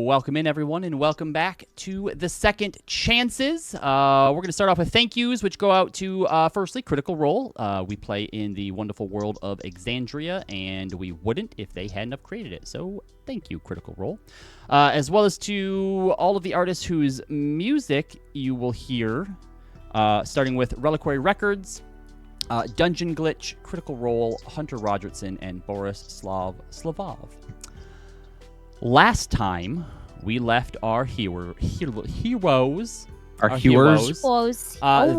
Welcome in, everyone, and welcome back to the Second Chances. We're going to start off with thank yous, which go out to, firstly, Critical Role. We play in the wonderful world of Exandria, and we wouldn't if they hadn't have created it. So thank you, Critical Role. As well as to all of the artists whose music you will hear, starting with Reliquary Records, Dungeon Glitch, Critical Role, Hunter Rogertson, and Boris Slavov. Last time, we left our heroes. Our heroes.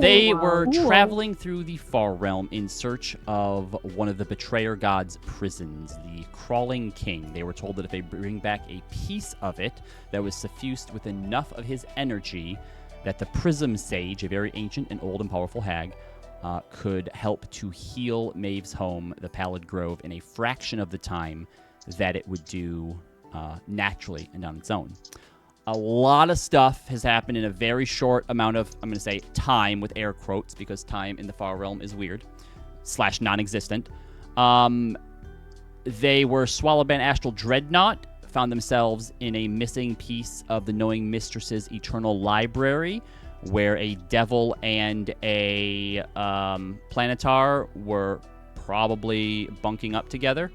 They were traveling through the Far Realm in search of one of the Betrayer God's prisons, the Crawling King. They were told that if they bring back a piece of it that was suffused with enough of his energy, that the Prism Sage, a very ancient and old and powerful hag, could help to heal Maeve's home, the Pallid Grove, in a fraction of the time that it would do naturally and on its own. A lot of stuff has happened in a very short amount of, I'm going to say, time with air quotes, because time in the Far Realm is weird / non-existent. They were swallowed by an astral dreadnought, found themselves in a missing piece of the Knowing Mistress's eternal library, where a devil and a planetar were probably bunking up together.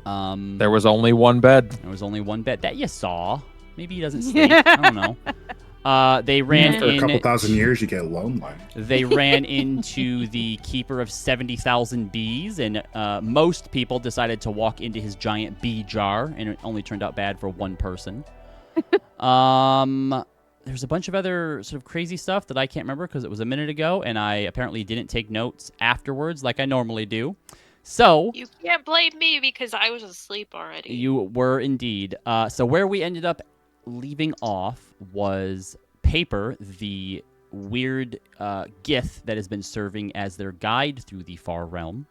There was only one bed. There was only one bed. That you saw. Maybe he doesn't sleep. I don't know. They ran After a couple thousand years, you get lonely. They ran into the Keeper of 70,000 Bees, and most people decided to walk into his giant bee jar, and it only turned out bad for one person. There's a bunch of other sort of crazy stuff that I can't remember because it was a minute ago, and I apparently didn't take notes afterwards like I normally do. So you can't blame me because I was asleep already. You were indeed. So where we ended up leaving off was Paper, the weird Gith that has been serving as their guide through the Far Realm,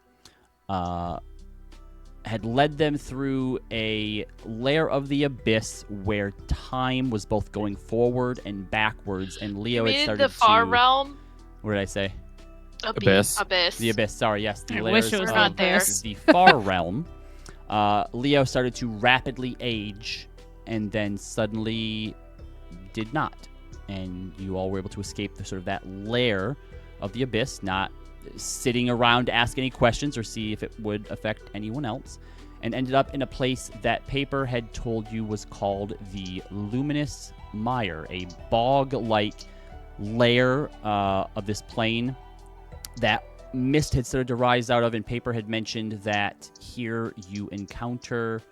had led them through a lair of the abyss where time was both going forward and backwards, and Leo had started the Far Realm? What did I say? Abyss. The Abyss, sorry, yes. The I wish it was not there. The Far Realm. Leo started to rapidly age and then suddenly did not. And you all were able to escape the sort of that lair of the Abyss, not sitting around to ask any questions or see if it would affect anyone else, and ended up in a place that Paper had told you was called the Luminous Mire, a bog-like lair of this plane that mist had started to rise out of, and Paper had mentioned that here you encounter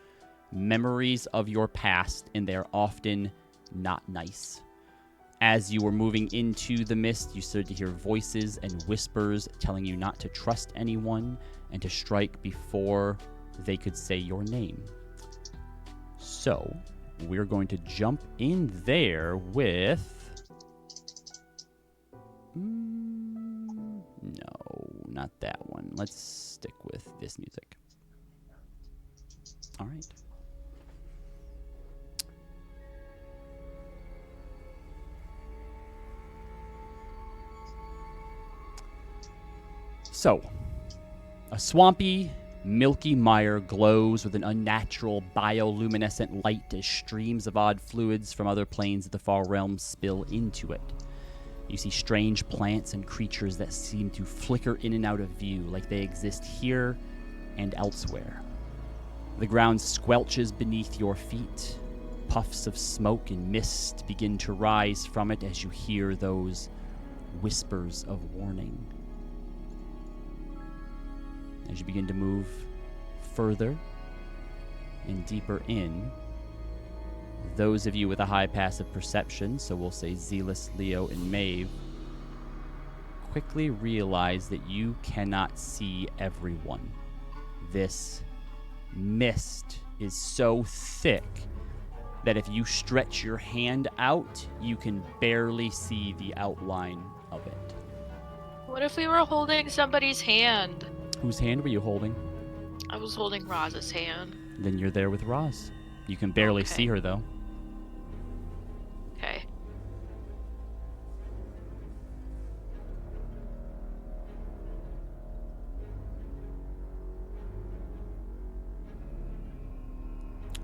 memories of your past, and they're often not nice. As you were moving into the mist, you started to hear voices and whispers telling you not to trust anyone and to strike before they could say your name. So, we're going to jump in there with... No, not that one. Let's stick with this music. All right. So, a swampy, milky mire glows with an unnatural bioluminescent light as streams of odd fluids from other planes of the Far Realm spill into it. You see strange plants and creatures that seem to flicker in and out of view, like they exist here and elsewhere. The ground squelches beneath your feet. Puffs of smoke and mist begin to rise from it as you hear those whispers of warning. As you begin to move further and deeper in, those of you with a high passive perception, so we'll say Zealous, Leo, and Maeve, quickly realize that you cannot see everyone. This mist is so thick that if you stretch your hand out, you can barely see the outline of it. What if we were holding somebody's hand? Whose hand were you holding? I was holding Roz's hand. Then you're there with Roz. You can barely see her, though. Okay.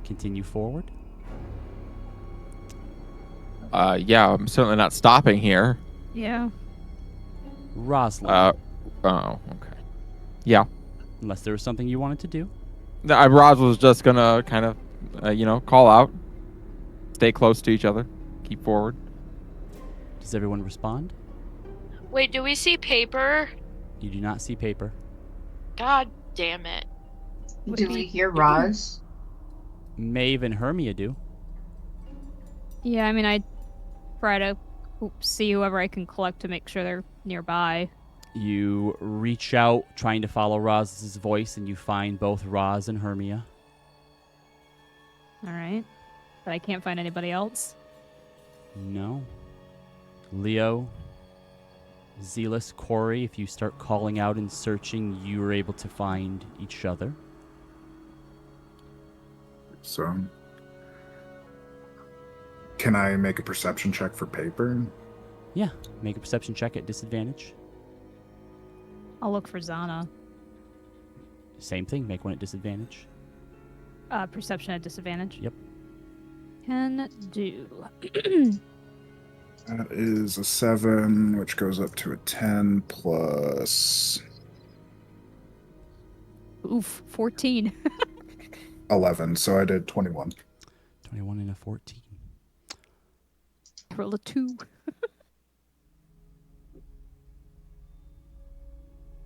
Continue forward. Yeah, I'm certainly not stopping here. Yeah. Rosalind, Oh, okay. Yeah. unless there was something you wanted to do. Roz was just gonna kind of, call out, stay close to each other, keep forward. Does everyone respond? Wait, do we see paper? You do not see paper. God damn it. Do we hear Roz? Maeve and Hermia do. Yeah, I mean, I try to see whoever I can collect to make sure they're nearby. You reach out, trying to follow Roz's voice, and you find both Roz and Hermia. All right. But I can't find anybody else. No. Leo, Zealous, Corey, if you start calling out and searching, you are able to find each other. So, can I make a perception check for paper? Yeah, make a perception check at disadvantage. I'll look for Zana. Same thing, make one at disadvantage. Perception at disadvantage. Yep. Can do. That is a 7, which goes up to a 10 plus Oof, 14. 11, so I did 21. 21 and a 14. Roll a 2.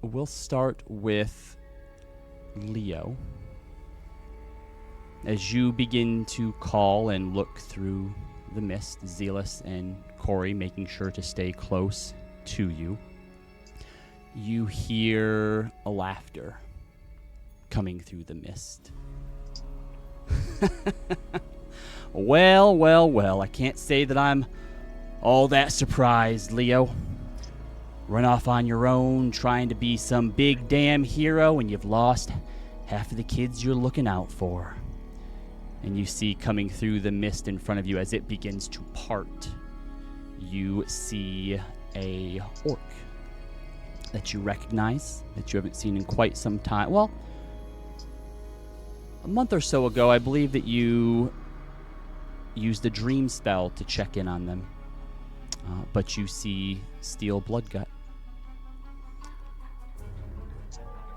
We'll start with Leo. As you begin to call and look through the mist, Zealous and Corey making sure to stay close to you, you hear a laughter coming through the mist. Well, I can't say that I'm all that surprised, Leo. Run off on your own, trying to be some big damn hero, and you've lost half of the kids you're looking out for. And you see coming through the mist in front of you as it begins to part, you see a orc that you recognize, that you haven't seen in quite some time. Well, a month or so ago, I believe that you used a dream spell to check in on them. But you see Steel Bloodgut.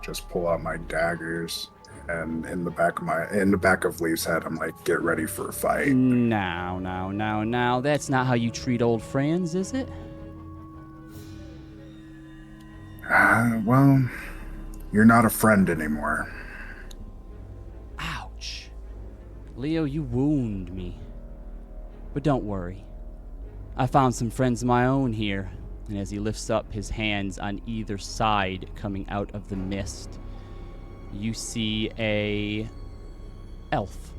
Just pull out my daggers, and in the back of Lee's head, I'm like, get ready for a fight. Now. That's not how you treat old friends, is it? Well, you're not a friend anymore. Ouch. Leo, you wound me. But don't worry. I found some friends of my own here. And as he lifts up his hands on either side coming out of the mist, you see a elf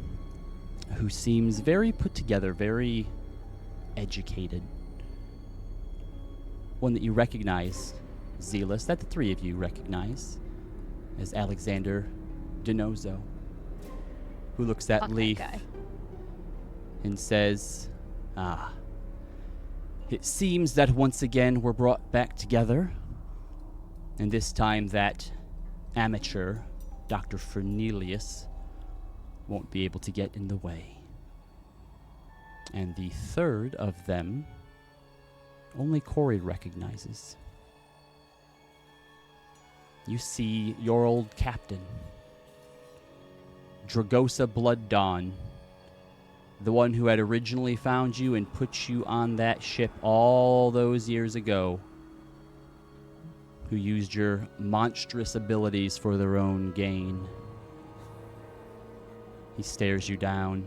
who seems very put together, very educated. One that you recognize, Zealous, that the three of you recognize, as Alexander Denozo, who looks at Fuck that Leaf guy. and says, it seems that once again we're brought back together, and this time that amateur, Dr. Fernelius, won't be able to get in the way. And the third of them, only Corey recognizes. You see your old captain, Dragosa Blood Dawn, the one who had originally found you and put you on that ship all those years ago, who used your monstrous abilities for their own gain. He stares you down.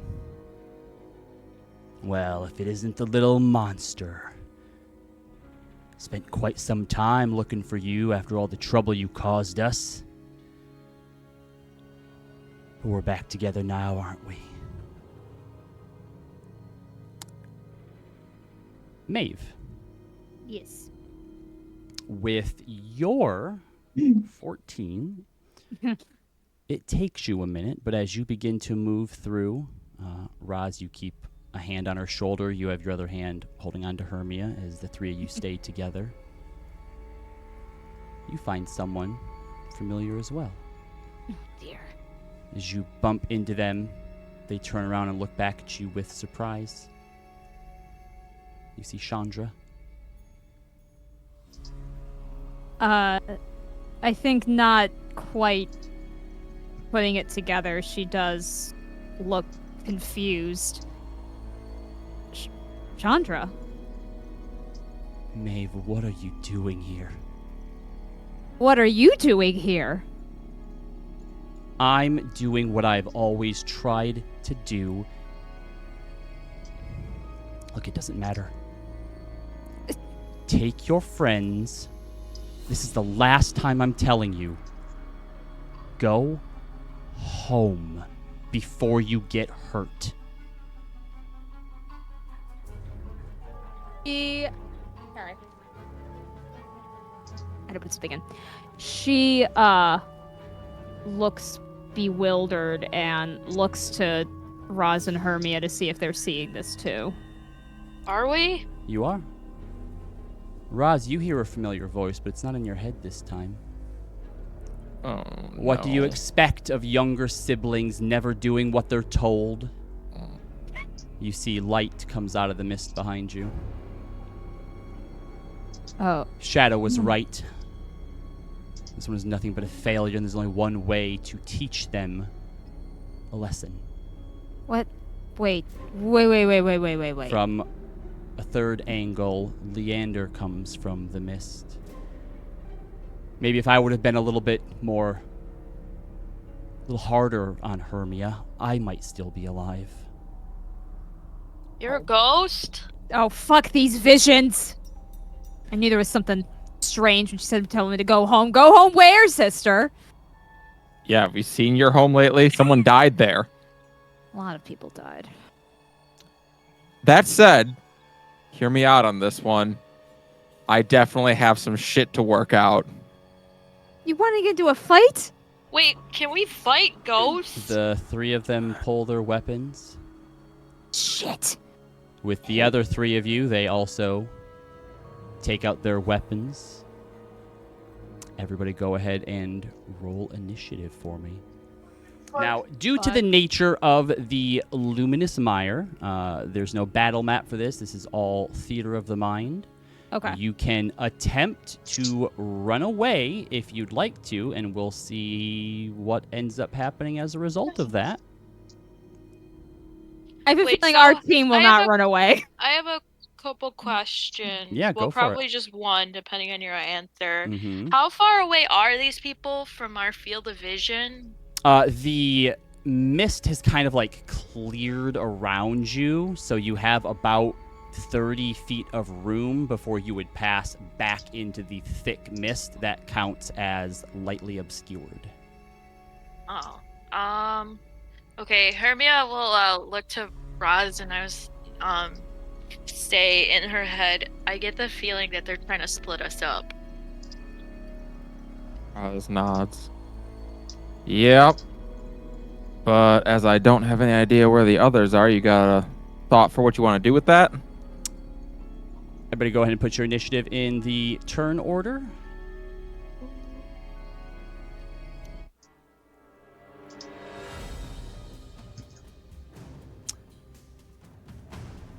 Well, if it isn't the little monster. Spent quite some time looking for you after all the trouble you caused us. But we're back together now, aren't we? Maeve, Yes. with your 14, it takes you a minute, but as you begin to move through, Roz, you keep a hand on her shoulder. You have your other hand holding on to Hermia as the three of you stay together. You find someone familiar as well. Oh, dear. As you bump into them, they turn around and look back at you with surprise. You see Chandra. I think not quite putting it together. She does look confused. Chandra? Maeve, what are you doing here? What are you doing here? I'm doing what I've always tried to do. Look, it doesn't matter. Take your friends. This is the last time I'm telling you. Go home before you get hurt. Sorry. I had to put something in. She, looks bewildered and looks to Roz and Hermia to see if they're seeing this too. Are we? You are. Roz, you hear a familiar voice, but it's not in your head this time. Oh, What do you no. expect of younger siblings never doing what they're told? You see light comes out of the mist behind you. Oh. Shadow was right. This one is nothing but a failure, and there's only one way to teach them a lesson. What? Wait. From a third angle, Leander comes from the mist. Maybe if I would have been a little harder on Hermia, I might still be alive. You're a ghost? Oh, fuck these visions! I knew there was something strange when she said telling me to go home. Go home where, sister? Yeah, have you seen your home lately? Someone died there. A lot of people died. That said, hear me out on this one. I definitely have some shit to work out. You want to get into a fight? Wait, can we fight ghosts? The three of them pull their weapons. Shit. With the other three of you, they also take out their weapons. Everybody go ahead and roll initiative for me. Now, due to the nature of the Luminous Mire, there's no battle map for this. This is all theater of the mind. Okay. You can attempt to run away if you'd like to, and we'll see what ends up happening as a result of that. I have a Wait, feeling so our team will I not have a- run away. I have a couple questions. Yeah, go well, for it. probably just one, depending on your answer. Mm-hmm. How far away are these people from our field of vision? The mist has kind of like cleared around you, so you have about 30 feet of room before you would pass back into the thick mist that counts as lightly obscured. Oh. Okay, Hermia will look to Roz and say in her head, I get the feeling that they're trying to split us up. Roz nods. Yep. But as I don't have any idea where the others are, you got a thought for what you want to do with that? Everybody go ahead and put your initiative in the turn order.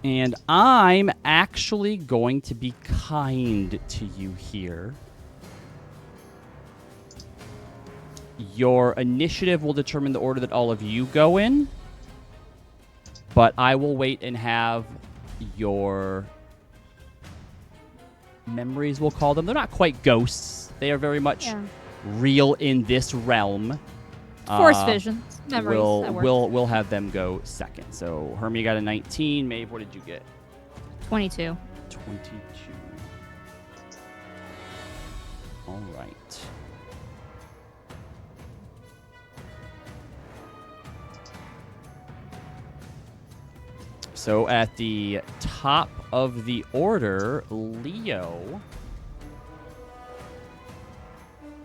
And I'm actually going to be kind to you here. Your initiative will determine the order that all of you go in. But I will wait and have your memories, we'll call them. They're not quite ghosts. They are very much real in this realm. Force visions. Memories. that works. We'll have them go second. So Hermia got a 19. Maeve, what did you get? 22. 22. All right. So at the top of the order, Leo,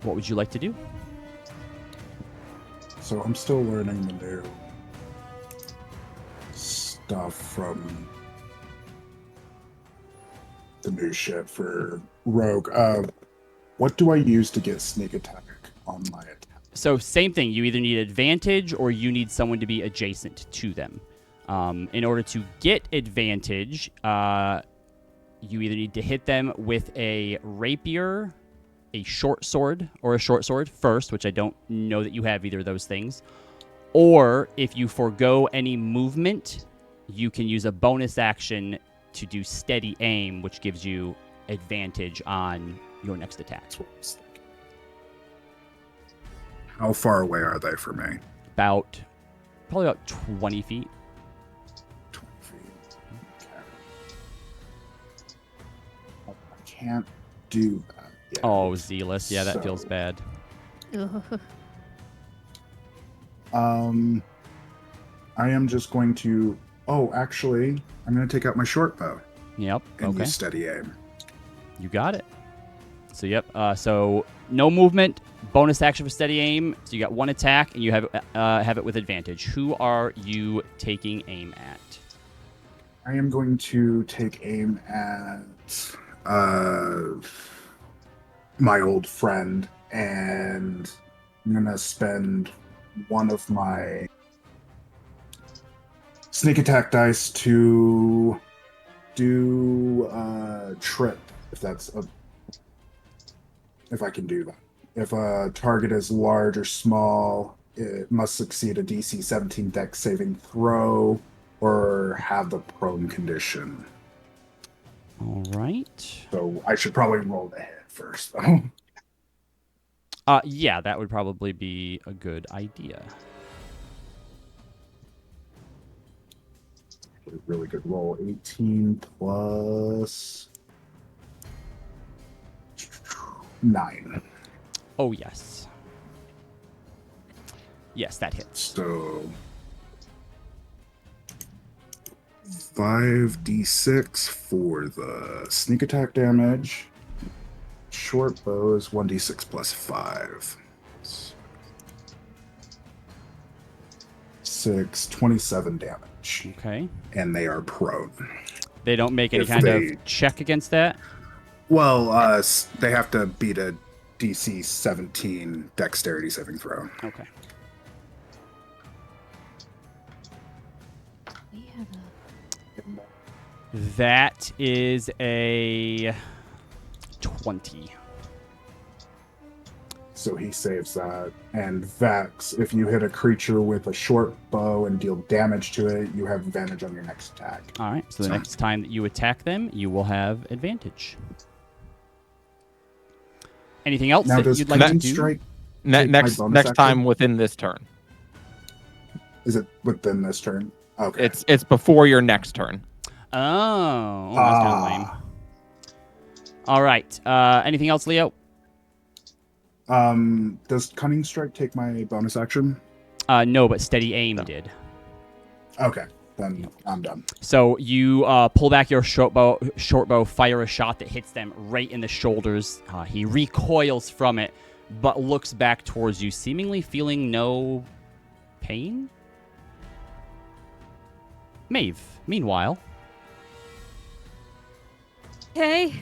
what would you like to do? So I'm still learning the new stuff from the new shit for Rogue. What do I use to get sneak attack on my attack? So same thing. You either need advantage or you need someone to be adjacent to them. In order to get advantage, you either need to hit them with a rapier, a short sword, or a short sword first, which I don't know that you have either of those things. Or if you forego any movement, you can use a bonus action to do steady aim, which gives you advantage on your next attack. That's what I was thinking. How far away are they from me? Probably about 20 feet. 20 feet. Okay. I can't do that yet. Oh, Zealous. Yeah, that So- feels bad. Ugh. I am just going to. Oh, actually, I'm going to take out my short bow Yep. and Okay. use steady aim. You got it. So, yep. So, no movement, bonus action for steady aim. So, you got one attack, and you have it with advantage. Who are you taking aim at? I am going to take aim at my old friend, and I'm going to spend one of my sneak attack dice to do trip, if I can do that. If a target is large or small, it must succeed a DC 17 dex saving throw or have the prone condition. All right. So I should probably roll the hit first, though. Yeah, that would probably be a good idea. Really good roll. 18 plus 9. Oh, yes. Yes, that hits. So 5d6 for the sneak attack damage. Short bow is 1d6 plus 5. 27 damage. Okay. And they are prone. They don't make any If kind they- of check against that? Well, they have to beat a DC 17 dexterity saving throw. Okay. We have That is a 20. So he saves that. And Vex, if you hit a creature with a short bow and deal damage to it, you have advantage on your next attack. All right. So the next time that you attack them, you will have advantage. Anything else Now, that does you'd like to Cunning do? Strike take my Next bonus action? time within this turn. Is it within this turn? Okay. It's before your next turn. Oh, that's kind of lame. All right. Anything else, Leo? Does Cunning Strike take my bonus action? No, but steady aim did. Okay, then I'm done. So you pull back your short bow, fire a shot that hits them right in the shoulders. He recoils from it, but looks back towards you, seemingly feeling no pain. Maeve, meanwhile. Okay.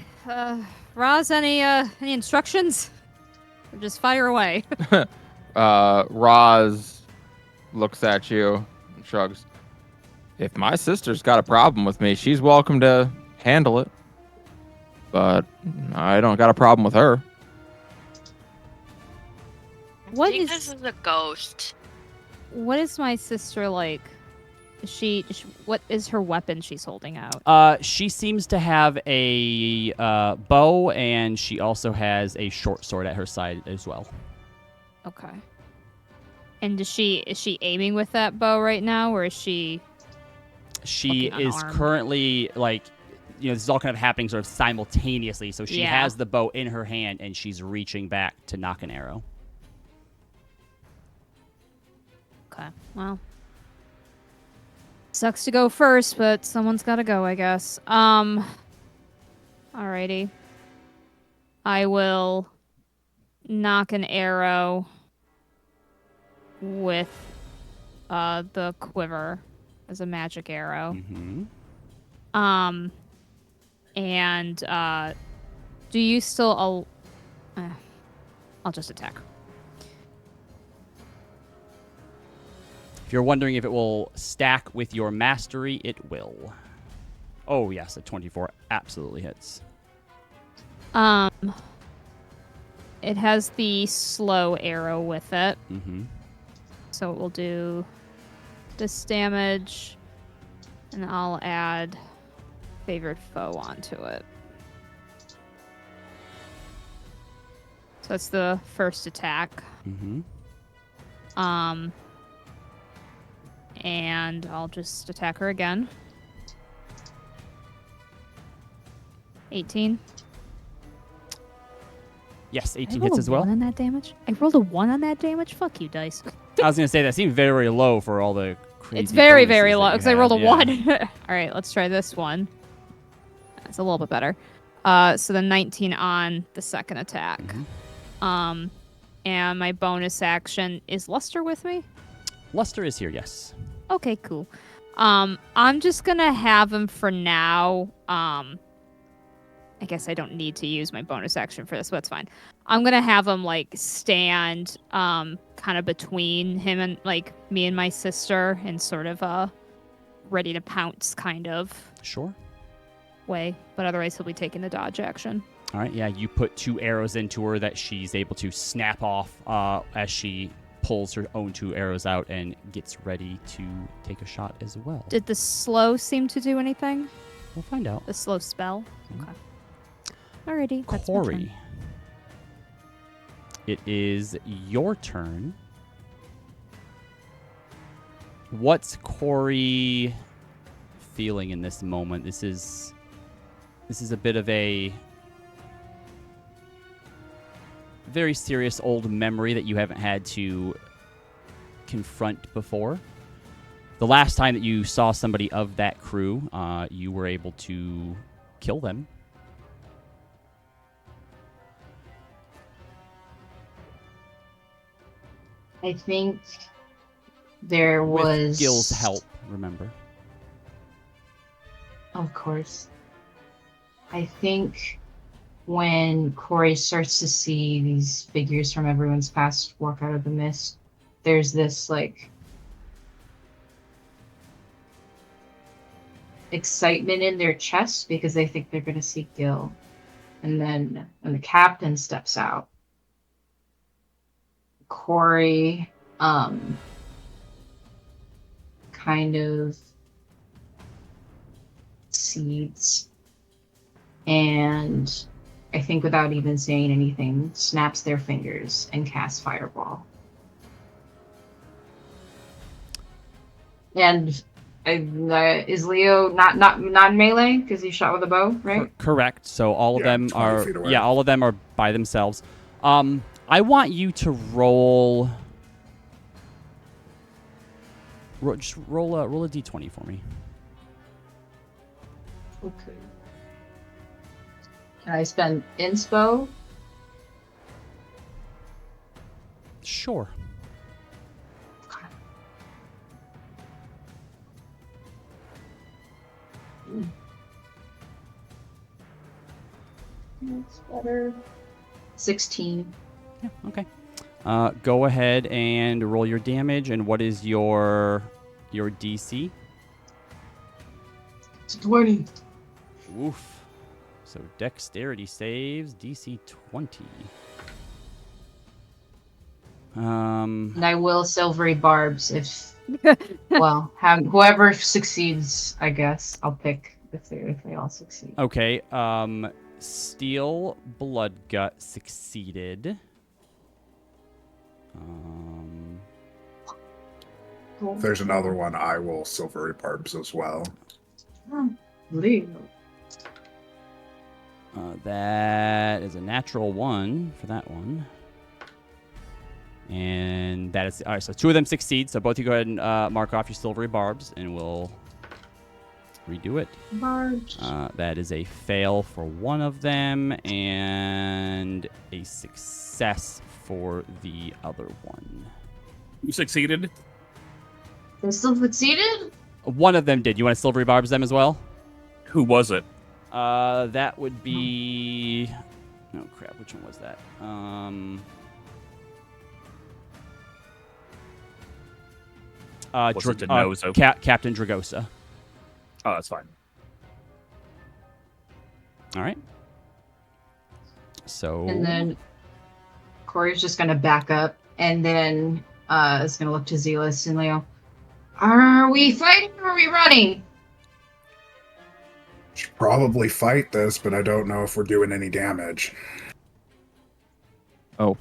Roz, any instructions? Or just fire away. Roz looks at you and shrugs. If my sister's got a problem with me, she's welcome to handle it. But I don't got a problem with her. What I think is this is a ghost. what is my sister like? What is her weapon she's holding out? She seems to have a bow, and she also has a short sword at her side as well. Okay. And is she aiming with that bow right now, or is she? She Looking is unarmed. currently this is all kind of happening sort of simultaneously. So she Yeah. has the bow in her hand, and she's reaching back to knock an arrow. Okay. Well. Sucks to go first, but someone's got to go, I guess. Alrighty. I will knock an arrow with the quiver as a magic arrow. Mm-hmm. And do you still? I'll just attack. If you're wondering if it will stack with your mastery, it will. Oh, yes, a 24 absolutely hits. It has the slow arrow with it, Mm-hmm. so it will do this damage, and I'll add favored foe onto it. So that's the first attack. Mm-hmm. And I'll just attack her again. 18. Yes, Did I 18 roll hits a as well. 1 on that damage? I rolled a 1 on that damage? Fuck you, dice. I was going to say, that seemed very low for all the crazy It's very, bonuses very that low you because I rolled a have. Yeah. 1. Alright, let's try this one. That's a little bit better. So the 19 on the second attack. Mhm. And my bonus action is Luster with me? Luster is here, yes. Okay, cool. I'm just gonna have him for now. I guess I don't need to use my bonus action for this, but it's fine. I'm gonna have him like stand kind of between him and like me and my sister in sort of a ready to pounce kind of Sure. way. But otherwise he'll be taking the dodge action. All right, yeah, you put 2 arrows into her that she's able to snap off as she pulls her own 2 arrows out and gets ready to take a shot as well. Did the slow seem to do anything? We'll find out. The slow spell? Mhm. Okay. Alrighty, that's my Corey, turn. it is your turn. What's Corey feeling in this moment? This is a bit of a very serious old memory that you haven't had to confront before. The last time that you saw somebody of that crew, you were able to kill them. I think there was With Gil's help, remember. Of course. I think when Corey starts to see these figures from everyone's past walk out of the mist, there's this like excitement in their chest because they think they're gonna see Gil. And then when the captain steps out, Corey kind of seeds and I think without even saying anything, snaps their fingers and casts Fireball. And is Leo not melee because he's shot with a bow, right? Correct. So all of Yeah, them 20 are feet away. all of them are by themselves. I want you to roll. Just roll a d20 for me. Okay. Can I spend inspo? Sure. That's better. 16. Yeah. Okay. Go ahead and roll your damage. And what is your DC? It's 20. Oof. So dexterity saves DC 20. And I will silvery barbs if well, whoever succeeds, I guess I'll pick if they all succeed. Okay. Steel Blood Gut succeeded. If there's another one, I will silvery barbs as well. Leo. That is a natural 1 for that one. And that is all right. So 2 of them succeed. So both of you go ahead and mark off your silvery barbs, and we'll redo it. Barbs. That is a fail for one of them, and a success for the other one. You succeeded? They still succeeded? One of them did. You want to silvery barbs them as well? Who was it? That would be. Oh crap! Which one was that? Was it Denozo? Captain Dragosa. Oh, that's fine. All right. So. And then Corey's just gonna back up, and then is gonna look to Zealous and Leo. Are we fighting or are we running? Should probably fight this, but I don't know if we're doing any damage. Oh,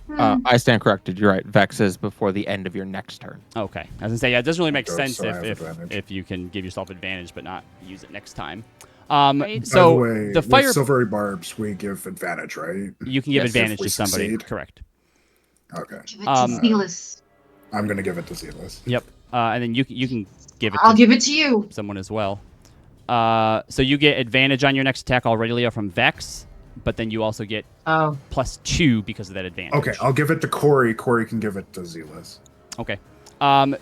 I stand corrected. You're right. Vex is before the end of your next turn. Okay. I was gonna say, yeah, it doesn't really make So sense I have if advantage. you can give yourself advantage but not use it next time. Right. So By the way, the fire, with silvery barbs, we give advantage, right? you can give Yes, if advantage we to somebody. succeed. Correct. Okay. Give it to Zealous. I'm gonna give it to Zealous. Yep. And then you can give it I'll to give it to you. someone as well. So you get advantage on your next attack already, Leo, from Vex, but then you also get Oh, +2 because of that advantage. Okay, I'll give it to Corey. Corey can give it to Zealous. Okay.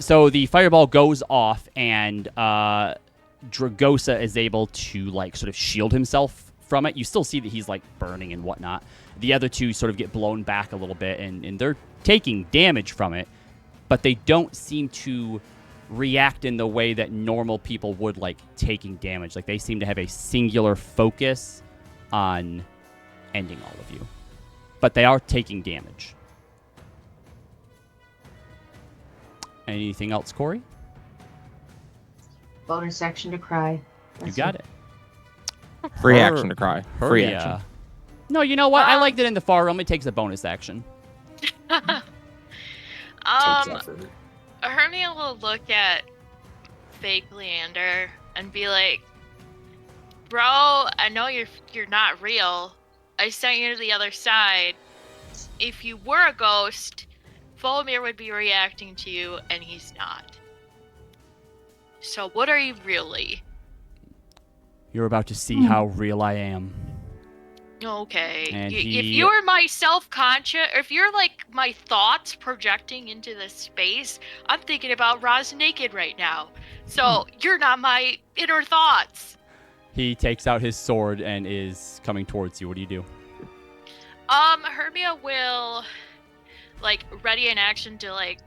So the fireball goes off, and Dragosa is able to like sort of shield himself from it. You still see that he's like burning and whatnot. The other two sort of get blown back a little bit, and they're taking damage from it, but they don't seem to react in the way that normal people would, like taking damage. Like they seem to have a singular focus on ending all of you, but they are taking damage. Anything else, Corey? bonus action to cry. You got it. Free action to cry. Free Hermia. action. No, you know what? I liked it in the far realm. It takes a bonus action. Takes effort. Hermia will look at fake Leander and be like, "Bro, I know you're not real. I sent you to the other side. If you were a ghost, Volmir would be reacting to you, and he's not. So what are you really?" You're about to see how real I am. Okay. And If he- you're my self-conscious, if you're like my thoughts projecting into this space, I'm thinking about Roz naked right now. So you're not my inner thoughts. He takes out his sword and is coming towards you. What do you do? Hermia will like ready an action to like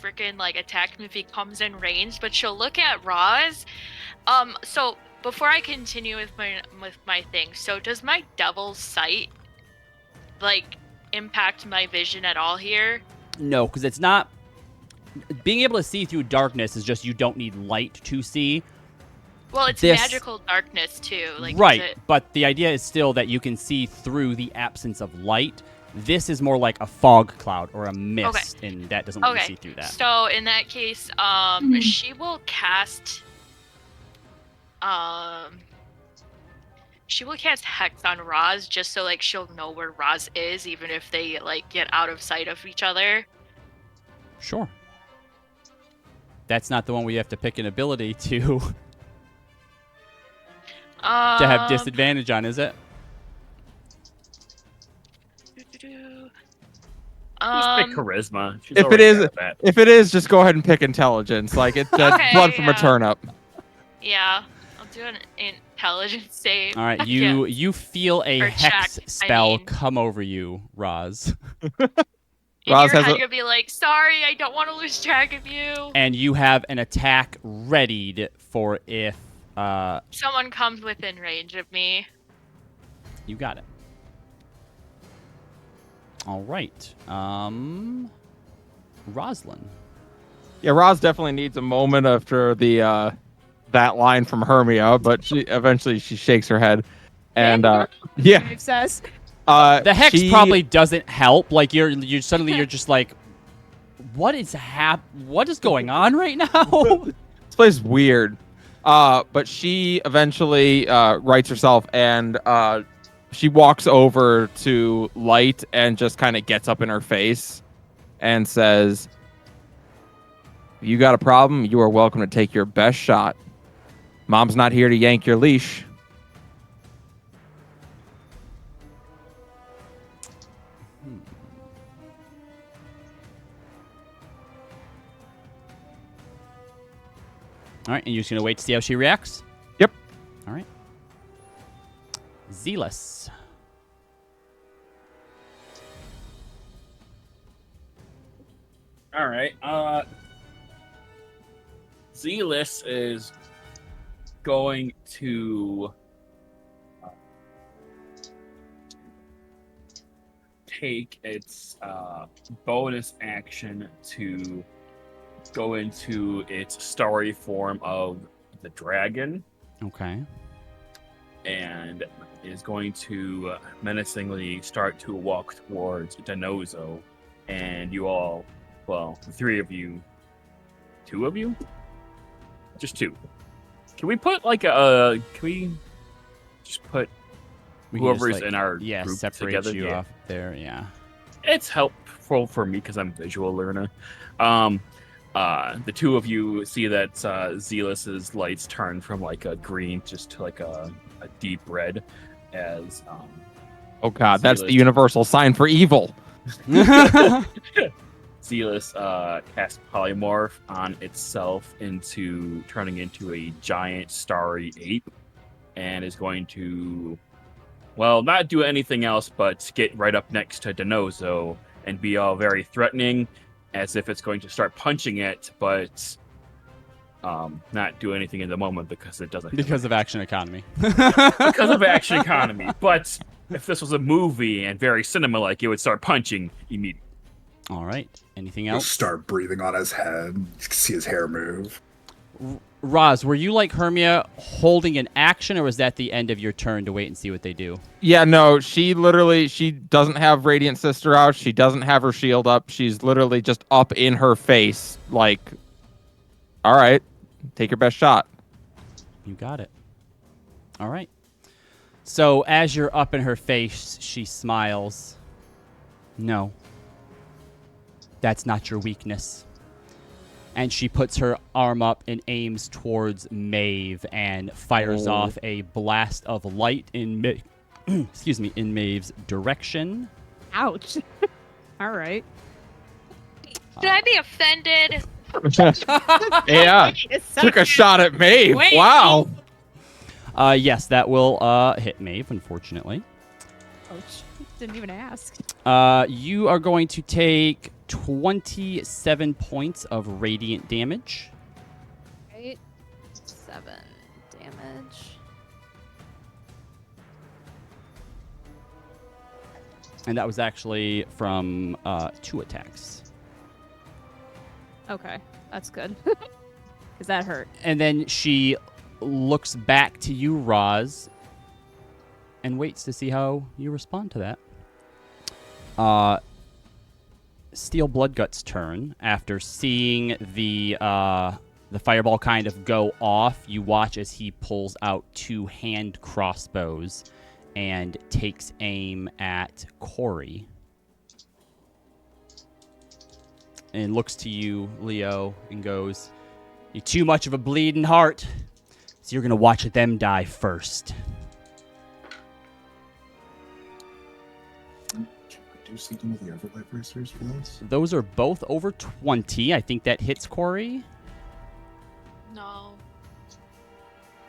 freaking like attack him if he comes in range, but she'll look at Roz. So before I continue with my thing, so does my devil's sight like impact my vision at all here? No, because it's not. Being able to see through darkness is just you don't need light to see. Well, it's This- magical darkness too. Like, right, is it... but the idea is still that you can see through the absence of light. This is more like a fog cloud or a mist, and that doesn't let you see through that. So in that case, she will cast Hex on Roz just so like she'll know where Roz is, even if they like get out of sight of each other. Sure. That's not the one where you have to pick an ability to have disadvantage on, is it? Just pick charisma. She's If it already is- got that. If it is, just go ahead and pick intelligence. Like it's Okay, blood from a yeah. turnip. Yeah, I'll do an intelligence save. All right, Yeah. you feel a Or hex check, I spell mean. come over you, Roz, In Roz your has head, a- you'll be like, "Sorry, I don't want to lose track of you." and you have an attack readied for if Someone comes within range of me. you got it. All right, Roslyn. Yeah, Roz definitely needs a moment after the that line from Hermia, but she eventually shakes her head, and yeah, It says. The hex she- probably doesn't help. Like you're suddenly you're just like, what is going on right now? This place is weird. But she eventually rights herself, and she walks over to Light and just kind of gets up in her face and says, "If you got a problem, you are welcome to take your best shot. Mom's not here to yank your leash." All right, and you're just gonna wait to see how she reacts. Yep. All right. Zealous. All right. Zealous is going to take its bonus action to go into its starry form of the dragon, Okay. and is going to menacingly start to walk towards Denozo. And you all, well, the three of you, two of you? Just two. Can we put like can we just put We can whoever's just, like, in our yeah, group separate together? you Yeah. off there. Yeah. It's helpful for me because I'm a visual learner. The two of you see that Zealus's lights turn from like a green just to like a deep red as Oh god, that's the Zealous- universal sign for evil. Zealous casts polymorph on itself into turning into a giant starry ape, and is going to, well, not do anything else but get right up next to Denozo and be all very threatening, as if it's going to start punching it, but not do anything in the moment because it doesn't. Because of action economy. Because of action economy. But if this was a movie and very cinema-like, it would start punching immediately. All right. Anything Just else? start breathing on his head. You can see his hair move. Roz, were you like Hermia holding an action, or was that the end of your turn to wait and see what they do? Yeah, no, she doesn't have Radiant Sister out. She doesn't have her shield up. She's literally just up in her face, like, all right, take your best shot. You got it. All right. So as you're up in her face, she smiles. No. That's not your weakness. And she puts her arm up and aims towards Maeve and fires off a blast of light in in Maeve's direction. Ouch. All right. Should I be offended? Yeah, took a shot at Maeve. Wait. Wow. Yes, that will hit Maeve, unfortunately. Ouch. Didn't even ask. You are going to take 27 points of radiant damage. Right. 7 damage. And that was actually from 2 attacks. Okay, that's good. Because that hurt. And then she looks back to you, Roz, and waits to see how you respond to that. Steel Bloodgut's turn. After seeing the fireball kind of go off, you watch as he pulls out 2 hand crossbows and takes aim at Corey. And looks to you, Leo, and goes, "You're too much of a bleeding heart, so you're going to watch them die first." Can I do something with the Everlight Racers for this? Those are both over 20. I think that hits Corey. No.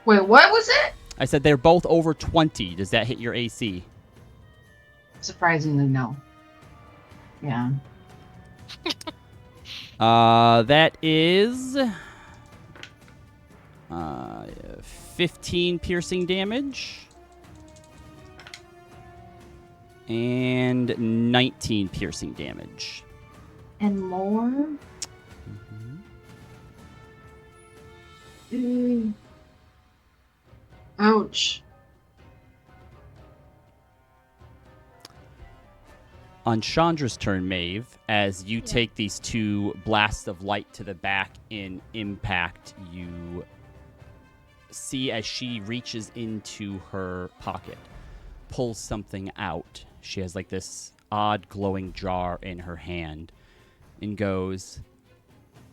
Wait, what was it? I said they're both over 20. Does that hit your AC? Surprisingly, no. Yeah. That is 15 piercing damage and 19 piercing damage. And more? Ouch. On Chandra's turn, Maeve, as you take these 2 blasts of light to the back in impact, you see as she reaches into her pocket, pulls something out. She has like this odd glowing jar in her hand and goes,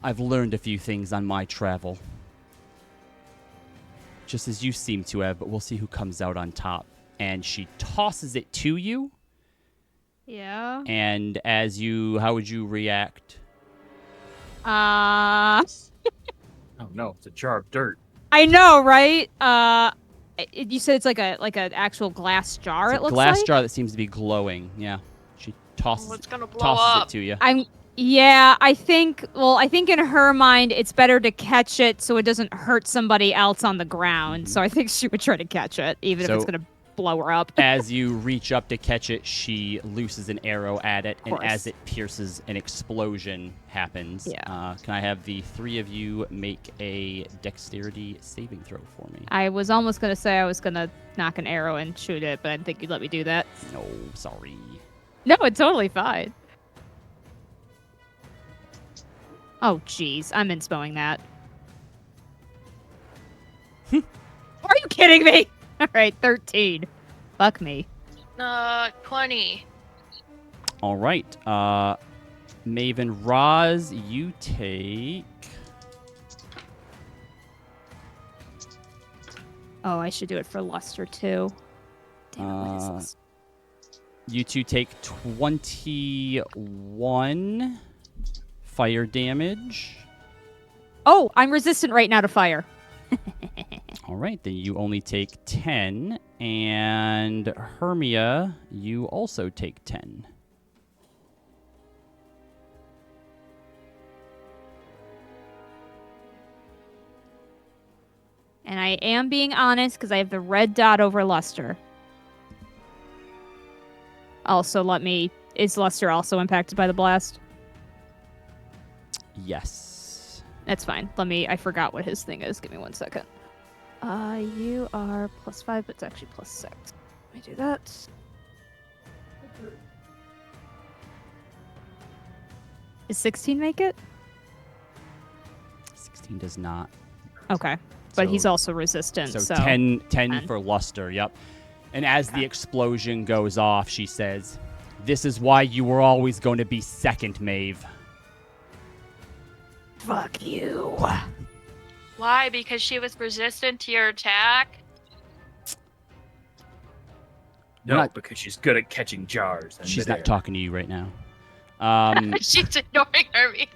"I've learned a few things on my travel. Just as you seem to have, but we'll see who comes out on top." And she tosses it to you. Yeah. And as you, how would you react? Oh no, it's a jar of dirt. I know, right? You said it's like an actual glass jar. It's It a looks glass like. jar that seems to be glowing. Yeah, she tosses Well, it's gonna blow tosses up. it to you. I think in her mind it's better to catch it so it doesn't hurt somebody else on the ground. Mhm. So I think she would try to catch it, even if it's So- gonna blow her up. As you reach up to catch it, she looses an arrow at it, and as course. it pierces, an explosion happens. Yeah. Can I have the three of you make a dexterity saving throw for me? I was almost going to say I was going to knock an arrow and shoot it, but I didn't think you'd let me do that. No, sorry. No, it's totally fine. Oh, jeez. I'm inspoing that. Are you kidding me? All right, 13. Fuck me. 20. All right. Maven Roz, you take... Oh, I should do it for Luster, too. Damn it, what is this? You two take 21 fire damage. Oh, I'm resistant right now to fire. All right, then you only take 10. And Hermia, you also take 10. And I am being honest because I have the red dot over Luster. Also, is Luster also impacted by the blast? Yes. That's fine. I forgot what his thing is. Give me 1 second. You are +5, but it's actually +6. Let me do that. Does 16 make it? 16 does not. Okay. But So- he's also resistant, so... 10 10. for Luster, yep. And as the explosion goes off, she says, "This is why you were always going to be second, Maeve." Fuck you. Why? Because she was resistant to your attack? No, not- because she's good at catching jars. in She's midair. not talking to you right now. She's ignoring Hermie.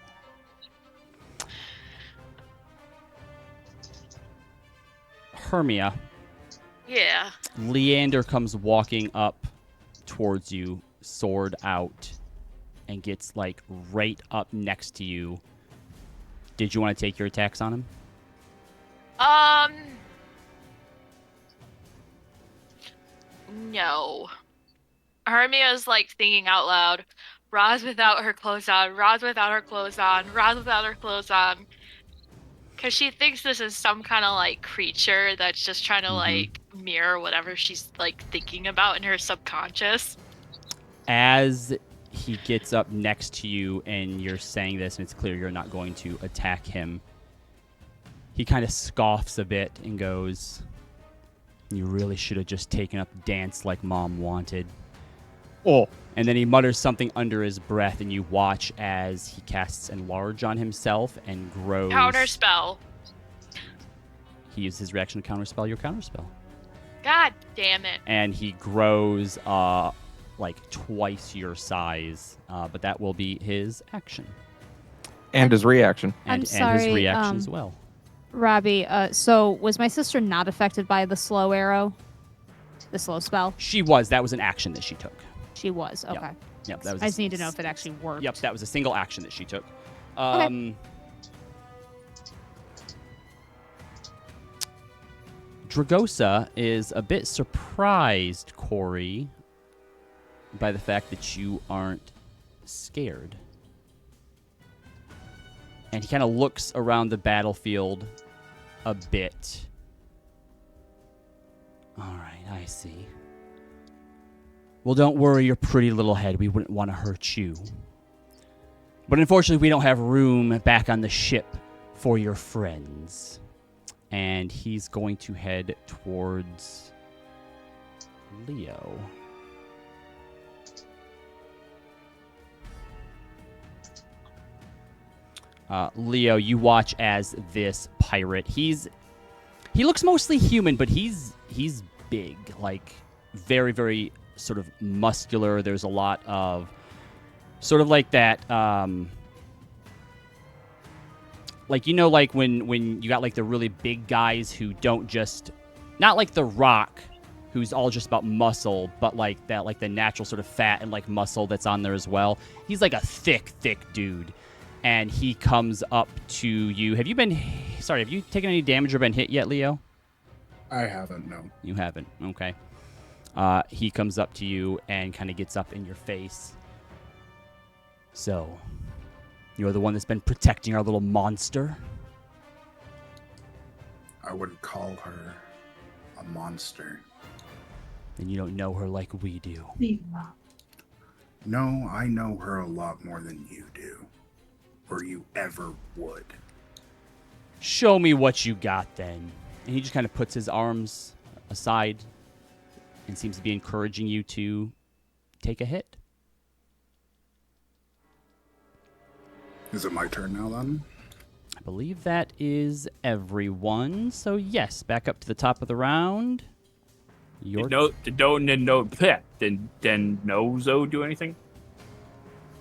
Hermia, Yeah. Leander comes walking up towards you, sword out, and gets like right up next to you. Did you want to take your attacks on him? No. Hermia's like thinking out loud. Roz without her clothes on. Roz without her clothes on. Roz without her clothes on. Because she thinks this is some kind of like creature that's just trying to like mirror whatever she's like thinking about in her subconscious. As he gets up next to you and you're saying this, and it's clear you're not going to attack him, he kind of scoffs a bit and goes, "You really should have just taken up dance like Mom wanted." Oh, And then he mutters something under his breath, and you watch as he casts Enlarge on himself and grows. Counterspell. He uses his reaction to counterspell your counterspell. God damn it. And he grows like twice your size, but that will be his action. and his reaction. I'm And his sorry, reaction as well. Robbie, so was my sister not affected by the slow arrow? The slow spell? She was. That was an action that she took. She was. Yep. Okay. Yep, that was I just need to know if it actually worked. Yep, that was a single action that she took. Dragosa is a bit surprised, Corey, by the fact that you aren't scared. And he kind of looks around the battlefield a bit. All right, I see. Well, don't worry your pretty little head. We wouldn't want to hurt you. But unfortunately, we don't have room back on the ship for your friends. And he's going to head towards Leo. Leo, you watch as this pirate. He looks mostly human, but he's big, like very, very sort of muscular. There's a lot of sort of like that, like, you know, like when you got like the really big guys who don't just, not like The Rock, who's all just about muscle, but like that, like the natural sort of fat and like muscle that's on there as well. He's like a thick dude. And he comes up to you. Have you taken any damage or been hit yet, Leo? I haven't, no. You haven't. Okay. He comes up to you and kind of gets up in your face. So, you're the one that's been protecting our little monster? I wouldn't call her a monster. Then you don't know her like we do. No, I know her a lot more than you do. Or you ever would. Show me what you got then. And he just kind of puts his arms aside and seems to be encouraging you to take a hit. Is it my turn now then? I believe that is everyone. So yes, back up to the top of the round. Your Did Nozo do anything?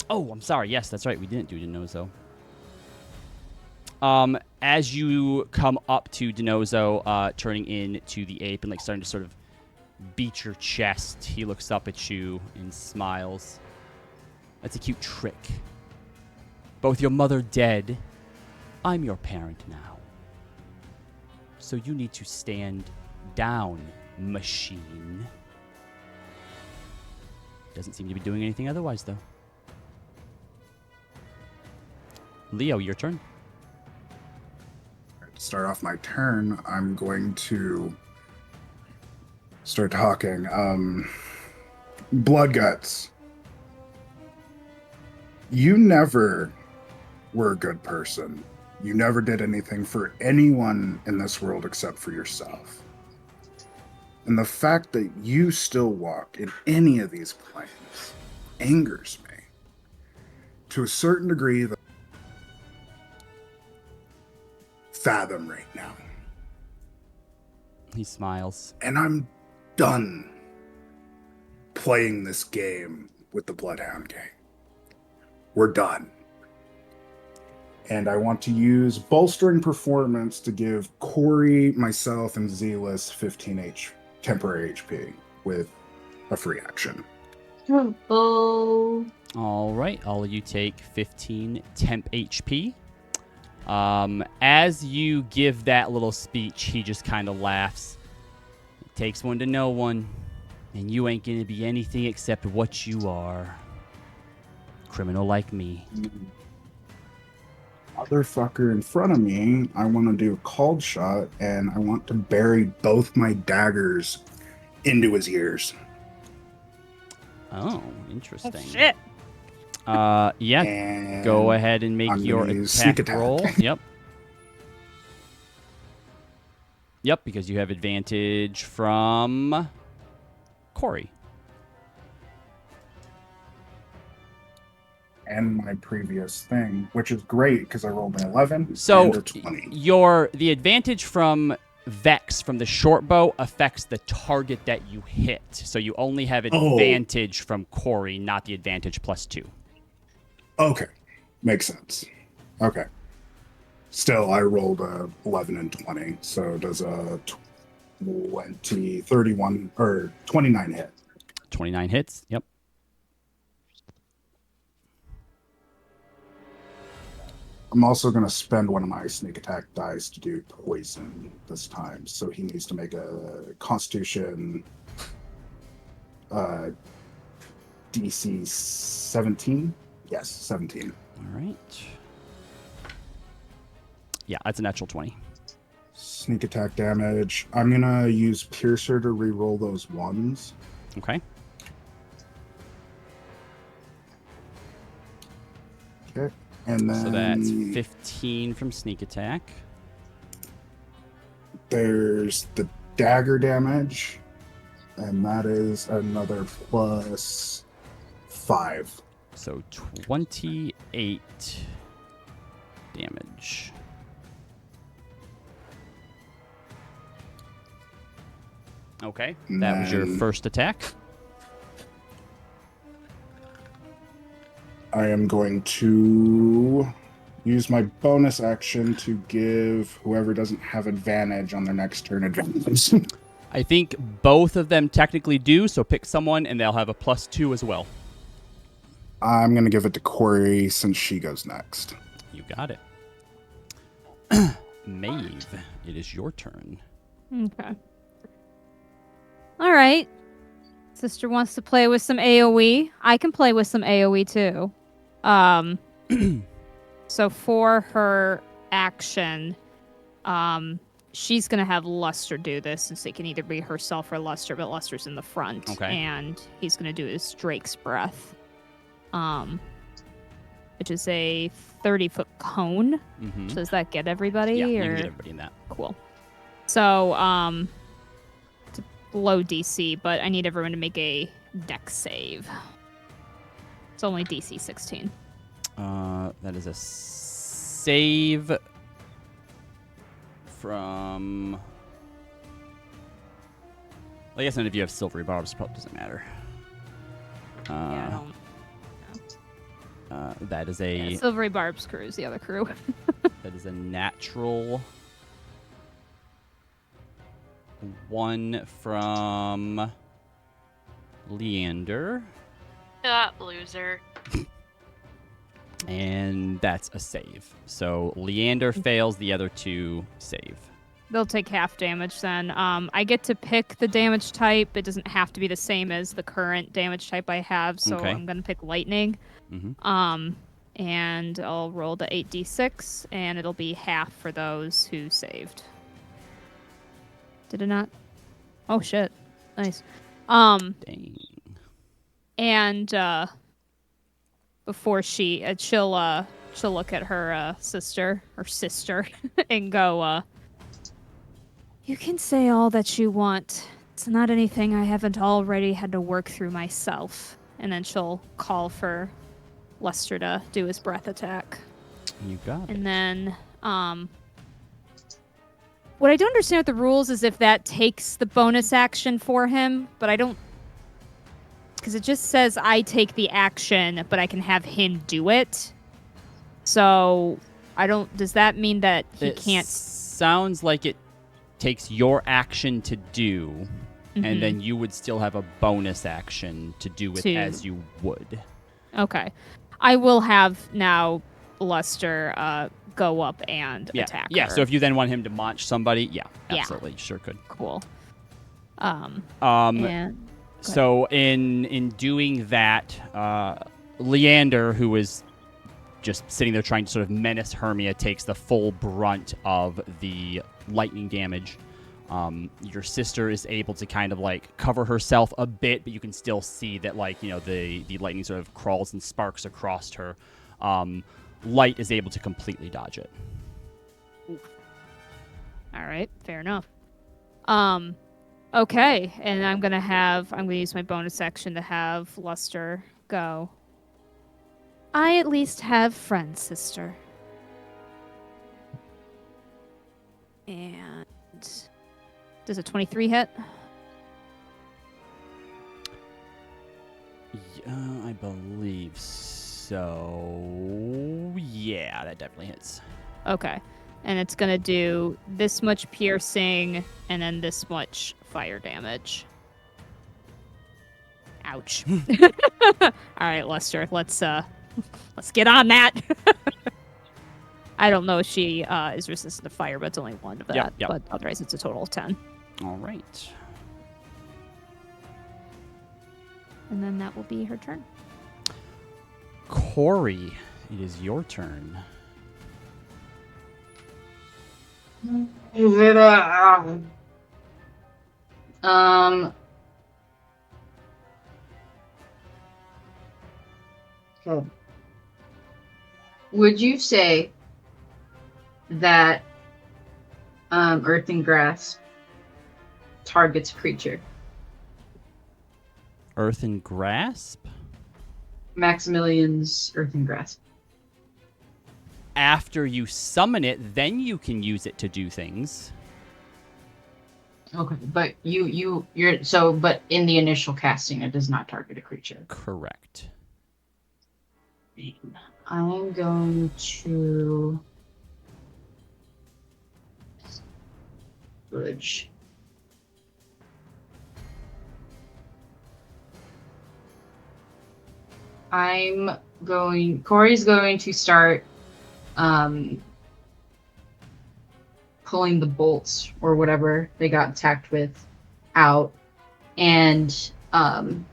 Oh, I'm sorry. Yes, that's right. We didn't do Denozo. As you come up to Denozo, turning into the ape and like starting to sort of beat your chest, he looks up at you and smiles. That's a cute trick. But with your mother dead, I'm your parent now. So you need to stand down, machine. Doesn't seem to be doing anything otherwise, though. Leo, your turn. To start off my turn, I'm going to start talking. Blood Guts. You never were a good person. You never did anything for anyone in this world except for yourself. And the fact that you still walk in any of these planes angers me. To a certain degree, that fathom right now. He smiles. And I'm done playing this game with the Bloodhound Gang. We're done. And I want to use bolstering performance to give Corey, myself, and Zealous 15 temporary HP with a free action. Oh. All right, all of you take 15 temp HP. As you give that little speech, he just kind of laughs. It takes one to know one, and you ain't gonna be anything except what you are. Criminal like me. Motherfucker in front of me, I want to do a called shot, and I want to bury both my daggers into his ears. Oh, interesting. Oh, shit. Yeah, And go ahead and make I'm your gonna use attack sneak attack. roll. Yep. Yep, because you have advantage from Corey. And my previous thing, which is great because I rolled an 11 So and a 20. the advantage from Vex from the short bow affects the target that you hit. So you only have advantage from Corey, not the advantage +2. Okay, makes sense. Okay. Still, I rolled a 11 and 20, so does a 31 or 29 hit. 29 hits. Yep. I'm also going to spend one of my sneak attack dice to do poison this time, so he needs to make a Constitution DC 17. Yes, 17. All right. Yeah, that's a natural 20. Sneak attack damage. I'm going to use Piercer to re-roll those ones. Okay. Okay. And then So that's 15 from sneak attack. there's the dagger damage, and that is another +5. So 28 damage. Okay, that was your then- first attack. I am going to use my bonus action to give whoever doesn't have advantage on their next turn advantage. I think both of them technically do, so pick someone and they'll have a +2 as well. I'm going to give it to Corey since she goes next. You got it. Maeve, it is your turn. Okay. All right. Sister wants to play with some AoE. I can play with some AoE too. So for her action, she's gonna have Luster do this, since it can either be herself or Luster, but Luster's in the front. Okay. And he's gonna do his Drake's Breath. Which is a 30-foot cone. Mm-hmm. So does that get everybody? Yeah, you or... can get everybody in that. Cool. So, it's a low DC, but I need everyone to make a dex save. It's only DC 16. That is a save from... I guess none of you have silvery barbs, probably doesn't matter. Yeah, I don't... That is a... Yeah, Silvery Barb's crew is the other crew. That is a natural 1 from Leander. Loser. And that's a save. So Leander fails, the other 2 save. They'll take half damage then. I get to pick the damage type. It doesn't have to be the same as the current damage type I have, so Okay. I'm going to pick Lightning. Mm-hmm. And I'll roll the 8d6, and it'll be half for those who saved. Did it not? Oh, shit. Nice. Dang. And before she'll look at her sister and go, you can say all that you want. It's not anything I haven't already had to work through myself. And then she'll call for Lester to do his breath attack. You got it. And then, what I don't understand with the rules is if that takes the bonus action for him, but I don't, because it just says I take the action, but I can have him do it. So, does that mean that he It can't? Sounds like it takes your action to do, Mhm. and then you would still have a bonus action to do it as you would. Okay. I will have now Luster go up and attack Yeah, her. so if you then want him to launch somebody, Yeah. absolutely, sure could. Cool. And so in doing that, Leander, who was just sitting there trying to sort of menace Hermia, takes the full brunt of the lightning damage. Your sister is able to kind of like cover herself a bit, but you can still see that the lightning sort of crawls and sparks across her. Light is able to completely dodge it. All right, fair enough. Okay, and I'm gonna use my bonus action to have Luster go. I at least have friends, sister. And does a 23 hit? I believe so. Yeah, that definitely hits. Okay. And it's going to do this much piercing and then this much fire damage. Ouch. All right, Lester, let's get on that. I don't know if she is resistant to fire, but it's only 1 of that. Yep. But otherwise, it's a total of 10. All right. And then that will be her turn. Corey, it is your turn. Okay. Would you say that Earth and Grass targets creature? Earth and Grasp? Maximilian's Earth and Grasp. After you summon it, then you can use it to do things. Okay, but but in the initial casting, it does not target a creature. Correct. I'm going to bridge. Corey's going to start pulling the bolts or whatever they got attacked with out, and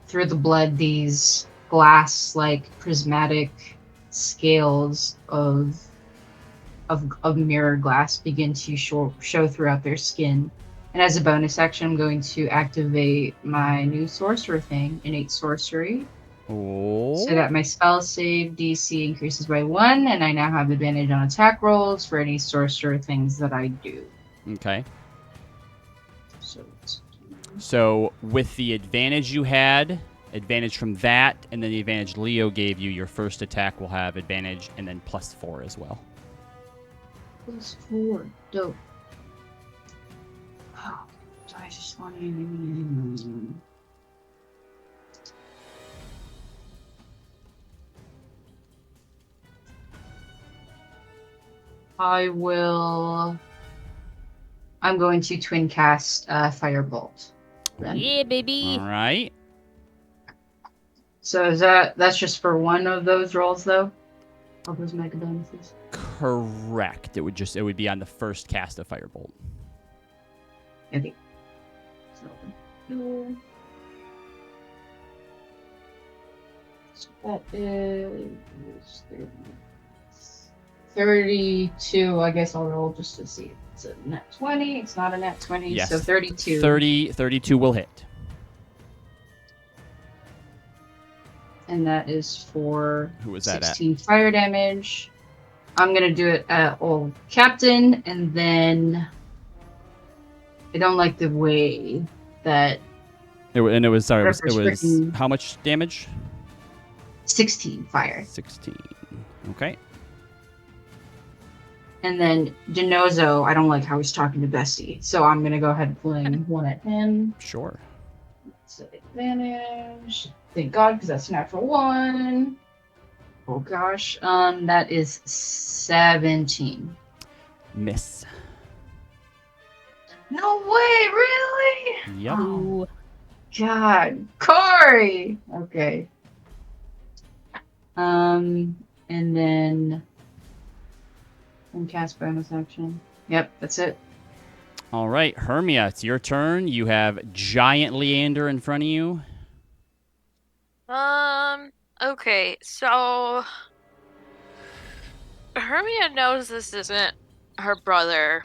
through the blood, these glass like prismatic scales of mirror glass begin to show throughout their skin. And as a bonus action, I'm going to activate my new sorcerer thing, innate sorcery, Oh. so that my spell save DC increases by 1, and I now have advantage on attack rolls for any sorcerer things that I do. Okay. So So with the advantage you had, advantage from that, and then the advantage Leo gave you, your first attack will have advantage and then +4 as well. +4, dope. Oh, so I just want to. I'm going to twin cast Firebolt. Then. Yeah, baby. All right. So that's just for one of those rolls though? Of those mega bonuses? Correct. It would be on the first cast of Firebolt. Okay. So that is 32. I guess I'll roll just to see if it's a net 20. It's not a net 20, Yes. so 32. 32 will hit. And that is for Who was that 16 fire damage. I'm going to do it at old captain, and then I don't like the way that It was written how much damage? 16 fire. 16. Okay. And then Denozo, I don't like how he's talking to Bestie, so I'm going to go ahead and fling one at him. Sure. So advantage. Thank God, because that's natural 1. Oh gosh. That is 17. Miss. No way, really? Yep. Oh, God. Corey! Okay. And then cast bonus action. Yep, that's it. All right, Hermia, it's your turn. You have giant Leander in front of you. Okay, so Hermia knows this isn't her brother,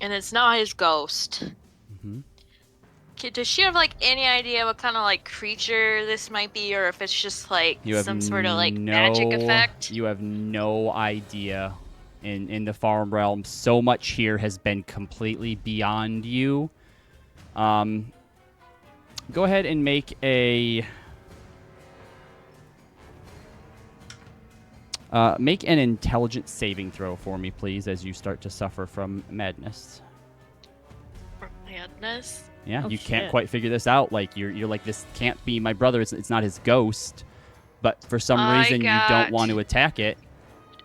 and it's not his ghost. Mm-hmm. Does she have like any idea what kind of like creature this might be, or if it's just like some sort of like magic effect? You have no idea. In the farm realm, so much here has been completely beyond you. Go ahead and make a make an intelligence saving throw for me, please, as you start to suffer from madness. Madness? Yeah, Oh, you can't shit. quite figure this out. Like you're like, this can't be my brother. It's not his ghost. But for some reason, you don't want to attack it.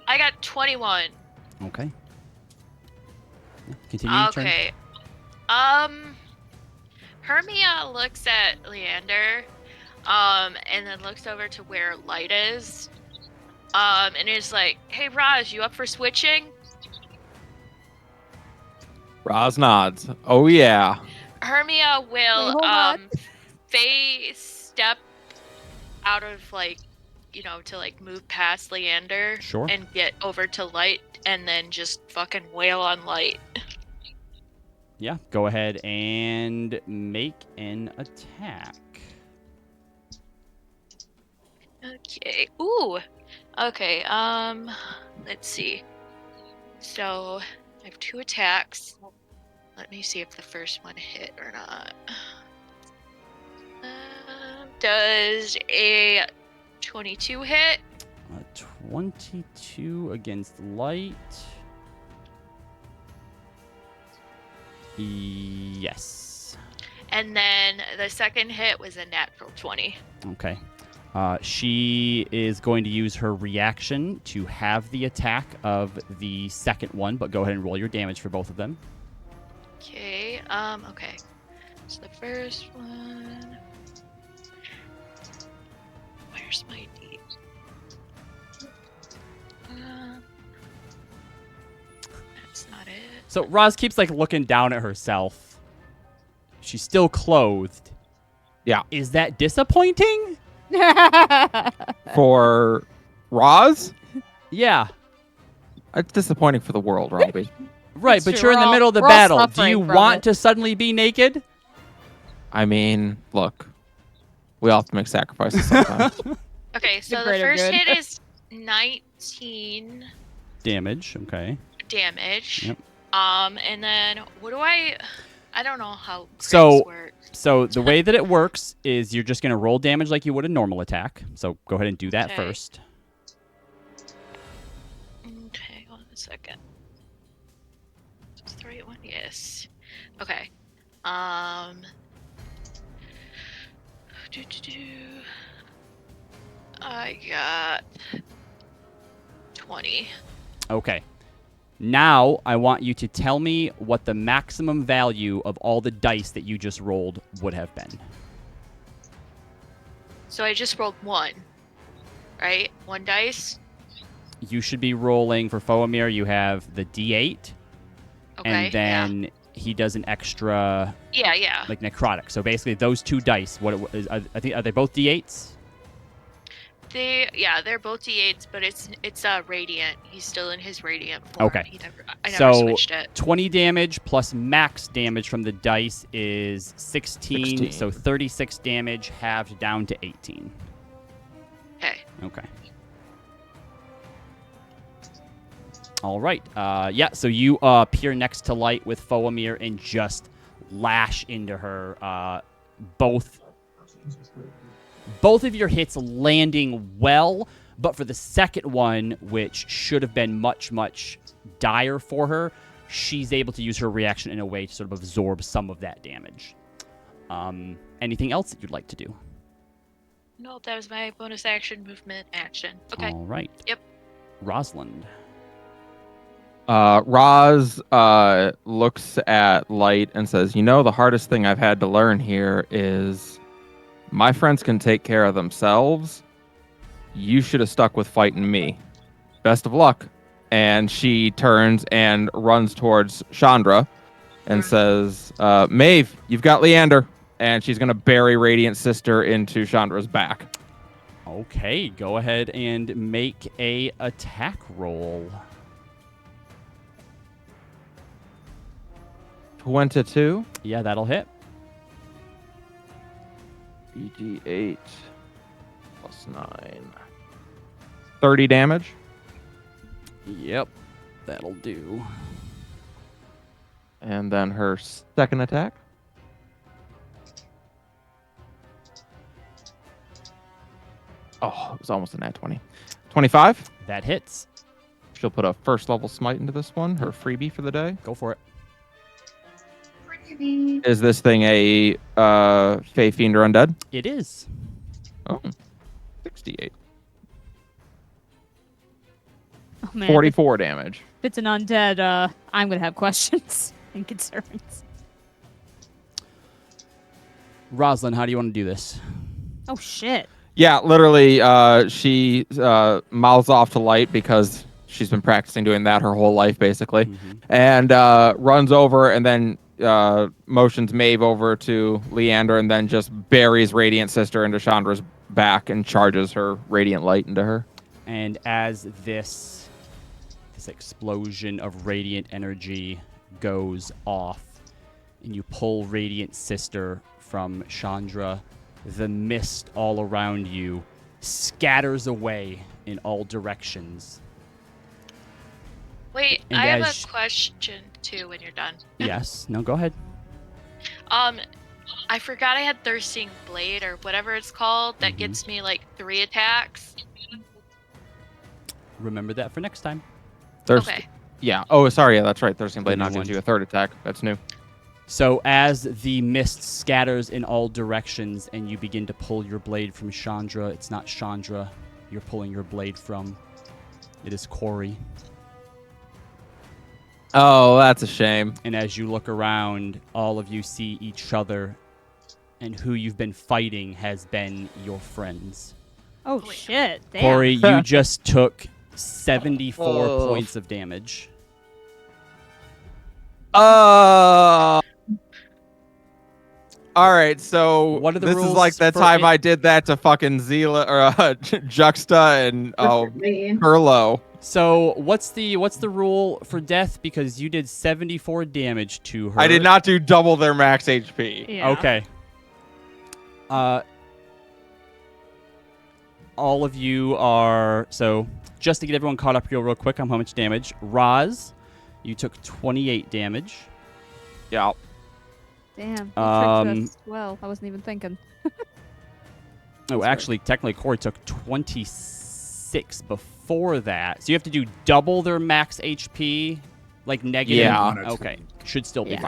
I got 21. Okay. Yeah, continue your turn. Okay. Hermia looks at Leander, and then looks over to where Light is, and is like, "Hey, Raj, you up for switching?" Roz nods. Oh yeah. Hermia will, Wait, hold on. phase step out of to like move past Leander, Sure. and get over to Light, and then just fucking wail on Light. Yeah, go ahead and make an attack. Okay. Ooh. Okay. Let's see. So I have 2 attacks. Let me see if the first one hit or not. Does a 22 hit? 22 against Light. Yes. And then the second hit was a natural 20. Okay. She is going to use her reaction to have the attack of the second one, but go ahead and roll your damage for both of them. Okay. Okay. So the first one. Where's my D? That's not it. So Roz keeps like looking down at herself. She's still clothed, Is that disappointing? For Roz, Yeah. it's disappointing for the world, Robbie. Right, It's but true. you're in We're the all- middle of the we're all battle. Do suffering you from want it. to suddenly be naked? I mean, look, we all have to make sacrifices sometimes. Okay, so the greater first good. hit is 19 Damage. Okay. damage. Yep. And then what do I don't know how crits So- work. So the way that it works is you're just going to roll damage like you would a normal attack. So go ahead and do that Okay. first. Okay, hold on a second. 3-1, yes. Okay. I got 20. Okay. Now I want you to tell me what the maximum value of all the dice that you just rolled would have been. So I just rolled 1. Right? 1 dice. You should be rolling for Foamir. You have the D8, Okay. and then he does an extra Yeah. like necrotic. So basically, those 2 dice. What it is? I think are they both D8s? They're both D8s, but it's radiant. He's still in his radiant form. Okay. I never So switched it. 20 damage plus max damage from the dice is 16. 16. So 36 damage halved down to 18. Okay. Okay. All right. Yeah. So you appear next to Light with Foamir and just lash into her. Both of your hits landing well, but for the second one, which should have been much, much dire for her, she's able to use her reaction in a way to sort of absorb some of that damage. Anything else that you'd like to do? No, that was my bonus action, movement action. Okay. All right. Yep. Rosalind. Roz looks at Light and says, the hardest thing I've had to learn here is my friends can take care of themselves. You should have stuck with fighting me. Best of luck. And she turns and runs towards Chandra and says, Maeve, you've got Leander. And she's going to bury Radiant Sister into Chandra's back. Okay, go ahead and make a attack roll. 22. Yeah, that'll hit. EG8 plus 9. 30 damage. Yep, that'll do. And then her second attack. Oh, it was almost a nat 20. 25. That hits. She'll put a first level smite into this one, her freebie for the day. Go for it. Is this thing a Fey Fiend or Undead? It is. Oh, 68. Oh, man. 44 damage. If it's an undead, I'm gonna have questions and concerns. Rosalind, how do you want to do this? Oh shit. Yeah, literally, she mouths off to Light because she's been practicing doing that her whole life, basically, and runs over and then motions Maeve over to Leander and then just buries Radiant Sister into Chandra's back and charges her Radiant Light into her. And as this explosion of radiant energy goes off, and you pull Radiant Sister from Chandra, the mist all around you scatters away in all directions. Wait, And I have as- a question too when you're done. Yes. No, go ahead. I forgot I had Thirsting Blade or whatever it's called that Mhm. gets me like 3 attacks. Remember that for next time. Okay. Yeah. Oh, sorry. Yeah, that's right. Thirsting Blade new now gives one. you a third attack. That's new. So as the mist scatters in all directions and you begin to pull your blade from Chandra, it's not Chandra you're pulling your blade from. It is Corey. Oh, that's a shame. And as you look around, all of you see each other, and who you've been fighting has been your friends. Oh Wait. shit. Damn. Corey, you just took 74 Oh. points of damage. All right, so What are the this is rules like that for time it? I did that to fucking Zila or Juxta and Perlo. So what's the rule for death? Because you did 74 damage to her. I did not do double their max HP. Yeah. Okay. All of you are so. Just to get everyone caught up here real quick on how much damage. Roz, you took 28 damage. Yeah. Damn. You tricked Um, us. Well, I wasn't even thinking. Oh, actually, technically, Corey took 26 before that. So you have to do double their max HP, like negative. Yeah. Okay. Should still be Yeah.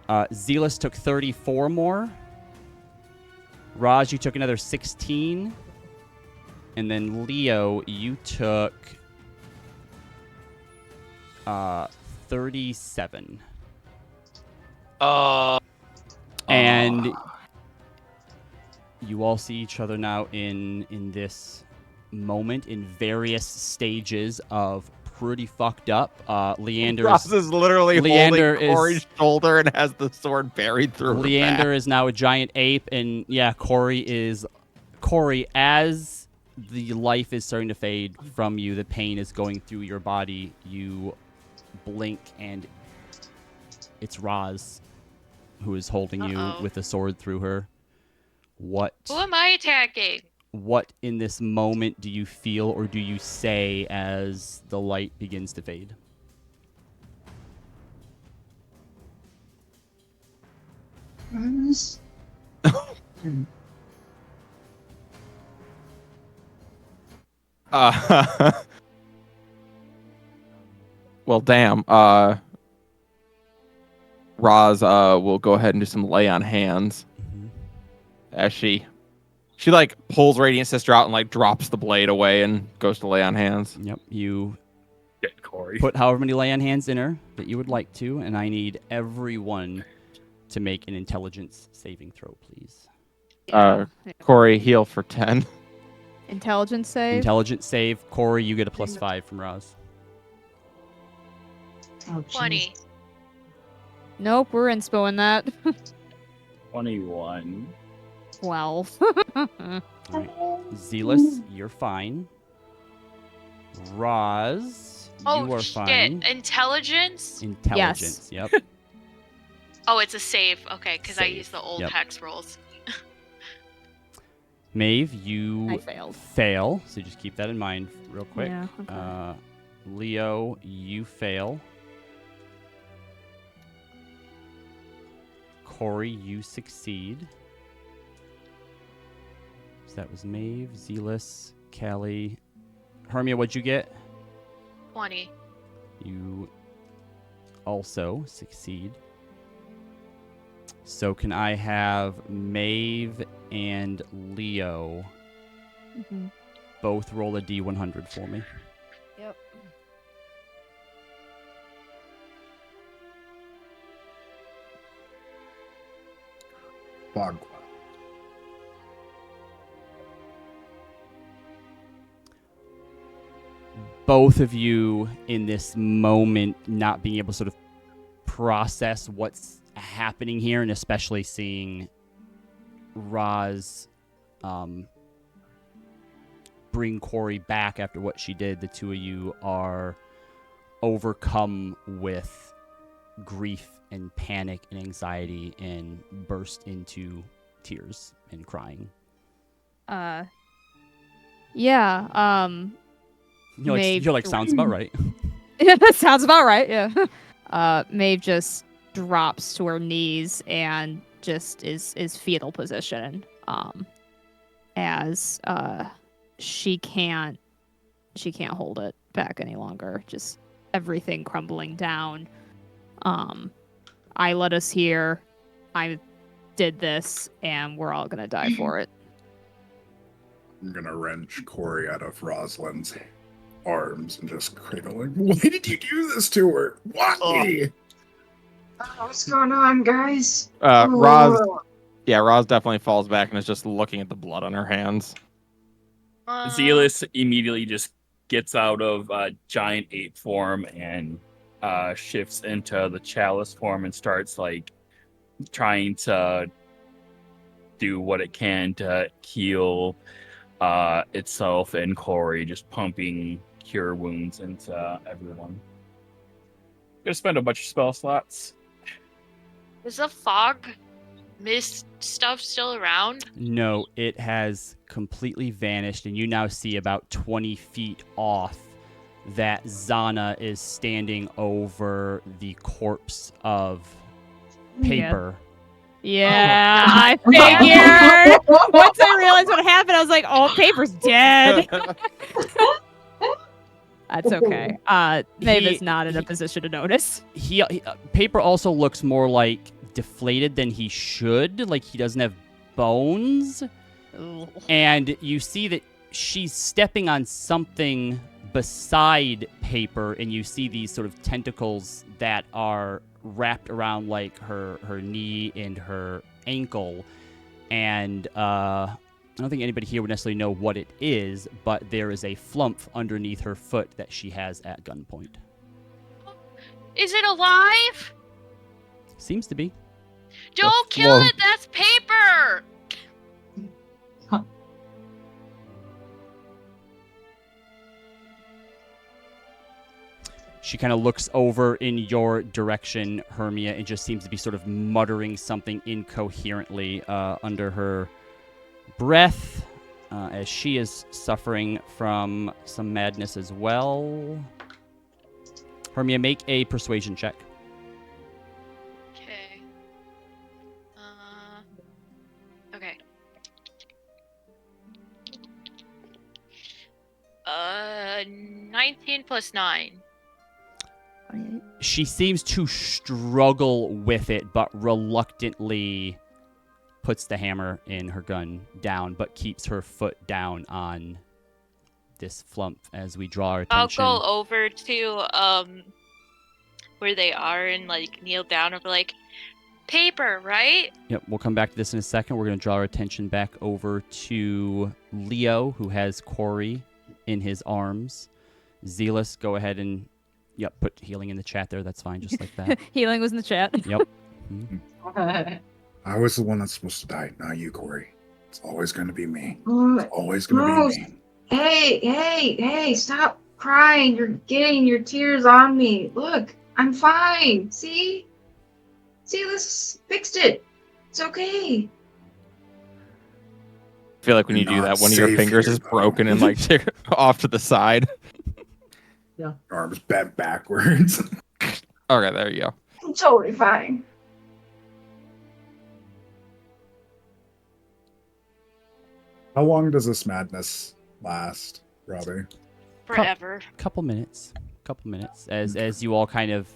fine. Zealous took 34 more. Raj, you took another 16. And then Leo, you took 37. And you all see each other now in this moment in various stages of pretty fucked up. Leander Ross is literally Leander holding Corey's shoulder and has the sword buried through her Leander back. is now a giant ape, and yeah, Corey, as the life is starting to fade from you, the pain is going through your body, you blink, and it's Roz who is holding you Uh-oh. with a sword through her. Who am I attacking? What in this moment do you feel or do you say as the light begins to fade? Well, damn. Roz will go ahead and do some lay on hands as she like pulls Radiant Sister out and like drops the blade away and goes to lay on hands. Yep, you Get Corey. put however many lay on hands in her that you would like to, and I need everyone to make an intelligence saving throw, please. Yeah. Corey, heal for 10. Intelligence save. Intelligence save. Corey, you get a +5 from Roz. Oh, jeez. 20. Nope, we're inspoing that. 21. 12. All right. Zealous, you're fine. Roz, Oh, you are shit. fine. Intelligence? Intelligence, yep. Oh, it's a save. Okay, because I Save, used the old yep. hex rolls. Maeve, you I failed. fail, so just keep that in mind real quick. Yeah, okay. Leo, you fail. Corey, you succeed. So that was Maeve, Zealous, Callie. Hermia, what'd you get? 20. You also succeed. So can I have Maeve and Leo Mhm. both roll a D100 for me? Yep. Fog. Both of you in this moment not being able to sort of process what's happening here, and especially seeing Roz bring Corey back after what she did, the two of you are overcome with grief and panic and anxiety and burst into tears and crying. Yeah, Maeve You're like sounds about right. Yeah, that sounds about right, yeah. Maeve just drops to her knees and just is fetal position. As she can't hold it back any longer. Just everything crumbling down. I let us here. I did this, and we're all gonna die for it. I'm gonna wrench Corey out of Rosalind's arms and just cradle her. Why did you do this to her? Why? What's going on, guys? Roz definitely falls back and is just looking at the blood on her hands. Zealous immediately just gets out of giant ape form and shifts into the chalice form and starts like trying to do what it can to heal itself and Corey, just pumping cure wounds into everyone. Gonna spend a bunch of spell slots. Is the fog mist stuff still around? No, it has completely vanished, and you now see about 20 feet off that Zana is standing over the corpse of Paper. Yeah, I figured. Once I realized what happened, I was like, "Oh, Paper's dead." That's okay. Maeve is not in a position to notice. Paper also looks more like deflated than he should. Like he doesn't have bones. Ugh. And you see that she's stepping on something beside Paper, and you see these sort of tentacles that are wrapped around like her knee and her ankle. And I don't think anybody here would necessarily know what it is, but there is a flump underneath her foot that she has at gunpoint. Is it alive? Seems to be. Don't kill flump. it. That's Paper. She kind of looks over in your direction, Hermia, and just seems to be sort of muttering something incoherently under her breath, as she is suffering from some madness as well. Hermia, make a persuasion check. Okay. Okay. 19 plus 9. She seems to struggle with it, but reluctantly puts the hammer in her gun down, but keeps her foot down on this flump as we draw our attention. I'll go over to where they are and like kneel down and be like, Paper, right? Yep, we'll come back to this in a second. We're going to draw our attention back over to Leo, who has Corey in his arms. Zealous, go ahead and put healing in the chat there. That's fine, just like that. Healing was in the chat. Yep. I was the one that's supposed to die, not you, Corey. It's always going to be me. It's always going to be me. Hey, stop crying. You're getting your tears on me. Look, I'm fine. See, let's fixed it. It's okay. I feel like when you do that, one of your fingers is broken and like off to the side. Yeah. Arms bent backwards. Okay, there you go. I'm totally fine. How long does this madness last, Robbie? Forever. Couple minutes as you all kind of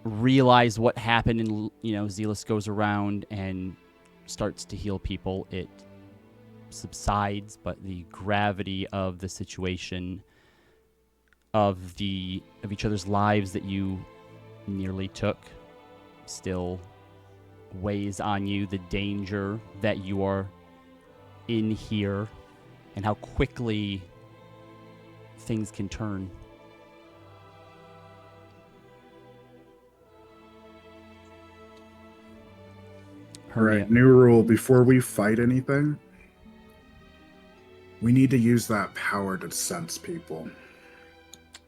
realize what happened, and Zealous goes around and starts to heal people. It subsides, but the gravity of the situation of each other's lives that you nearly took still weighs on you. The danger that you are in here and how quickly things can turn. All right, new rule. Before we fight anything, we need to use that power to sense people.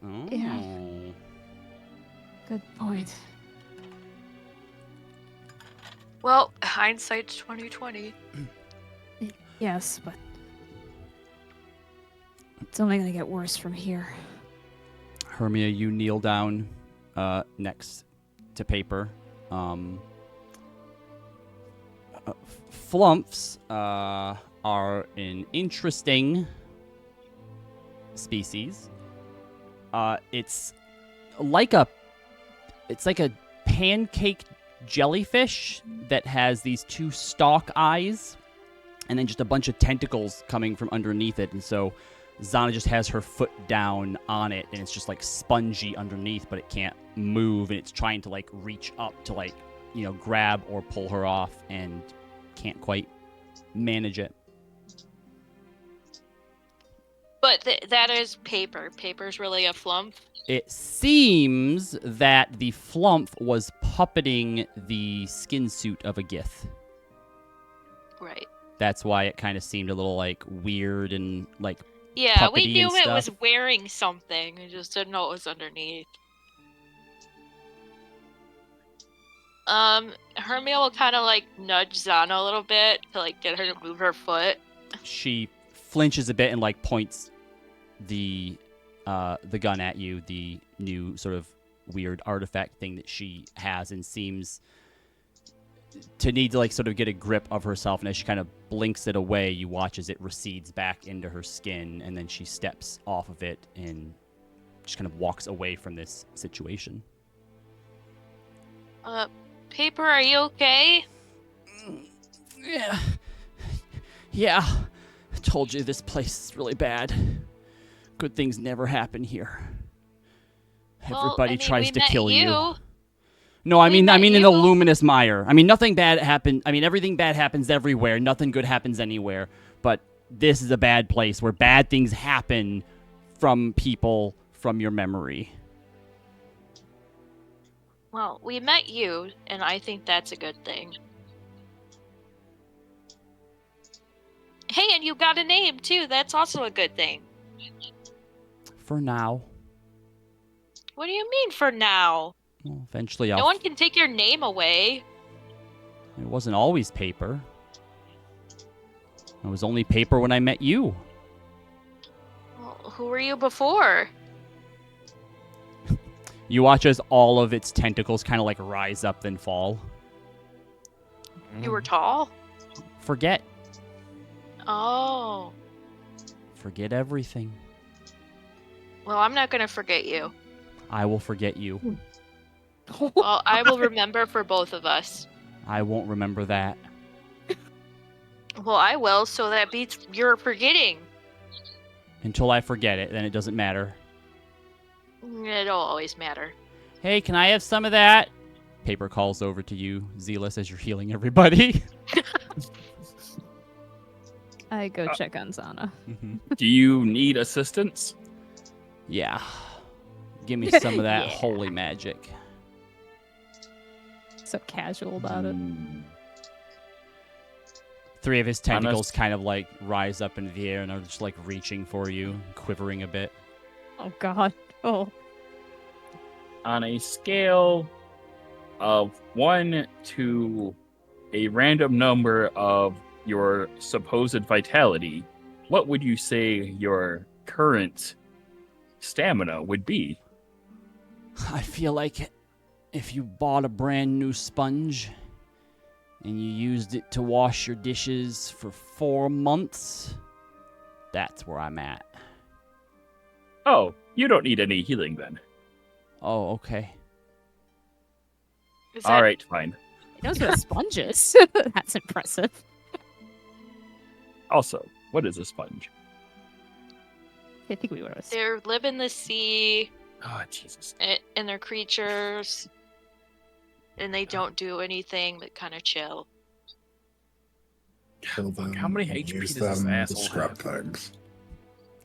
Oh. Yeah. Good point. Well, hindsight's 2020. Yes, but it's only gonna get worse from here. Hermia, you kneel down next to Paper. Flumps are an interesting species. It's like a pancake jellyfish that has these two stalk eyes and then just a bunch of tentacles coming from underneath it. And so Zana just has her foot down on it, and it's just like spongy underneath, but it can't move, and it's trying to like reach up to like, grab or pull her off, and can't quite manage it. But that is Paper. Paper's really a flump. It seems that the flump was puppeting the skin suit of a Gith. Right. That's why it kind of seemed a little like weird and like Yeah, we puppety knew and it was stuff. wearing something. We just didn't know it was underneath. Hermia will kind of like nudge Zana a little bit to like get her to move her foot. She flinches a bit and like points the gun at you, the new sort of weird artifact thing that she has, and seems to need to like sort of get a grip of herself. And as she kind of blinks it away, you watch as it recedes back into her skin, and then she steps off of it and just kind of walks away from this situation. Paper, are you okay? Yeah. I told you this place is really bad. Good things never happen here. Everybody tries to kill you. No, I mean in the luminous mire. I mean, nothing bad happened. I mean, everything bad happens everywhere. Nothing good happens anywhere. But this is a bad place where bad things happen from people from your memory. Well, we met you, and I think that's a good thing. Hey, and you got a name, too. That's also a good thing. For now. What do you mean, for now? Well, eventually No one can take your name away. It wasn't always paper. It was only paper when I met you. Well, who were you before? You watch as all of its tentacles kind of like rise up then fall. You were tall? Forget. Oh. Forget everything. Well, I'm not going to forget you. I will forget you. Well, I will remember for both of us. I won't remember that. Well, I will, so that beats your forgetting. Until I forget it, then it doesn't matter. It'll always matter. Hey, can I have some of that? Paper calls over to you, Zealous, as you're healing everybody. I go check on Zana. Do you need assistance? Yeah. Give me some of that Yeah. holy magic. So casual about it. Three of his tentacles kind of like rise up into the air and are just like reaching for you, quivering a bit. Oh god. Oh. On a scale of 1 to a random number of your supposed vitality, what would you say your current stamina would be? I feel like if you bought a brand new sponge and you used it to wash your dishes for 4 months, that's where I'm at. Oh, you don't need any healing then. Oh, okay. Is All that- right, fine. He knows what a sponge is. That's impressive. Also, what is a sponge? I think we would have. They live in the sea, Oh, Jesus. and they're creatures, and they don't do anything but kind of chill. Kill them. How many and HP use does this them to asshole scrub have? things.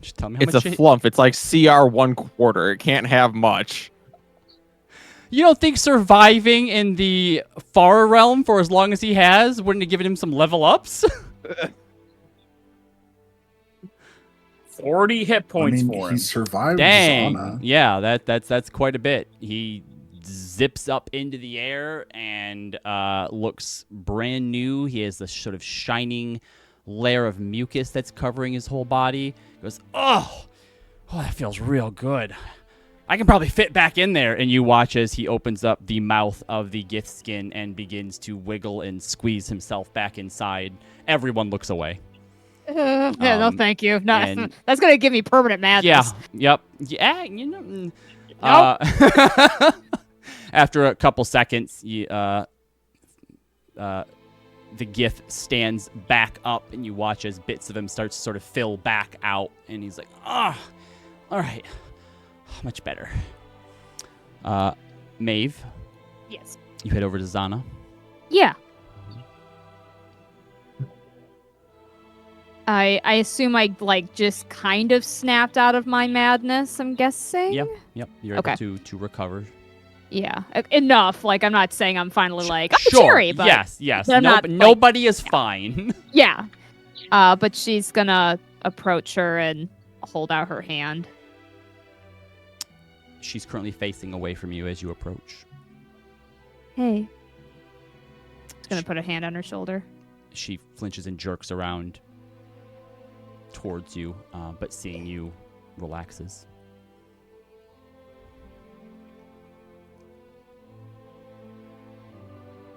Just tell me how It's much a flump. It's like CR 1/4. It can't have much. You don't think surviving in the far realm for as long as he has wouldn't have given him some level ups? 40 hit points I mean, for he him. survived Dang. Zana. Yeah, that's quite a bit. He zips up into the air and looks brand new. He has this sort of shining layer of mucus that's covering his whole body. He goes, oh, that feels real good. I can probably fit back in there. And you watch as he opens up the mouth of the Gith skin and begins to wiggle and squeeze himself back inside. Everyone looks away. Yeah, no, thank you. No, and- that's gonna give me permanent madness. Yeah. Yep. Yeah. You know. After a couple seconds, the Gith stands back up, and you watch as bits of him start to sort of fill back out, and he's like, all right, much better. Maeve, Yes. you head over to Zana. Yeah. I assume I like just kind of snapped out of my madness. I'm guessing. Yep. You're Okay. able to recover. Yeah, enough. Like, I'm not saying I'm finally like, I'm Sure. cheery, but yes. but I'm not, like- Nobody is fine. yeah. But she's gonna approach her and hold out her hand. She's currently facing away from you as you approach. Hey. She's gonna put a hand on her shoulder. She flinches and jerks around towards you, but seeing you, relaxes.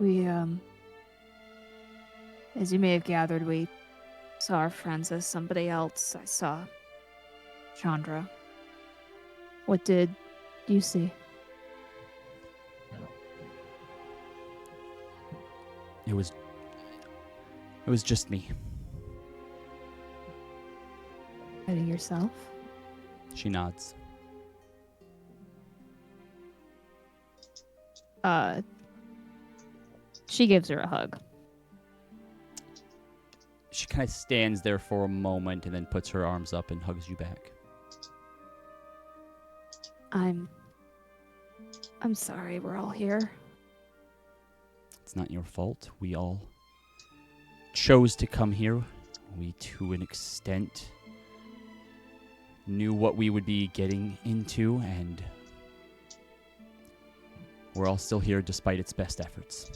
We, as you may have gathered, we saw our friends as somebody else. I saw Chandra. What did you see? It was just me. Fighting yourself? She nods. She gives her a hug. She kind of stands there for a moment and then puts her arms up and hugs you back. I'm sorry we're all here. It's not your fault. We all chose to come here. We, to an extent, knew what we would be getting into, and we're all still here despite its best efforts.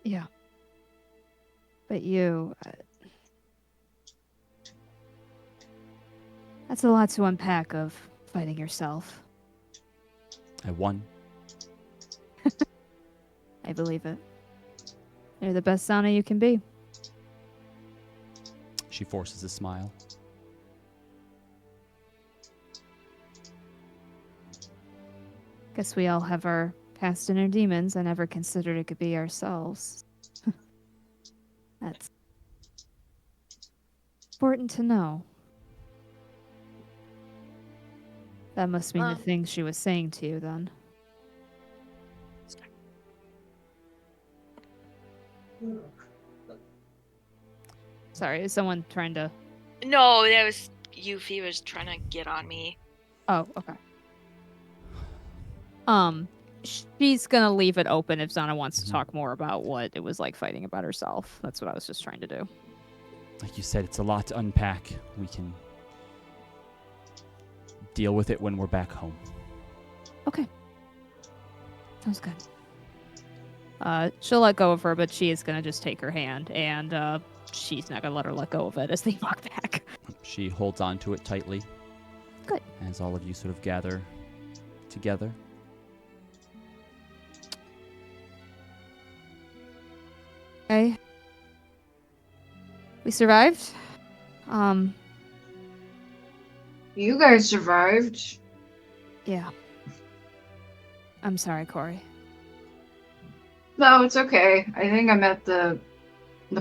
Yeah. But you... that's a lot to unpack of fighting yourself. I won. I believe it. You're the best Sana you can be. She forces a smile. Guess we all have our past inner demons. I never considered it could be ourselves. That's important to know. That must mean the things she was saying to you then. Sorry, is someone trying to... No, that was Yuffie was trying to get on me. Oh, okay. She's gonna leave it open if Zana wants to talk more about what it was like fighting about herself. That's what I was just trying to do. Like you said, it's a lot to unpack. We can deal with it when we're back home. Okay. Sounds good. She'll let go of her, but she is gonna just take her hand, and she's not gonna let her let go of it as they walk back. She holds on to it tightly. Good. As all of you sort of gather together. Okay. We survived. You guys survived. Yeah. I'm sorry, Corey. No, it's okay. I think I'm at the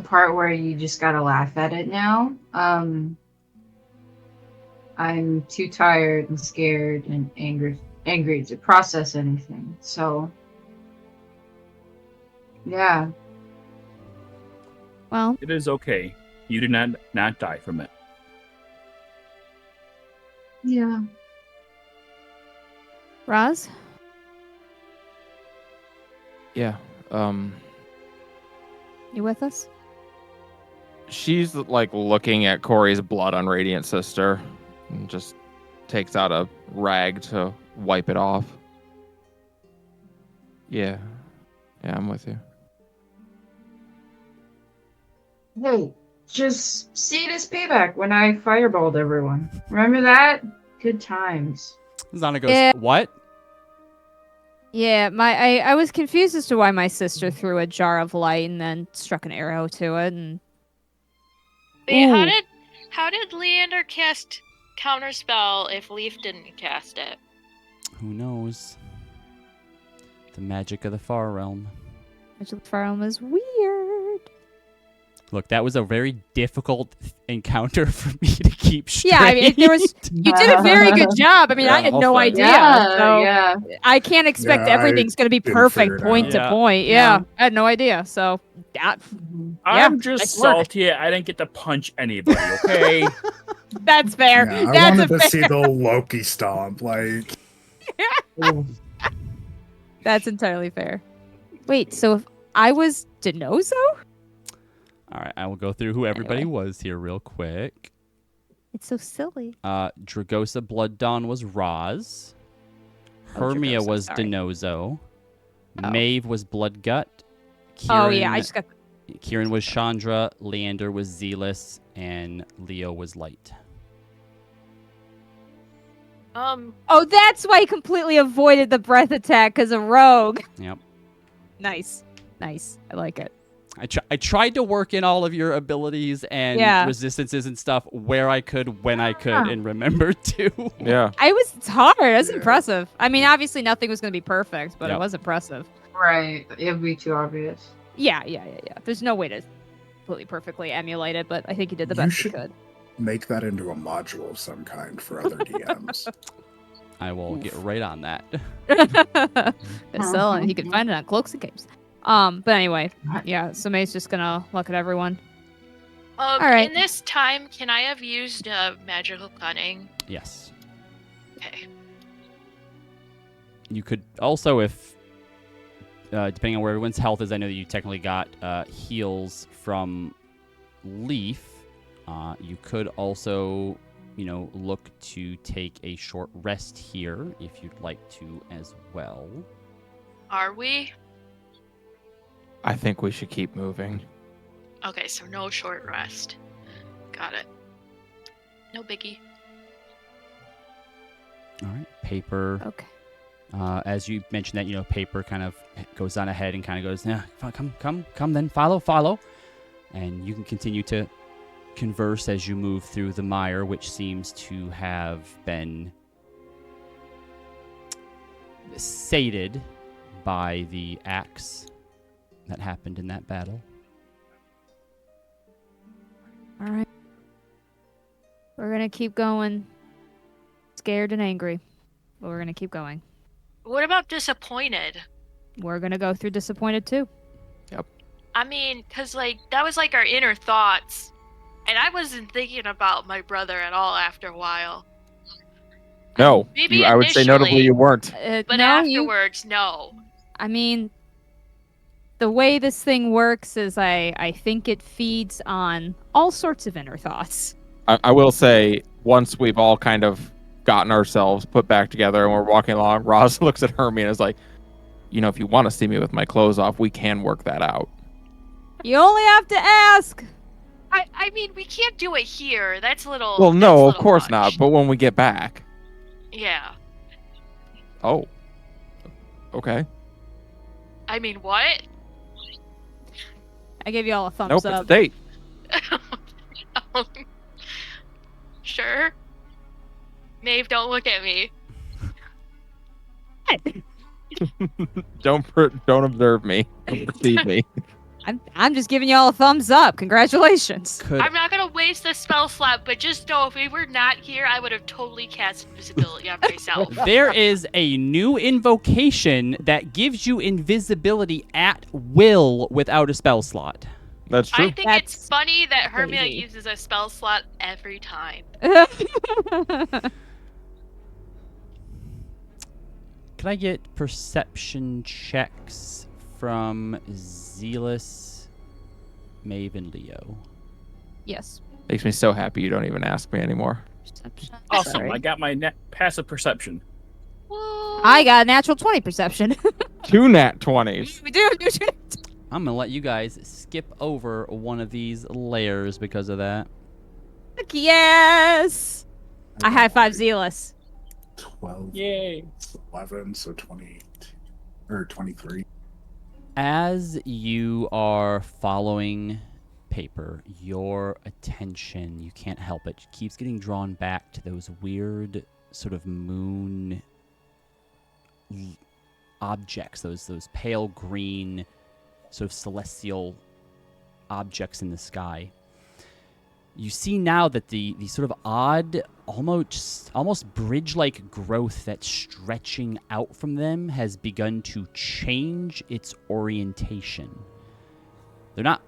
part where you just gotta laugh at it now. I'm too tired and scared and angry to process anything. So, yeah. Well, It is okay. You did not die from it. Yeah. Roz? Yeah. You with us? She's like looking at Corey's blood on Radiant Sister and just takes out a rag to wipe it off. Yeah. Yeah, I'm with you. Hey, just see it as payback when I fireballed everyone. Remember that? Good times. Zana goes, Yeah. what? Yeah, I was confused as to why my sister threw a jar of light and then struck an arrow to it, and Wait, Ooh. how did Leander cast Counterspell if Leaf didn't cast it? Who knows? The magic of the Far Realm. Magic Farm is weird. Look, that was a very difficult encounter for me to keep straight. Yeah, I mean, there was. You did a very good job. I mean, I Yeah, had I'll no say. idea. Yeah, so yeah. I can't expect Yeah, I everything's going to be didn't perfect figure it point out. to Yeah. point. Yeah, I had no idea. So that, I'm just nice work. salty. I didn't get to punch anybody. Okay. that's fair. Yeah, I That's wanted a to see fair. the Loki stomp. Like, That's entirely fair. Wait, so if I was Denozo? All right, I will go through who everybody Anyway. was here real quick. It's so silly. Dragosa Blood Dawn was Roz. Oh, Hermia Dragosa, was sorry. Denozo. Oh. Maeve was Bloodgut. Kieran, Oh yeah, I just got. Kieran was Chandra. Leander was Zealous, and Leo was Light. Oh, that's why he completely avoided the breath attack because of Rogue. Yep. Nice. I like it. I tried to work in all of your abilities and Yeah. resistances and stuff where I could, when I could, and remembered to. Yeah. It's hard. It was Yeah. impressive. I mean, obviously nothing was going to be perfect, but Yep. it was impressive. Right. It would be too obvious. Yeah. There's no way to completely perfectly emulate it, but I think he did the best he should could. make that into a module of some kind for other DMs. I will get right on that. So he could find it on Cloaks and Capes. But anyway, yeah. So May's just gonna look at everyone. right. In this time, can I have used magical cunning? Yes. Okay. You could also, if depending on where everyone's health is, I know that you technically got heals from Leaf. You could also, look to take a short rest here if you'd like to as well. Are we? I think we should keep moving. Okay, so no short rest. Got it. No biggie. All right. Paper. Okay. As you mentioned that, Paper kind of goes on ahead and kind of goes, yeah, come then, follow. And you can continue to converse as you move through the mire, which seems to have been sated by the axe that happened in that battle. All right. We're gonna keep going. Scared and angry, but we're gonna keep going. What about disappointed? We're gonna go through disappointed too. I mean, because, that was, our inner thoughts. And I wasn't thinking about my brother at all after a while. No. Maybe I would say notably initially, you weren't. But no, afterwards, no. I mean, the way this thing works is I think it feeds on all sorts of inner thoughts. I will say, once we've all kind of gotten ourselves put back together and we're walking along, Roz looks at Hermie and is like, if you want to see me with my clothes off, we can work that out. You only have to ask. I mean, we can't do it here. That's a little... Well, that's no, a of little course much. not. But when we get back. Yeah. Oh. Okay. I mean, what? I gave you all a thumbs Nope, up. it's a date. Sure. Maeve, don't look at me. Don't observe me. Don't perceive me. I'm just giving you all a thumbs up. Congratulations. Could I'm not gonna waste the spell slot, but just know if we were not here, I would have totally cast invisibility on myself. There is a new invocation that gives you invisibility at will without a spell slot. That's true. I think That's it's funny that Hermia crazy. uses a spell slot every time. Can I get perception checks from Zealous, Maeve, and Leo? Yes. Makes me so happy you don't even ask me anymore. Perception. Awesome. Sorry. I got my passive perception. I got a natural 20 perception. 2 nat 20s. we do. I'm gonna let you guys skip over one of these layers because of that. Yes. I high five Zealous. 12, Yay. 11, so 28 or 23. As you are following Paper, your attention, you can't help it, keeps getting drawn back to those weird sort of moon objects, those pale green sort of celestial objects in the sky. You see now that the sort of odd, almost bridge-like growth that's stretching out from them has begun to change its orientation. They're not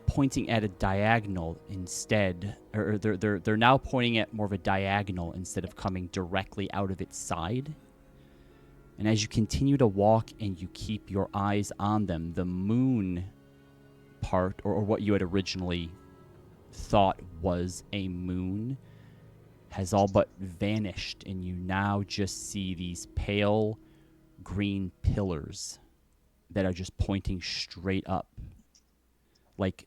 pointing at a diagonal instead, or they're now pointing at more of a diagonal instead of coming directly out of its side. And as you continue to walk and you keep your eyes on them, the moon part, or what you had originally thought was a moon, has all but vanished, and you now just see these pale green pillars that are just pointing straight up, like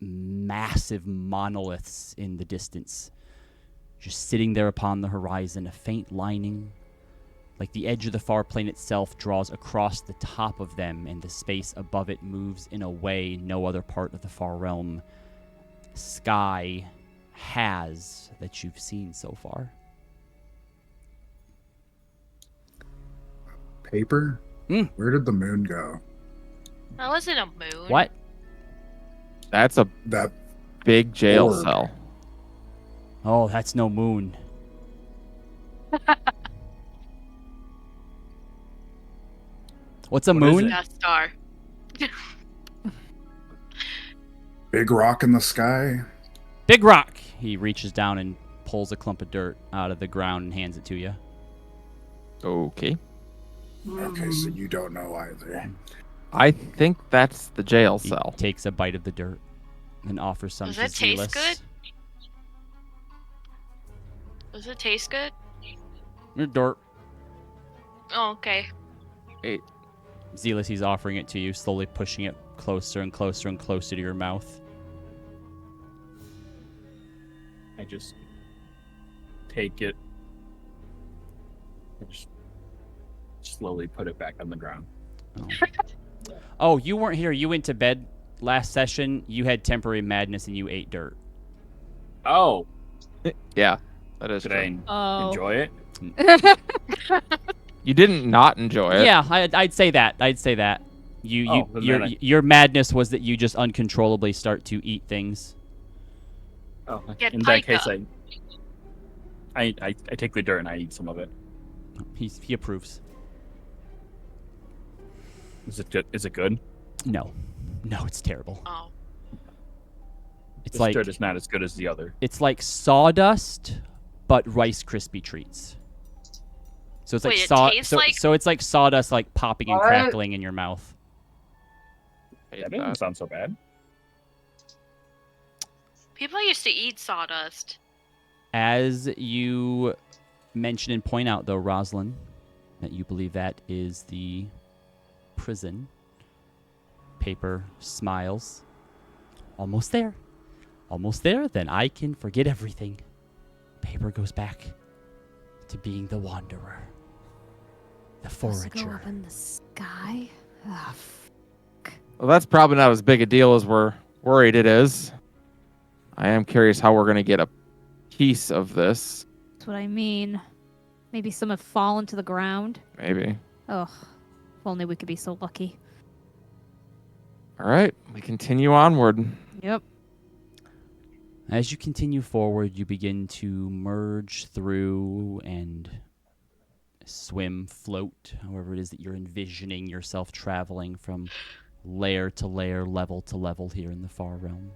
massive monoliths in the distance, just sitting there upon the horizon, a faint lining, like the edge of the far plane itself draws across the top of them, and the space above it moves in a way no other part of the far realm sky has that you've seen so far. Paper? Hmm. Where did the moon go? That wasn't a moon. What? That's a That big jail orb. cell. Oh, that's no moon. What's a What is moon? it? Death Star. big rock in the sky? Big rock. He reaches down and pulls a clump of dirt out of the ground and hands it to you. Okay. Okay, so you don't know either. I think that's the jail He cell. takes a bite of the dirt and offers some Does to it taste Zealous. good? Does it taste good? Dirt. Oh, okay. Zealous, he's offering it to you, slowly pushing it closer and closer and closer to your mouth. I just take it and just slowly put it back on the ground. Oh, you weren't here. You went to bed last session. You had temporary madness and you ate dirt. Oh, Yeah, that is did true. I enjoy it? You didn't not enjoy it. Yeah, I'd say that. I'd say that. Oh, then Your madness was that you just uncontrollably start to eat things. Oh, Get in that pica. case, I take the dirt and I eat some of it. He approves. Is it good? Is it good? No, it's terrible. Oh. It's This like dirt is not as good as the other. it's like sawdust, but Rice Krispie treats. So it's Wait, like it saw. tastes So, like- so it's like sawdust, like popping and What? crackling in your mouth. That doesn't sound so bad. People used to eat sawdust. As you mention and point out, though, Rosalind, that you believe that is the prison. Paper smiles. Almost there. Almost there. Then I can forget everything. Paper goes back to being the wanderer. The Supposed to go forager. up in the sky? Ah, Well, that's probably not as big a deal as we're worried it is. I am curious how we're going to get a piece of this. that's what I mean. Maybe some have fallen to the ground. Maybe. Ugh. If only we could be so lucky. All right, we continue onward. Yep. As you continue forward, you begin to merge through and swim, float, however it is that you're envisioning yourself traveling from layer to layer, level to level here in the far realm.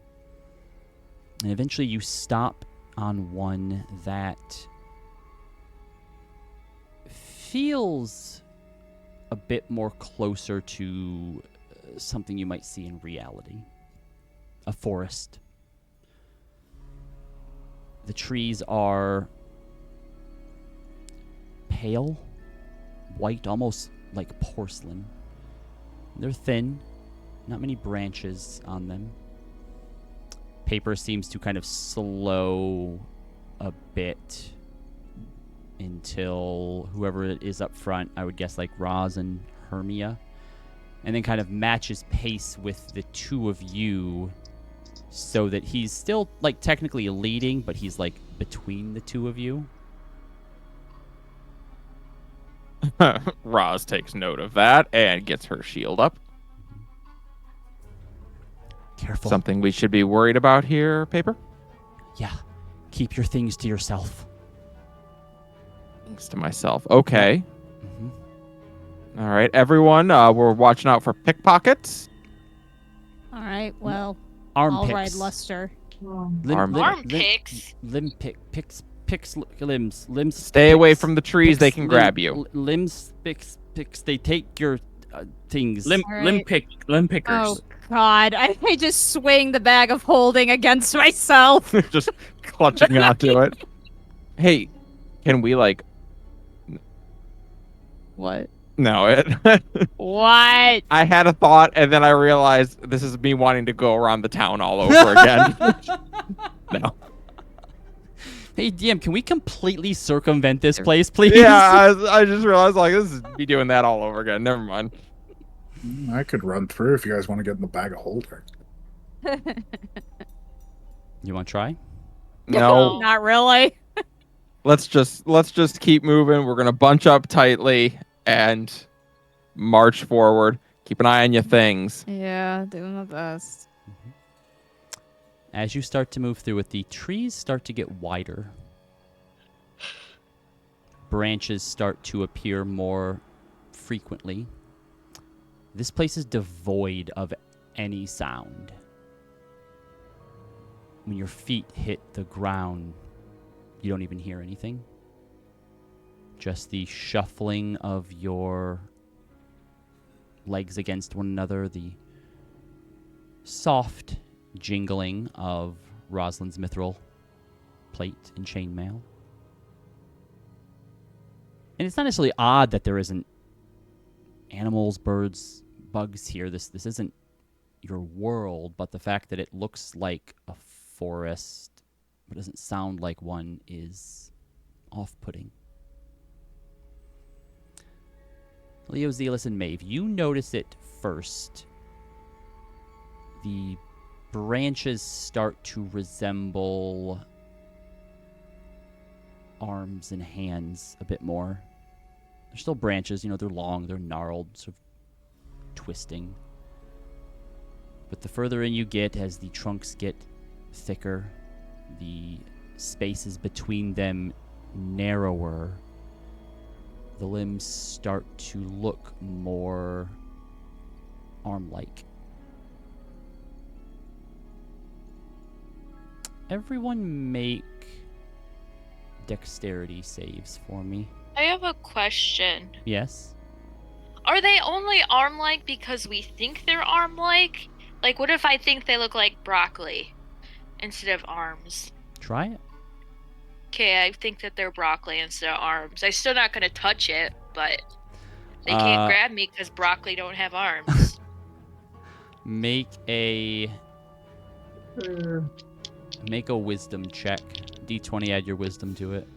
And eventually you stop on one that feels a bit more closer to something you might see in reality. A forest. The trees are pale, white, almost like porcelain. They're thin, not many branches on them. Paper seems to kind of slow a bit until whoever it is up front, I would guess like Roz and Hermia, and then kind of matches pace with the two of you so that he's still like technically leading, but he's like between the two of you. Roz takes note of that and gets her shield up. Careful. Something we should be worried about here, Paper? Yeah. Keep your things to yourself. Thanks to myself. Okay. Mm-hmm. All right, everyone, we're watching out for pickpockets. All right. Well, Arm I'll picks. ride Luster. Arm Arm picks. Picks limbs. Stay away picks, from the trees, they can grab you. Limbs picks picks. They take your things. Limb Alright. pickers. Oh God! I just swing the bag of holding against myself. Just clutching onto it. Hey, can we like? What? No, it. What? I had a thought, and then I realized this is me wanting to go around the town all over again. No. Hey, DM, can we completely circumvent this place, please? Yeah, I just realized like this is me doing that all over again. Never mind. I could run through if you guys want to get in the bag of holding. You want to try? No, Not really. let's just keep moving. We're gonna bunch up tightly and march forward. Keep an eye on your things. Yeah, doing my best. As you start to move through it, the trees start to get wider. Branches start to appear more frequently. This place is devoid of any sound. When your feet hit the ground, you don't even hear anything. Just the shuffling of your legs against one another, the soft jingling of Rosalind's mithril plate and chainmail. And it's not necessarily odd that there isn't animals, birds, bugs here. This isn't your world, but the fact that it looks like a forest but doesn't sound like one is off-putting. Leo, Zealous, and Maeve, you notice it first. The branches start to resemble arms and hands a bit more. They're still branches, they're long, they're gnarled, sort of twisting. But the further in you get, as the trunks get thicker, the spaces between them narrower, the limbs start to look more arm-like. Everyone make dexterity saves for me. I have a question. Yes? Are they only arm-like because we think they're arm-like? Like, what if I think they look like broccoli instead of arms? Try it. Okay, I think that they're broccoli instead of arms. I'm still not gonna touch it, but they can't grab me because broccoli don't have arms. Make a wisdom check. D20, add your wisdom to it.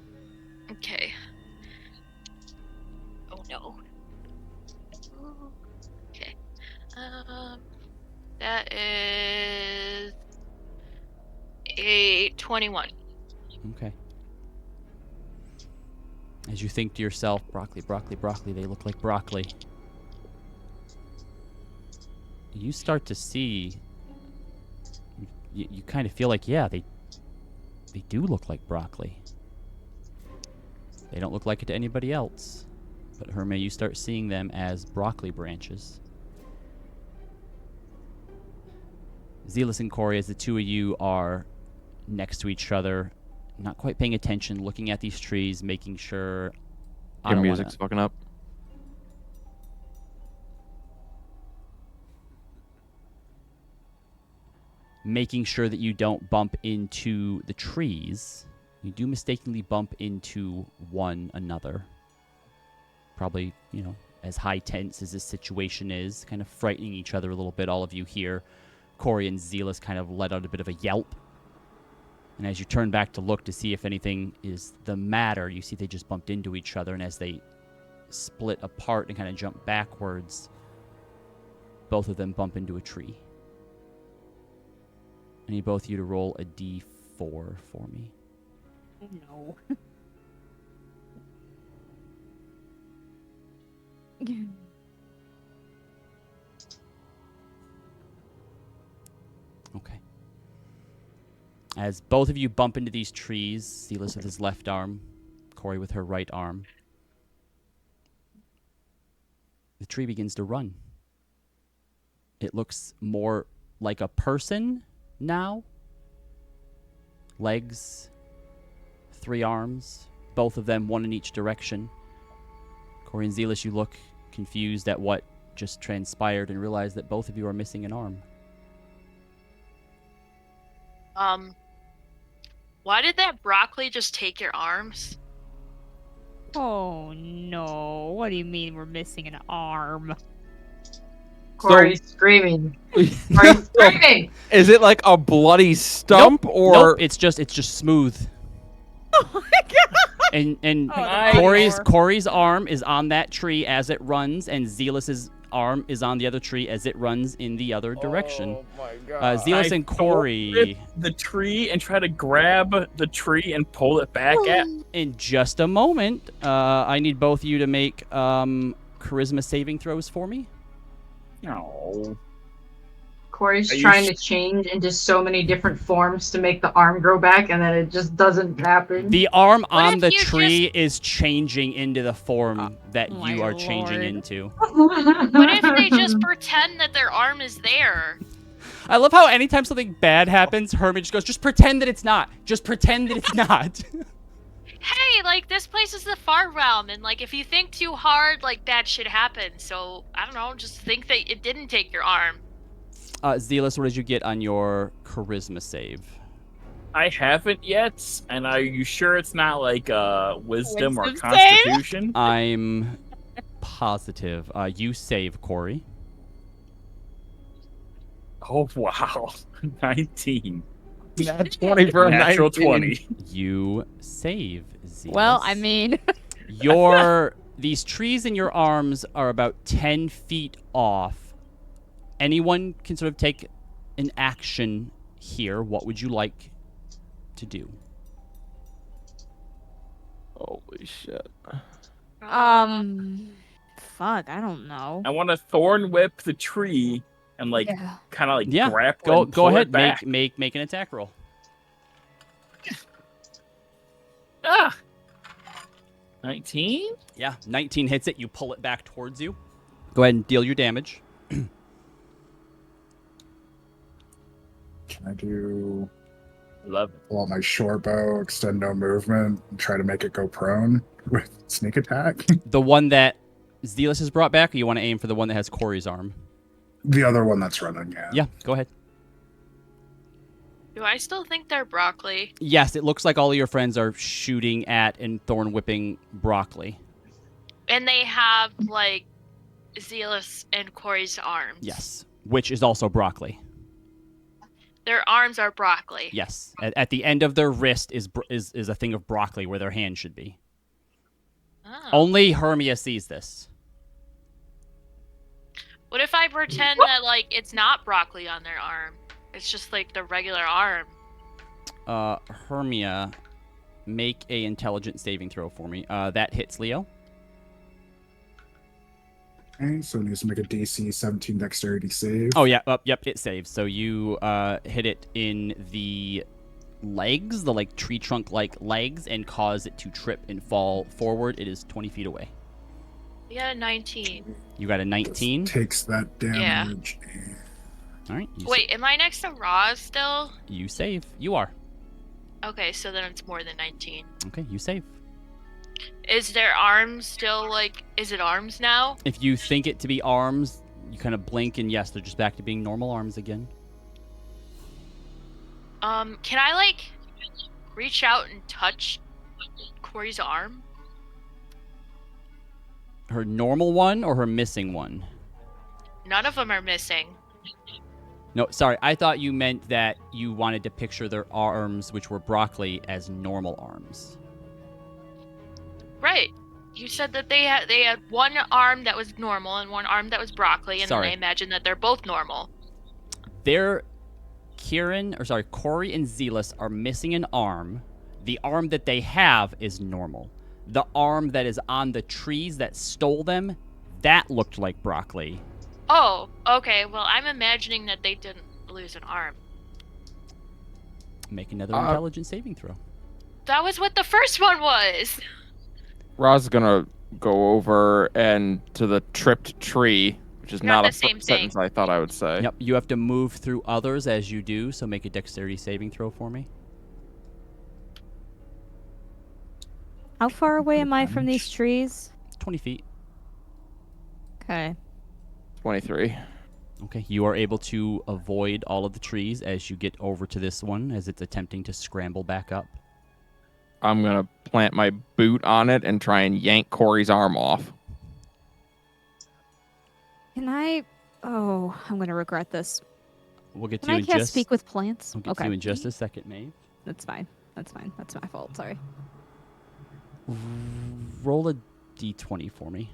Okay. Oh no. Okay. That is a 21. Okay. As you think to yourself, broccoli, broccoli, broccoli, they look like broccoli. You start to see, you kind of feel like, yeah, they do look like broccoli. They don't look like it to anybody else. But Herme, you start seeing them as broccoli branches. Zealous and Corey, as the two of you are next to each other, not quite paying attention, looking at these trees, making sure... Your music's fucking up. Making sure that you don't bump into the trees. You do mistakenly bump into one another. Probably, as high tense as this situation is, kind of frightening each other a little bit. All of you here, Corey and Zealous kind of let out a bit of a yelp. And as you turn back to look to see if anything is the matter, you see they just bumped into each other. And as they split apart and kind of jump backwards, both of them bump into a tree. I need both of you to roll a d4 for me. No. Okay. As both of you bump into these trees, Zealous with his left arm, Corey with her right arm, the tree begins to run. It looks more like a person now. Legs, 3 arms, both of them, one in each direction. Corey and Zealous, you look confused at what just transpired and realize that both of you are missing an arm. Why did that broccoli just take your arms? Oh no! What do you mean we're missing an arm? Corey's screaming. Corey's screaming. Is it like a bloody stump or Nope, it's just smooth. Oh my god! And Nice. Corey's arm is on that tree as it runs, and Zealous's arm is on the other tree as it runs in the other direction. Oh my god. Zealous and Corey. The tree and try to grab the tree and pull it back at. In just a moment, I need both of you to make charisma saving throws for me. No. Corey's Are you trying to change into so many different forms to make the arm grow back, and then it just doesn't happen. The arm What on if the you tree is changing into the form that my you are changing lord. into. What if they just pretend that their arm is there? I love how anytime something bad happens, Hermit just goes, just pretend that it's not. Just pretend that it's not. Hey, like, this place is the far realm, and, like, if you think too hard, like, bad shit happens. So, I don't know, just think that it didn't take your arm. Zealous, what did you get on your charisma save? I haven't yet, and are you sure it's not like wisdom or Wisdom save? constitution? I'm positive. You save, Corey. Oh wow, 19. Nat 20 for a Natural 19. 20. You save, Zealous. Well, I mean, These trees in your arms are about 10 feet off. Anyone can sort of take an action here. What would you like to do? Holy shit. fuck, I don't know. I want to thorn whip the tree and like Yeah. kind of like Yeah, grapple. go and pull ahead. It back. Make an attack roll. Ah, 19. Yeah, 19 hits it. You pull it back towards you. Go ahead and deal your damage. Can I do 11. pull out my short bow, extend no movement, and try to make it go prone with sneak attack? The one that Zealous has brought back, or you want to aim for the one that has Corey's arm? The other one that's running, yeah. Yeah, go ahead. Do I still think they're broccoli? Yes, it looks like all of your friends are shooting at and thorn whipping broccoli. And they have, like, Zealous and Corey's arms. Yes, which is also broccoli. Their arms are broccoli. Yes, at the end of their wrist is a thing of broccoli where their hand should be. Oh. Only Hermia sees this. What if I pretend that, like, it's not broccoli on their arm? It's just, like, the regular arm. Hermia, make a intelligence saving throw for me. That hits Leo. Okay, so it needs to make a DC 17 dexterity save. Oh yeah, yep, it saves. So you hit it in the legs, the like tree trunk like legs, and cause it to trip and fall forward. It is 20 feet away. We got a 19. You got a 19. Takes that damage. All right. Wait, am I next to Roz still? You save. You are. Okay, so then it's more than 19. Okay, you save. Is their arms still, like, is it arms now? If you think it to be arms, you kind of blink, and yes, they're just back to being normal arms again. Can I, like, reach out and touch Corey's arm? Her normal one or her missing one? None of them are missing. No, sorry. I thought you meant that you wanted to picture their arms, which were broccoli, as normal arms. Right. You said that they had one arm that was normal and one arm that was broccoli, and Sorry. then I imagine that they're both normal. Corey and Zealous are missing an arm. The arm that they have is normal. The arm that is on the trees that stole them, that looked like broccoli. Oh, okay. Well, I'm imagining that they didn't lose an arm. Make another intelligence saving throw. That was what the first one was. Roz is gonna go over and to the tripped tree, which is Not not the a same sentence thing. I thought I would say. Yep, you have to move through others as you do, so make a dexterity saving throw for me. How far away am I from these trees? 20 feet. Okay. 23. Okay, you are able to avoid all of the trees as you get over to this one as it's attempting to scramble back up. I'm going to plant my boot on it and try and yank Corey's arm off. Can I? Oh, I'm gonna regret this. We'll get to Can you I in cast just speak with plants? We'll get to you in just a second, Maeve. That's fine. That's fine. That's my fault. Sorry. Roll a d20 for me.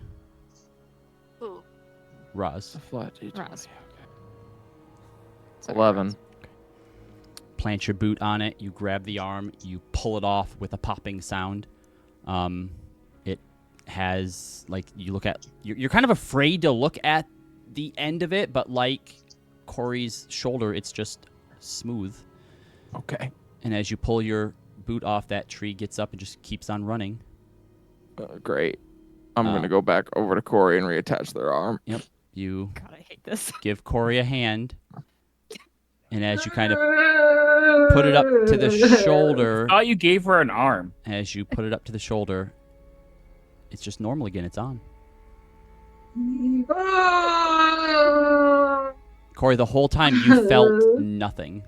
Ooh. Roz. A flat D20. Roz. Okay. 11. Plant your boot on it. You grab the arm. You pull it off with a popping sound. It has, like, you look at... You're kind of afraid to look at the end of it, but like Corey's shoulder, it's just smooth. Okay. And as you pull your boot off, that tree gets up and just keeps on running. Great. I'm going to go back over to Corey and reattach their arm. Yep. You God, I hate this. give Corey a hand. And as you kind of put it up to the shoulder, Oh, you gave her an arm. as you put it up to the shoulder, it's just normal again. It's on. Corey, the whole time you felt nothing.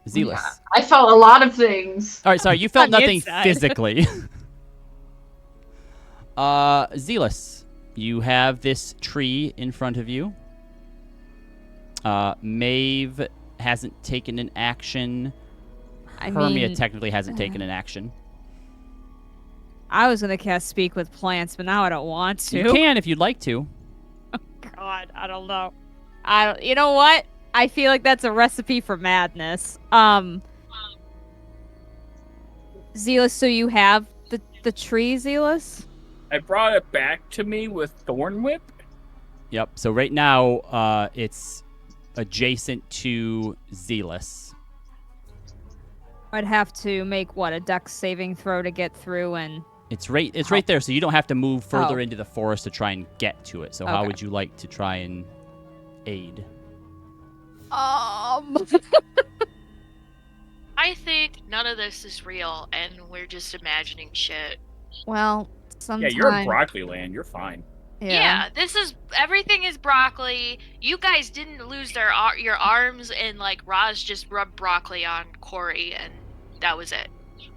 Zealous. I felt a lot of things. All right, sorry, you felt On the nothing inside. physically. Zealous, you have this tree in front of you. Maeve hasn't taken an action. Hermia technically hasn't taken an action. I was gonna cast speak with plants, but now I don't want to. You can if you'd like to. God, I don't know. You know what? I feel like that's a recipe for madness. Zealous, so you have the tree, Zealous? I brought it back to me with Thorn Whip. Yep. So right now, it's adjacent to Zealous. I'd have to make a dex saving throw to get through, and It's right there, so you don't have to move further Oh. into the forest to try and get to it. So how Okay. would you like to try and aid? I think none of this is real, and we're just imagining shit. well, Yeah, sometime. you're in Broccoli Land. You're fine. Yeah, this is everything is broccoli. You guys didn't lose your arms, and like Roz just rubbed broccoli on Corey, and that was it.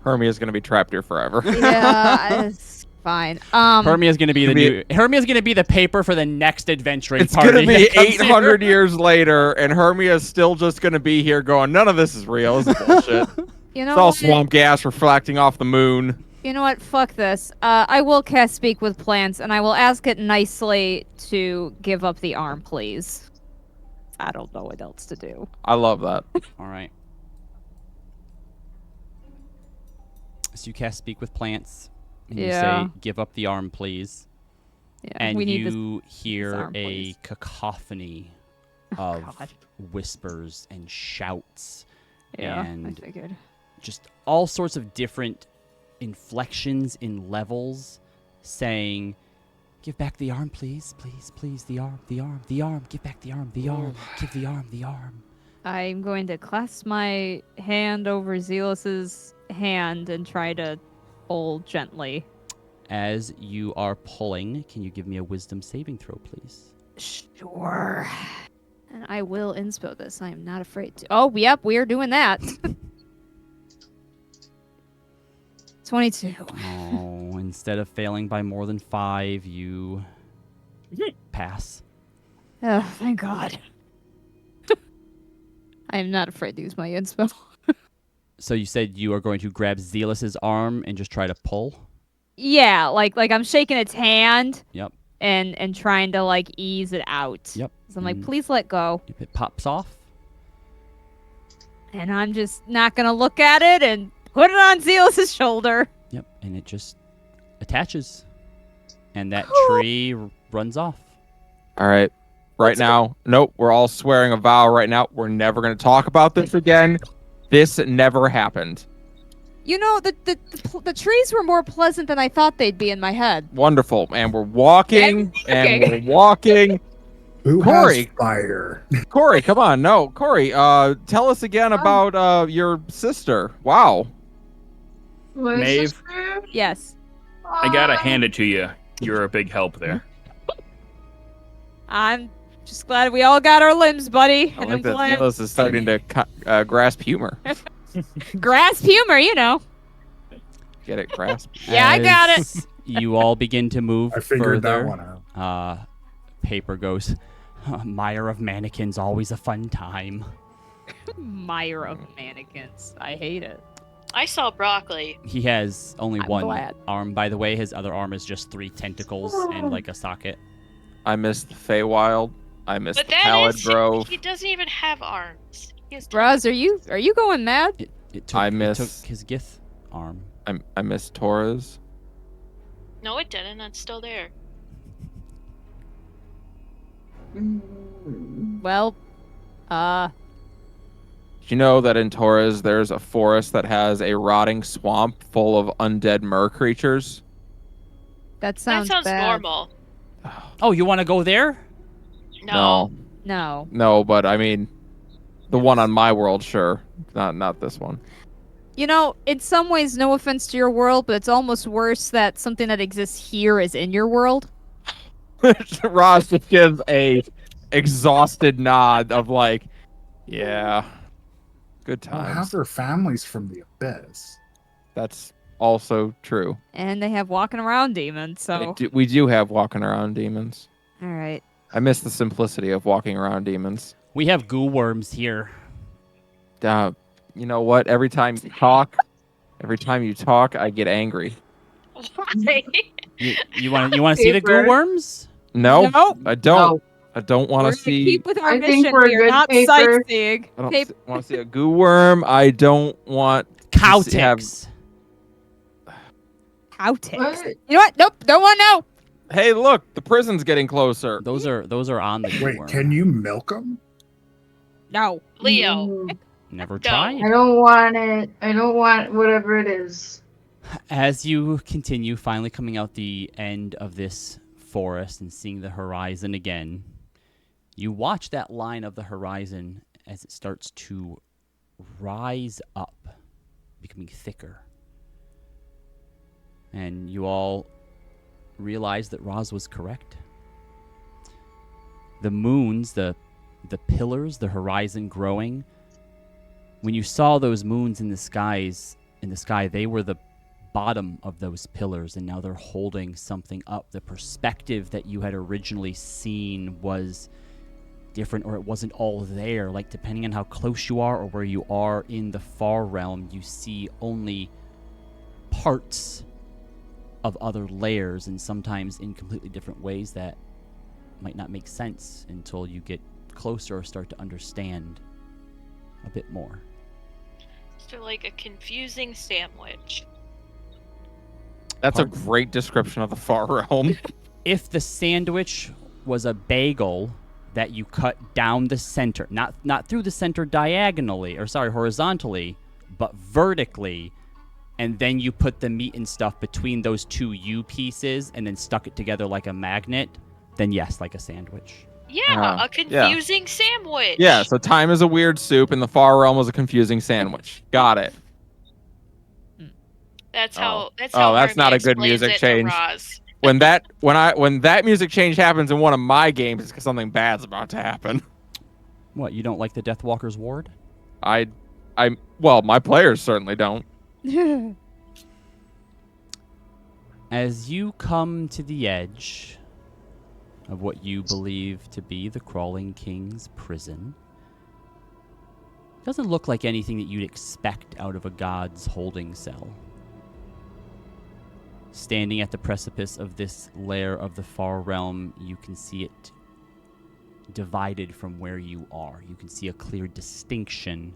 Hermia's going to be trapped here forever. Yeah, it's fine. Hermia's gonna be Hermia's gonna be the paper for the next adventuring It's party. going to be that comes 800 here. years later, and Hermia's still just going to be here going, none of this is real. This is bullshit. You know It's all what? swamp gas reflecting off the moon. You know what? Fuck this. I will cast speak with plants, and I will ask it nicely to give up the arm, please. I don't know what else to do. I love that. All right. So you cast speak with plants. And you Yeah. say, "Give up the arm, please." Yeah, And we need you hear arm, a please. cacophony Oh, of God. whispers and shouts. Yeah, I and figured. just all sorts of different inflections in levels saying, "Give back the arm, please, please, please, the arm, the arm, the arm, give back the arm, the arm, give the arm, the arm." I'm going to clasp my hand over Zealous's hand and try to pull gently. As you are pulling, can you give me a wisdom saving throw, please? Sure. And I will inspo this. I am not afraid to. Oh, yep, we are doing that. 22. Oh, instead of failing by more than 5, you pass. Oh, thank God. I am not afraid to use my inspo. So you said you are going to grab Zealous's arm and just try to pull? Yeah, like I'm shaking its hand Yep. and trying to like ease it out. Yep. So I'm like, Mm. please let go. If it pops off, And I'm just not gonna look at it and put it on Zealous's shoulder. yep, and it just attaches. And that tree runs off. All right. Right now, nope, we're all swearing a vow right now. We're never going to talk about this again. This never happened. You know, the trees were more pleasant than I thought they'd be in my head. Wonderful. And we're walking, and okay. we're walking. Who Corey. has fire? Corey, come on. No, Corey, tell us again about your sister. Wow. My Maeve. sister? Yes. I gotta hand it to you. You're a big help there. I'm just glad we all got our limbs, buddy. I And like I'm that glad Nicholas is starting to grasp humor. grasp humor, you know. Get it? Grasp. Yeah, I got it. As you all begin to move I figured further. that one out. Paper goes, Mire of mannequins, always a fun time. Mire of mannequins. I hate it. I saw broccoli. He has only I'm one glad. arm, by the way. His other arm is just 3 tentacles and like a socket. I missed the Feywild. I missed But the that Pallid is, Grove. he doesn't even have arms. He has Bros, are you going mad? It took, I it miss- took his Gith arm. I missed Torres. No, it didn't. It's still there. Well, Did you know that in Torres there's a forest that has a rotting swamp full of undead mer creatures? that sounds that sounds bad. normal. Oh, you want to go there? No. No. No, but I mean, the one on my world, sure. Not this one. You know, in some ways, no offense to your world, but it's almost worse that something that exists here is in your world. Ross just gives a exhausted nod of like, yeah, good Well, half times. their families from the abyss. That's also true. And they have walking around demons, so. We do have walking around demons. All right. I miss the simplicity of walking around demons. We have goo worms here. You know what? Every time you talk, I get angry. Why? You want to see the Paper. goo worms? No, Nope. I don't. No. I don't want We're to gonna see. keep with our I think mission we're here, good, not Paper. sightseeing. I don't Paper. want to see a goo worm. I don't want Cow to have. ticks. Cow ticks. What? You know what? Nope. Don't want to know. Hey, look, the prison's getting closer. Those are on the goo Wait, worm. can you milk them? No. Leo. Mm, Never No. tried. I don't want it. I don't want whatever it is. As you continue, finally coming out the end of this forest and seeing the horizon again, you watch that line of the horizon as it starts to rise up, becoming thicker. And you all realize that Roz was correct. The moons, the pillars, the horizon growing. When you saw those moons in the sky, they were the bottom of those pillars, and now they're holding something up. The perspective that you had originally seen was different, or it wasn't all there. Like, depending on how close you are or where you are in the far realm, you see only parts of other layers, and sometimes in completely different ways that might not make sense until you get closer or start to understand a bit more. So like a confusing sandwich. That's a Pardon? great description of the far realm. If the sandwich was a bagel that you cut down the center, not through the center horizontally, but vertically, and then you put the meat and stuff between those two U pieces and then stuck it together like a magnet, then yes, like a sandwich. Yeah, a confusing sandwich. Yeah, so time is a weird soup, and the far realm was a confusing sandwich. Got it. That's Oh. how. That's Oh, how. that's not a good Harvey music explains it to change. Roz. When that music change happens in one of my games, it's because something bad's about to happen. What, you don't like the Deathwalker's Ward? Well, my players certainly don't. As you come to the edge of what you believe to be the Crawling King's prison, it doesn't look like anything that you'd expect out of a god's holding cell. Standing at the precipice of this lair of the far realm, you can see it divided from where you are. You can see a clear distinction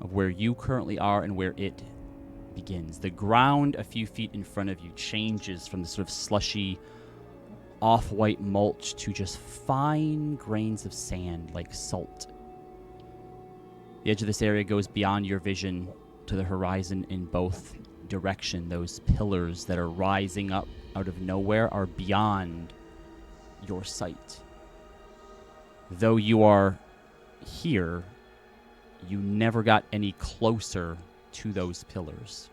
of where you currently are and where it begins. The ground a few feet in front of you changes from the sort of slushy, off-white mulch to just fine grains of sand like salt. The edge of this area goes beyond your vision to the horizon in both direction. Those pillars that are rising up out of nowhere are beyond your sight. Though you are here, you never got any closer to those pillars.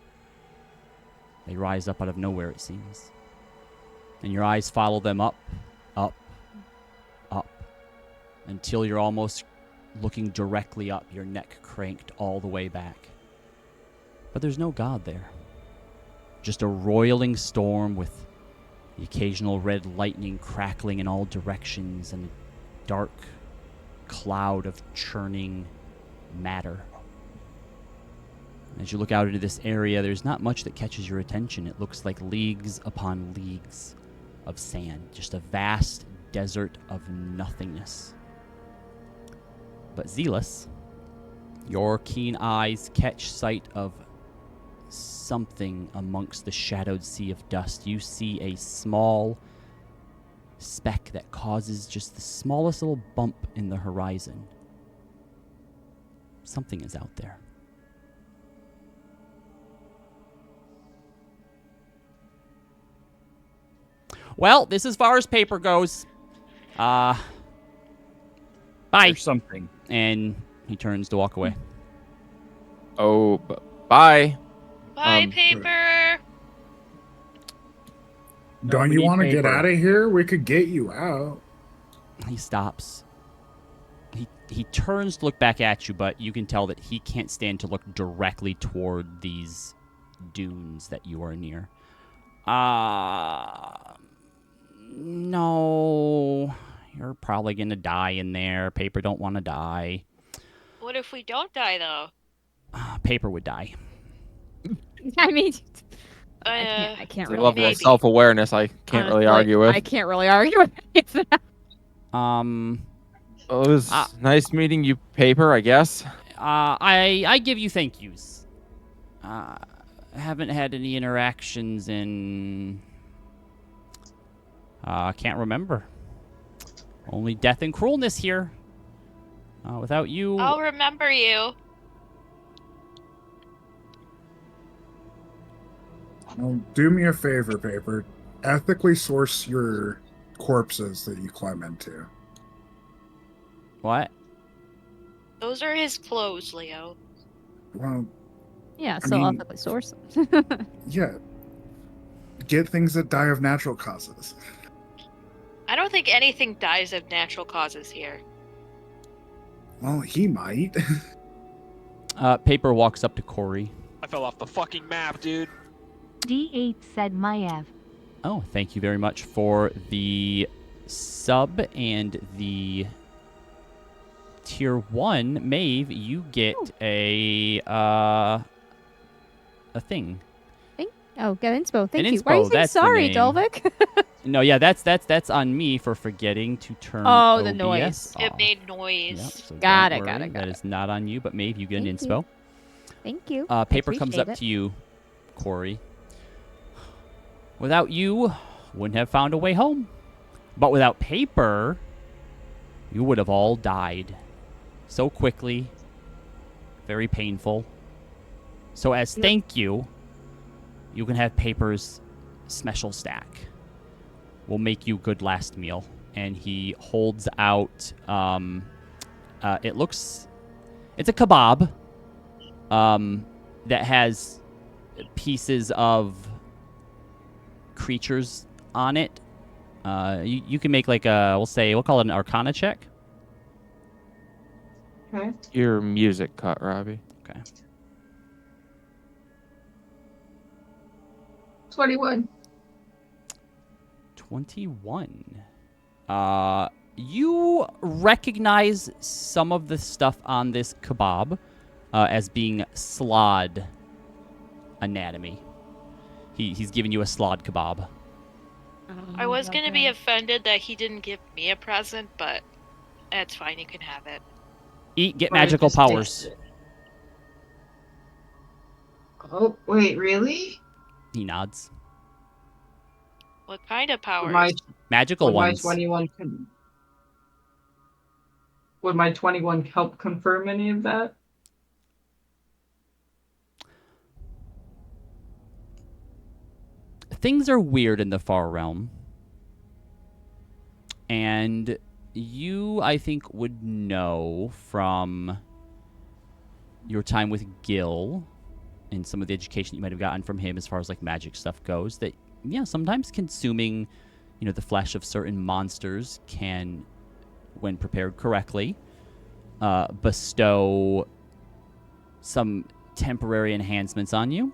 They rise up out of nowhere, it seems. And your eyes follow them up, up, up, until you're almost looking directly up, your neck cranked all the way back. But there's no god there. Just a roiling storm with the occasional red lightning crackling in all directions and a dark cloud of churning matter. As you look out into this area, there's not much that catches your attention. It looks like leagues upon leagues of sand, just a vast desert of nothingness. But Zealous, your keen eyes catch sight of something amongst the shadowed sea of dust. You see a small speck that causes just the smallest little bump in the horizon. Something is out there. Well, this is as far as paper goes. Bye. There's something. And he turns to walk away. Oh, bye. Bye, paper. Don't you want to get out of here? We could get you out. He stops. He turns to look back at you, but you can tell that he can't stand to look directly toward these dunes that you are near. No. You're probably going to die in there. Paper don't want to die. What if we don't die, though? Paper would die. I mean, I I can't The really. level of maybe. self-awareness I can't really argue with. I can't really argue with it. Oh, it was nice meeting you, Paper, I guess. I give you thank yous. Haven't had any interactions in... can't remember. Only death and cruelness here. Without you... I'll remember you. Well, do me a favor, Paper. Ethically source your corpses that you climb into. What? Those are his clothes, Leo. Well, Yeah, I so mean- ethically source. yeah. Get things that die of natural causes. I don't think anything dies of natural causes here. Well, he might. Paper walks up to Corey. I fell off the fucking map, dude. D8 said Maev. Oh, thank you very much for the sub and the tier 1. Maeve, you get a thing. Oh, get inspo. Thank An you. Why are you inspo, saying that's the sorry, name. Delvic? No, yeah, that's on me for forgetting to turn Oh, the OBS noise. off. It made noise. Yep, so Got don't it, got worry, it, got That it. is not on you, but Maeve, you get an Thank inspo. Thank you. Paper comes up Appreciate it. to you, Corey. Without you, wouldn't have found a way home. But without Paper, you would have all died. So quickly. Very painful. So as thank you, you can have Paper's special stack. We'll make you good last meal. And he holds out, it looks, it's a kebab. That has pieces of creatures on it. You can make like we'll call it an Arcana check. Okay. Your music cut, Robbie. Okay. 21. 21. You recognize some of the stuff on this kebab as being slod anatomy. He's giving you a slod kebab. I was gonna be offended that he didn't give me a present, but that's fine. You can have it. Eat, get Or magical just powers. taste it. Oh, wait, really? He nods. What kind of powers? Would my, Magical would my ones. 21 would my 21 help confirm any of that? Things are weird in the far realm. And you, I think, would know from your time with Gil and some of the education you might have gotten from him as far as like magic stuff goes, that sometimes consuming, the flesh of certain monsters can, when prepared correctly, bestow some temporary enhancements on you.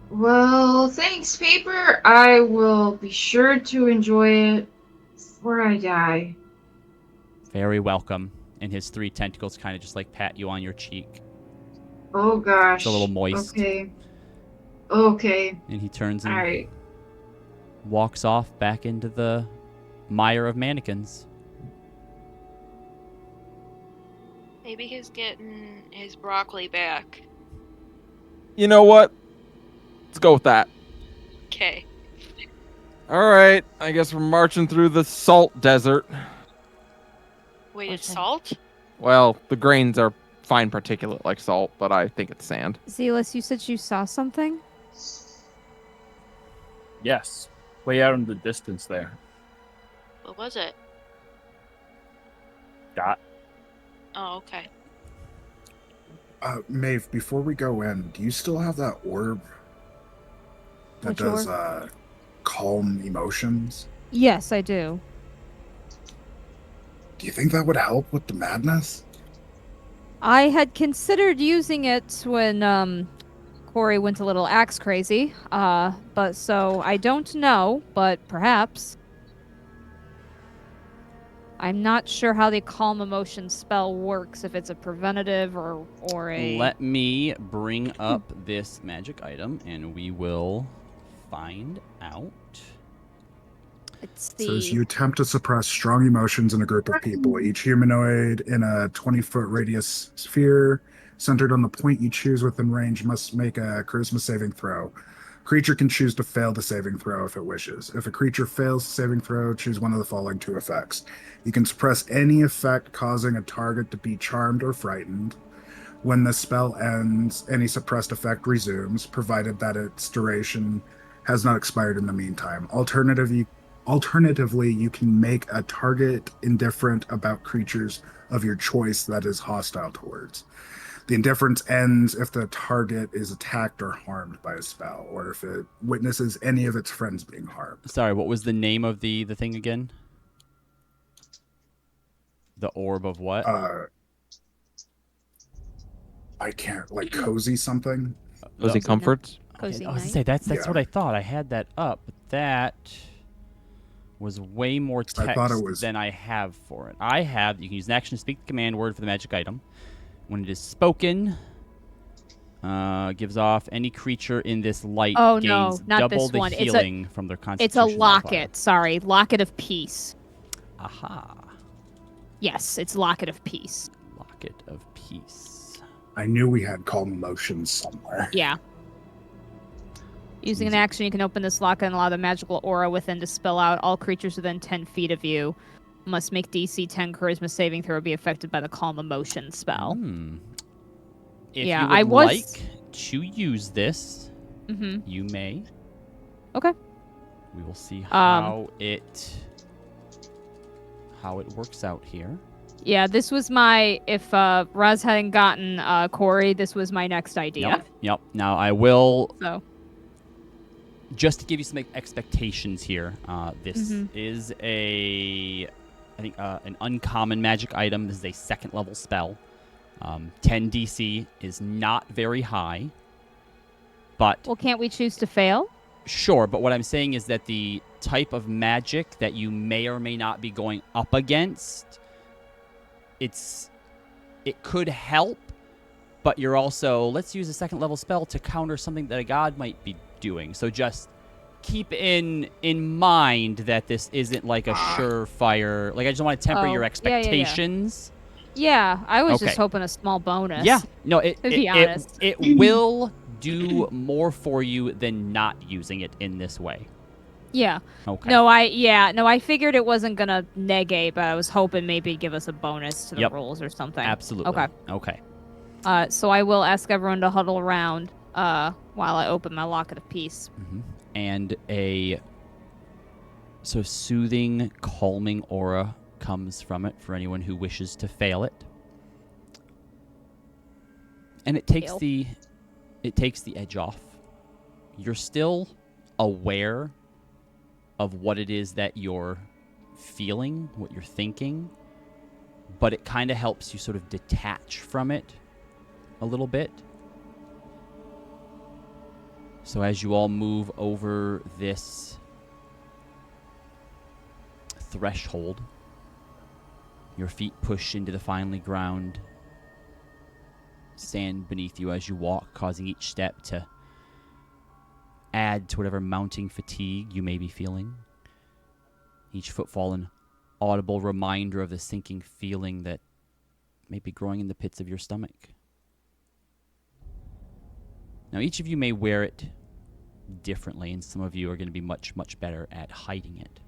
Well, thanks, Paper. I will be sure to enjoy it before I die. Very welcome. And his 3 tentacles kind of just like pat you on your cheek. Oh gosh. It's a little moist. Okay. And he turns and Alright. walks off back into the mire of mannequins. Maybe he's getting his broccoli back. You know what? Let's go with that. Okay. All right. I guess we're marching through the salt desert. Wait, it's Okay. salt? Well, the grains are fine particulate like salt, but I think it's sand. Zealous, you said you saw something? Yes. Way out in the distance there. What was it? Dot. Oh, okay. Maeve, before we go in, do you still have that orb that Which does orb? calm emotions? Yes, I do. Do you think that would help with the madness? I had considered using it when Corey went a little axe crazy. But so I don't know, but perhaps. I'm not sure how the calm emotion spell works, if it's a preventative or a Let me bring up this magic item, and we will find out. it's It says the you attempt to suppress strong emotions in a group of people. Each humanoid in a 20-foot radius sphere centered on the point you choose within range must make a charisma saving throw. Creature can choose to fail the saving throw if it wishes. If a creature fails the saving throw, choose one of the following 2 effects. You can suppress any effect causing a target to be charmed or frightened. When the spell ends, any suppressed effect resumes, provided that its duration has not expired in the meantime. Alternatively, you can make a target indifferent about creatures of your choice that is hostile towards. The indifference ends if the target is attacked or harmed by a spell, or if it witnesses any of its friends being harmed. Sorry, what was the name of the thing again? The orb of what? I can't, like, cozy something? Cozy comforts? cozy I was night. gonna say that's Yeah. what I thought. I had that up, but that was way more I thought it text was- than I have for it. You can use an action to speak the command word for the magic item. When it is spoken, gives off any creature in this light Oh, gains no, not double this the one. healing from their constitution. It's a modifier. locket. Sorry, locket of peace. Aha. Yes, it's locket of peace. Locket of peace. I knew we had calm emotions somewhere. Yeah. Using an action, you can open this locket and allow the magical aura within to spill out. All creatures within 10 feet of you must make DC 10 charisma saving throw or be affected by the calm emotion spell. If Yeah, you would I was- like to use this, Mm-hmm. you may. Okay. We will see how it works out here. Yeah, this was my, if Raz hadn't gotten Corey, this was my next idea. Yep. Now I will, So, just to give you some expectations here, this Mhm. is an uncommon magic item. This is a 2nd level spell. 10 DC is not very high, but well, can't we choose to fail? sure. But what I'm saying is that the type of magic that you may or may not be going up against, it could help, but you're also, let's use a 2nd level spell to counter something that a god might be doing. So just keep in mind that this isn't like a surefire. Like, I just want to temper Oh, your yeah. expectations. Yeah, I was just Okay. hoping a small bonus. Yeah. No, To be honest. it will do more for you than not using it in this way. Yeah. Okay. No, I figured it wasn't gonna negate, but I was hoping maybe it'd give us a bonus to the Yep. rolls or something. Absolutely. Okay. So I will ask everyone to huddle around while I open my locket of peace. And a soothing, calming aura comes from it for anyone who wishes to fail it. And it takes Fail. the edge off. You're still aware of what it is that you're feeling, what you're thinking, but it kind of helps you sort of detach from it a little bit. So as you all move over this threshold, your feet push into the finely ground sand beneath you as you walk, causing each step to add to whatever mounting fatigue you may be feeling. Each footfall an audible reminder of the sinking feeling that may be growing in the pits of your stomach. Now, each of you may wear it differently, and some of you are going to be much, much better at hiding it.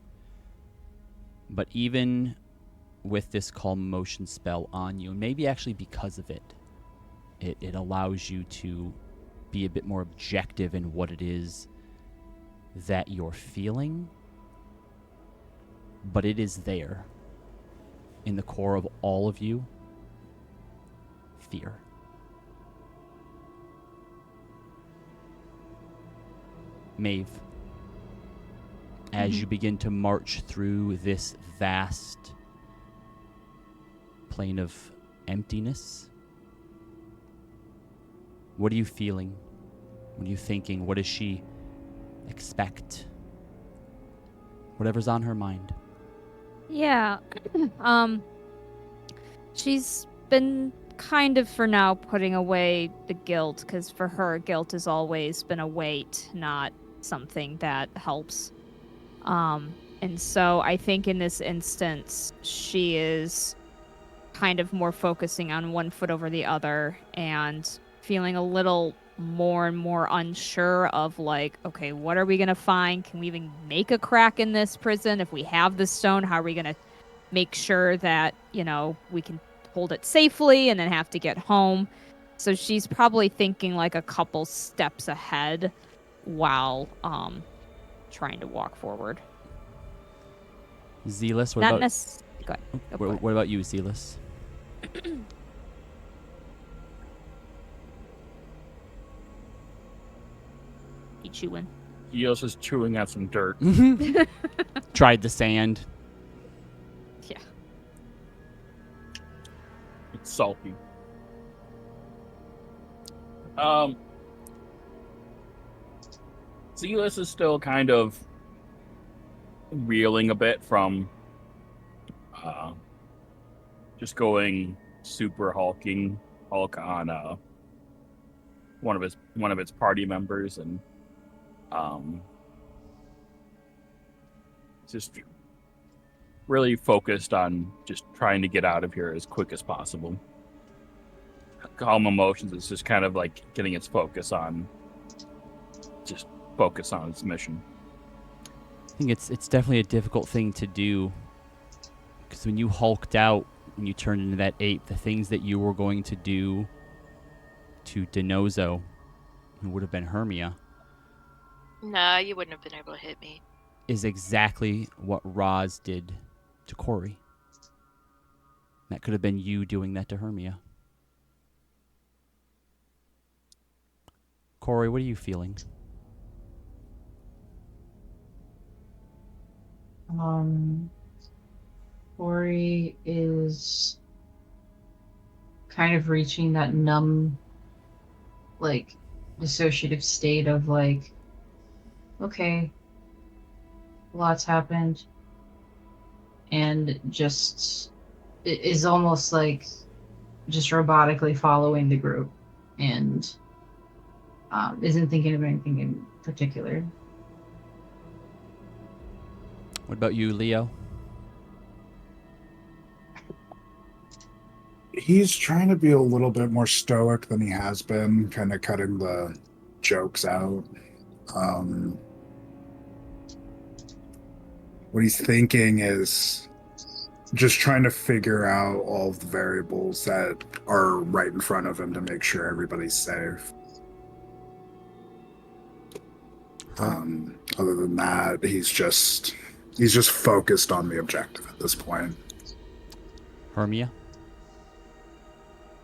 But even with this calm motion spell on you, and maybe actually because of it, it allows you to be a bit more objective in what it is that you're feeling. But it is there, in the core of all of you, fear. Maeve, as you begin to march through this vast plane of emptiness, what are you feeling? What are you thinking? What does she expect? Whatever's on her mind. Yeah. She's been kind of for now putting away the guilt, because for her, guilt has always been a weight, not something that helps. And so I think in this instance, she is kind of more focusing on one foot over the other and feeling a little more and more unsure of, like, okay, what are we going to find? Can we even make a crack in this prison? If we have the stone, how are we going to make sure that, you know, we can hold it safely and then have to get home? So she's probably thinking like a couple steps ahead while trying to walk forward. Zealous, Go ahead. Go ahead. what about you, Zealous? You chewing. Eos is chewing out some dirt. Tried the sand. Yeah. It's salty. Zealous is still kind of reeling a bit from just going super Hulk on one of its party members, and just really focused on just trying to get out of here as quick as possible. Calm emotions is just kind of like getting its focus on its mission. I think it's definitely a difficult thing to do, because when you hulked out, when you turned into that ape, the things that you were going to do to Denozo, who would have been Hermia, Nah, you wouldn't have been able to hit me. is exactly what Roz did to Corey. That could have been you doing that to Hermia. Corey, what are you feeling? Corey is kind of reaching that numb, like, dissociative state of, like, okay, lots happened, and just it is almost like just robotically following the group, and isn't thinking of anything in particular. What about you, Leo? He's trying to be a little bit more stoic than he has been, kind of cutting the jokes out. What he's thinking is just trying to figure out all of the variables that are right in front of him to make sure everybody's safe. Other than that, he's just focused on the objective at this point. Hermia?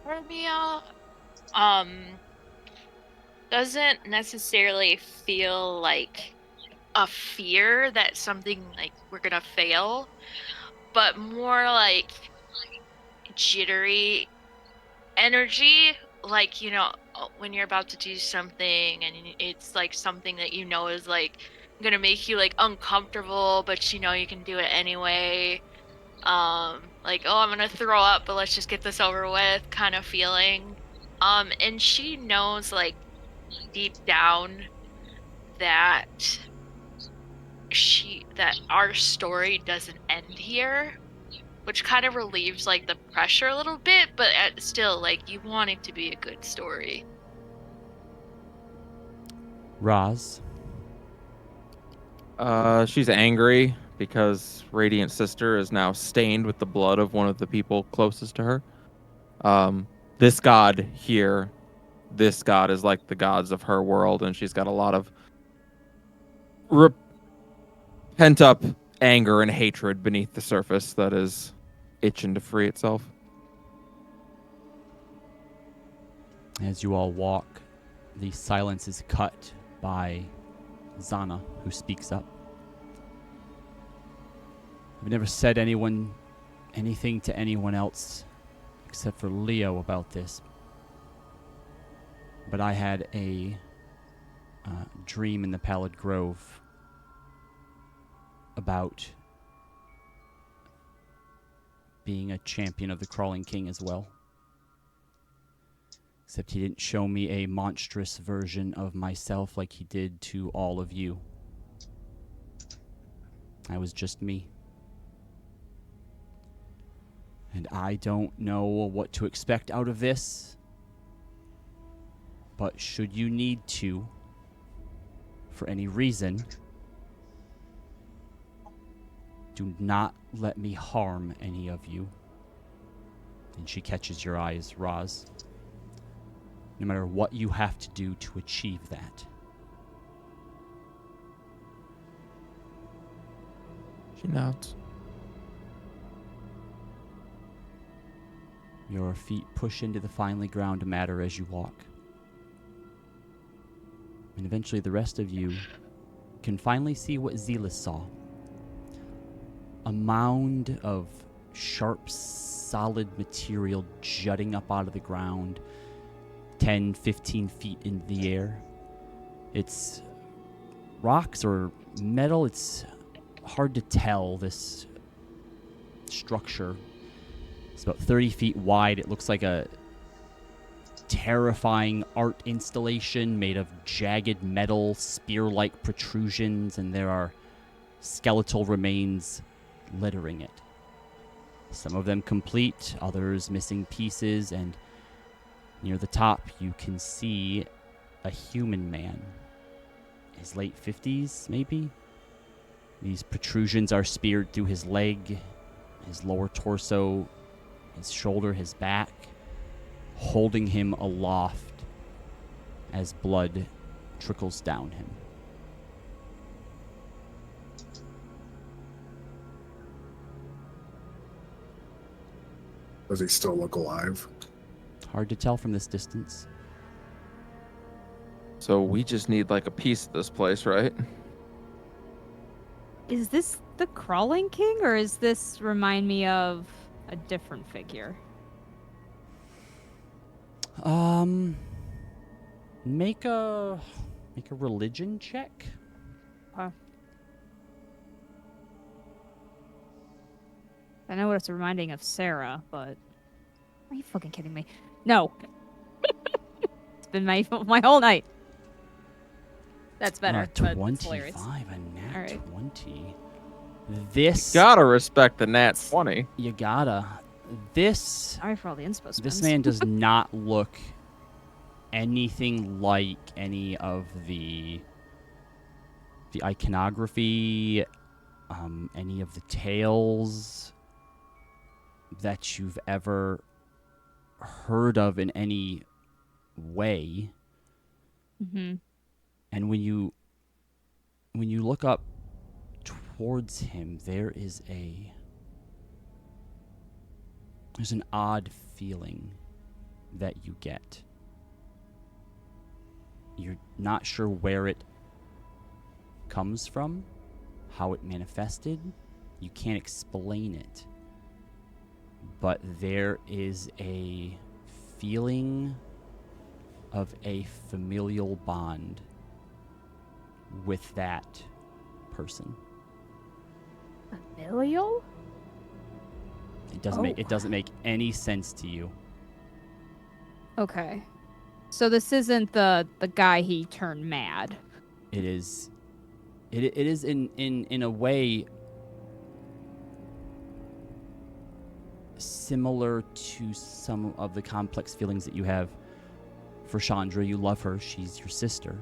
Hermia, doesn't necessarily feel like a fear that something like we're gonna fail, but more like jittery energy, like when you're about to do something and it's like something that is like gonna make you like uncomfortable, but you can do it anyway. Like, oh, I'm gonna throw up, but let's just get this over with kind of feeling. And she knows like deep down that that our story doesn't end here, which kind of relieves like the pressure a little bit, but still like you want it to be a good story. Roz? She's angry because Radiant Sister is now stained with the blood of one of the people closest to her. This god here, this god is like the gods of her world, and she's got a lot of pent up anger and hatred beneath the surface that is itching to free itself. As you all walk, the silence is cut by Zana, who speaks up. I've never said anything to anyone else except for Leo about this. But I had a dream in the Pallid Grove about being a champion of the Crawling King as well. Except he didn't show me a monstrous version of myself like he did to all of you. I was just me. And I don't know what to expect out of this. But should you need to, for any reason, do not let me harm any of you. And she catches your eyes, Roz. No matter what you have to do to achieve that. She nods. Your feet push into the finely ground matter as you walk. And eventually the rest of you can finally see what Zelis saw. A mound of sharp, solid material jutting up out of the ground, 10, 15 feet in the air. It's rocks or metal. It's hard to tell, this structure. It's about 30 feet wide. It looks like a terrifying art installation made of jagged metal, spear-like protrusions, and there are skeletal remains littering it. Some of them complete, others missing pieces, and near the top you can see a human man. His late 50s, maybe? These protrusions are speared through his leg, his lower torso, his shoulder, his back, holding him aloft as blood trickles down him. Does he still look alive? Hard to tell from this distance. So we just need like a piece of this place, right? Is this the Crawling King, or is this remind me of a different figure? Make a religion check. I know what it's reminding of Sarah, but are you fucking kidding me? No. It's been my whole night. That's better. But it's hilarious. 25, a nat All right. 20. This Gotta respect the nat 20. you gotta. This Sorry for all the inspo spins. This man does not look anything like any of the iconography, any of the tales that you've ever heard of in any way. Mm-hmm. And when you look up towards him, there is a there's an odd feeling that you get. You're not sure where it comes from, how it manifested. You can't explain it. But there is a feeling of a familial bond with that person. Familial? It doesn't make any sense to you. Okay. So this isn't the guy he turned mad. It is in a way similar to some of the complex feelings that you have for Chandra. You love her, she's your sister.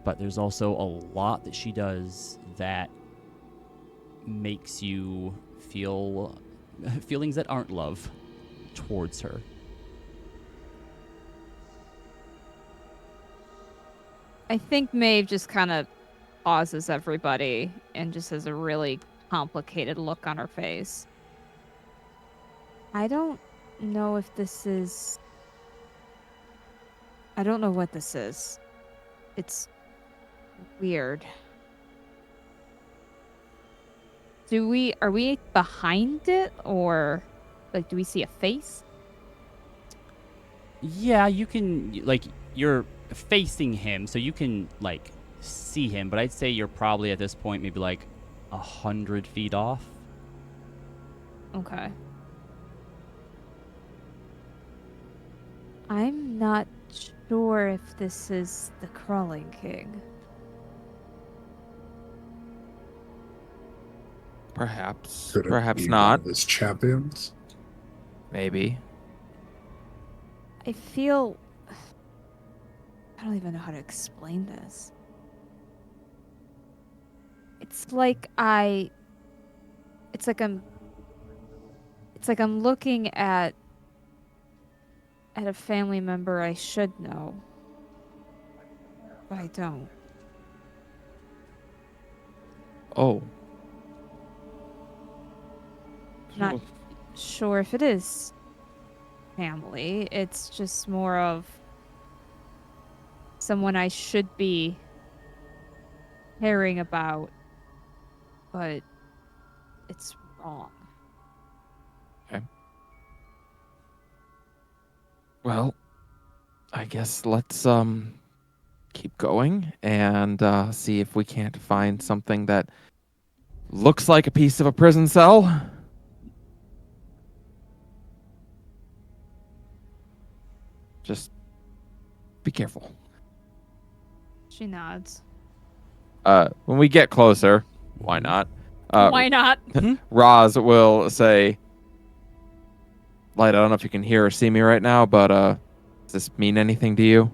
But there's also a lot that she does that makes you feel feelings that aren't love towards her. I think Maeve just kind of pauses everybody and just has a really complicated look on her face. I don't know if this is... I don't know what this is. It's weird. Are we behind it, or like do we see a face? Yeah, you can, like, you're facing him, so you can, like, see him, but I'd say you're probably at this point maybe like 100 feet off. Okay. I'm not sure if this is the Crawling King. Perhaps. Could it Perhaps be not. one of his champions? Maybe. I feel... I don't even know how to explain this. It's like I'm looking at a family member I should know, but I don't. Oh. Not sure if it is family. It's just more of someone I should be caring about, but it's wrong. Okay. Well, I guess let's keep going and see if we can't find something that looks like a piece of a prison cell. Just be careful. She nods. When we get closer, why not? Why not? Roz will say, Light, I don't know if you can hear or see me right now, but does this mean anything to you?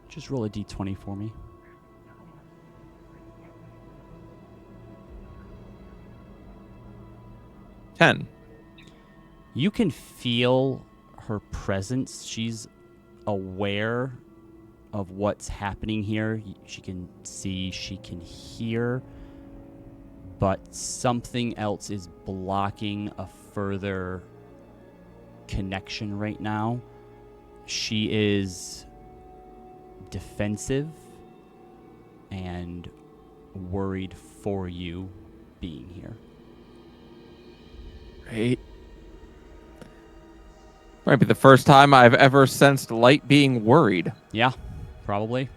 Just roll a d20 for me. Ten. You can feel her presence. She's aware of what's happening here. She can see, she can hear, but something else is blocking a further connection right now. She is defensive and worried for you being here. Great. Might be the first time I've ever sensed Light being worried. Yeah, probably.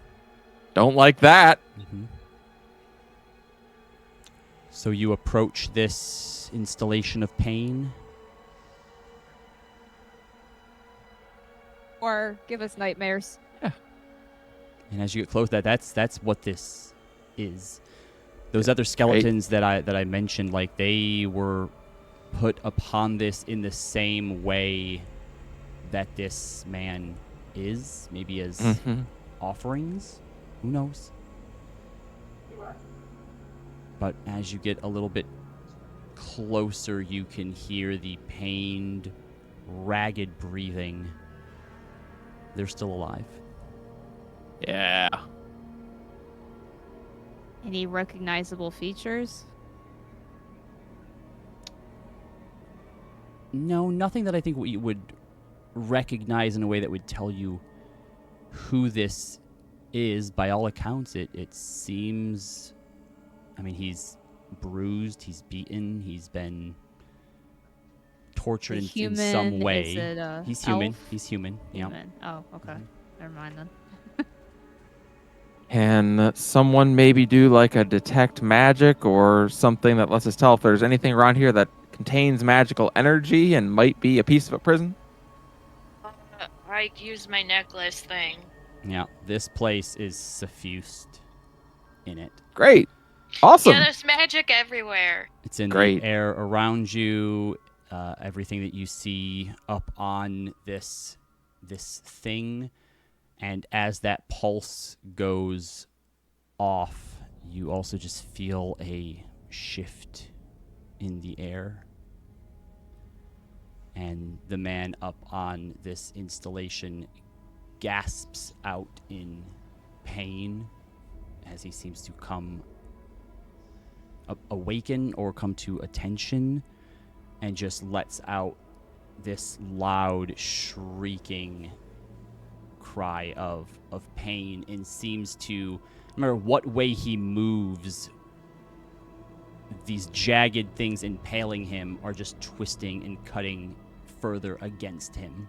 Don't like that. Mm-hmm. So you approach this installation of pain. Or give us nightmares. And as you get close, that's what this is. Those other skeletons that I mentioned, like, they were put upon this in the same way that this man is, maybe as offerings. Who knows? But as you get a little bit closer, you can hear the pained, ragged breathing. They're still alive. Yeah. Any recognizable features? No, nothing that I think we would recognize in a way that would tell you who this is. By all accounts, it seems... I mean, he's bruised, he's beaten, he's been tortured in some way. Is it a He's elf? human. He's human. Yeah. Human. Oh, okay. Never mind then. Can someone maybe do like a detect magic or something that lets us tell if there's anything around here that contains magical energy and might be a piece of a prison? I use my necklace thing. Yeah. This place is suffused in it. Great. Awesome. Yeah, there's magic everywhere. It's in Great. the air around you. Everything that you see up on this thing, and as that pulse goes off, you also just feel a shift in the air. And the man up on this installation gasps out in pain as he seems to come awaken or come to attention, and just lets out this loud shrieking cry of pain, and seems to, no matter what way he moves, these jagged things impaling him are just twisting and cutting further against him.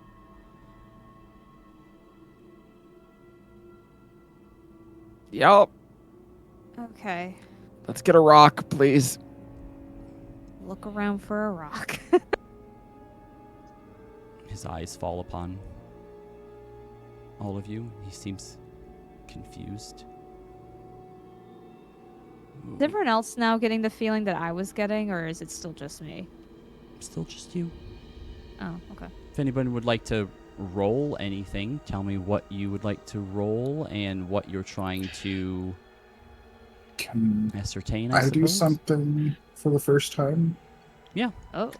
Yup. Okay. Let's get a rock, please. Look around for a rock. His eyes fall upon all of you. He seems confused. Is everyone else now getting the feeling that I was getting, or is it still just me? Still just you. Oh, okay. If anyone would like to roll anything, tell me what you would like to roll and what you're trying to Can ascertain, I do suppose. something for the first time? Yeah. Oh.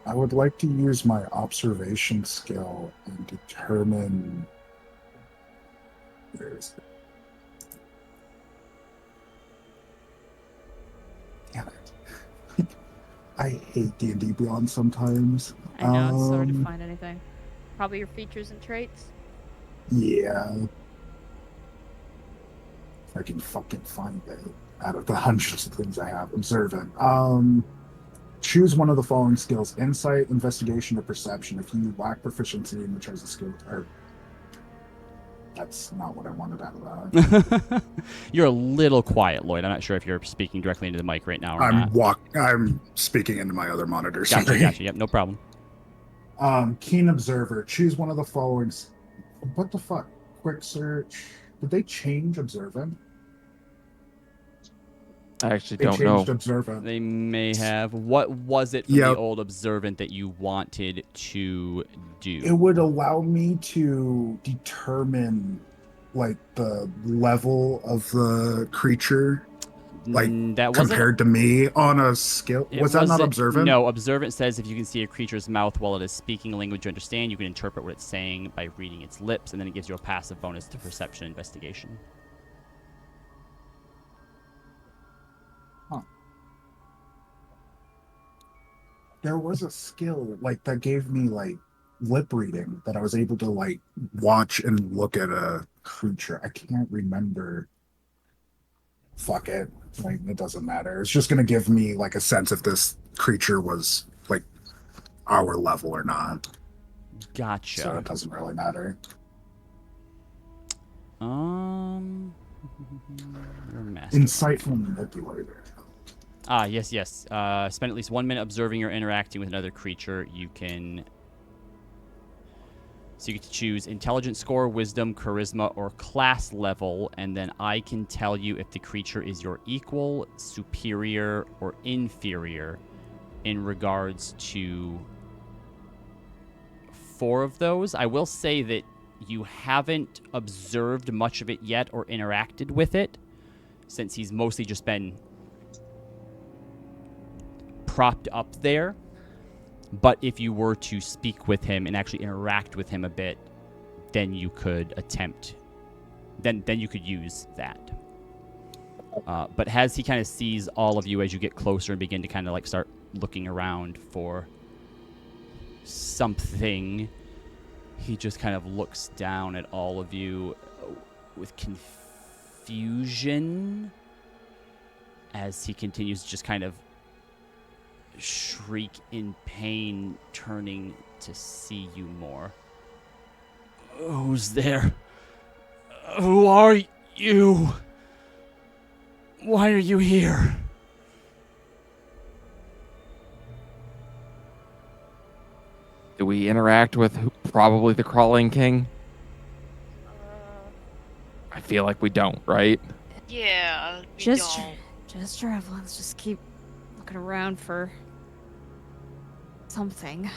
I would like to use my observation skill and determine... Where is it? Damn it. I hate D&D Beyond sometimes. I know, it's hard to find anything. Probably your features and traits. Yeah. If I can fucking find it out of the hundreds of things I have. Observant. Choose one of the following skills: insight, investigation, or perception. If you lack proficiency in the chosen skill, or that's not what I wanted out of that. You're a little quiet, Lloyd. I'm not sure if you're speaking directly into the mic right now or not. I'm speaking into my other monitor. Gotcha, Sorry. gotcha. Yep, no problem. Keen observer. Choose one of the following. What the fuck? Quick search. Did they change observant? I actually They don't know. changed observant. They may have. What was it from the old observant that you wanted to do? It would allow me to determine like the level of the creature, like that wasn't compared to me on a skill. Was that not observant? No, observant says if you can see a creature's mouth while it is speaking a language you understand, you can interpret what it's saying by reading its lips, and then it gives you a passive bonus to perception investigation. There was a skill like that gave me like lip reading that I was able to like watch and look at a creature. I can't remember. Fuck it. Like, it doesn't matter. It's just gonna give me like a sense if this creature was like our level or not. Gotcha. So it doesn't really matter. Insightful manipulator. Ah, yes. Spend at least 1 minute observing or interacting with another creature. You can... So you get to choose intelligence score, wisdom, charisma, or class level, and then I can tell you if the creature is your equal, superior, or inferior in regards to 4 of those. I will say that you haven't observed much of it yet or interacted with it, since he's mostly just been propped up there. But if you were to speak with him and actually interact with him a bit, then you could attempt, then you could use that. But as he kind of sees all of you as you get closer and begin to kind of like start looking around for something. He just kind of looks down at all of you with confusion as he continues to just kind of shriek in pain, turning to see you more. Who's there? Who are you? Why are you here? Do we interact with probably the Crawling King? I feel like we don't, right? Yeah, we Just don't. drive. Let's just keep looking around for something.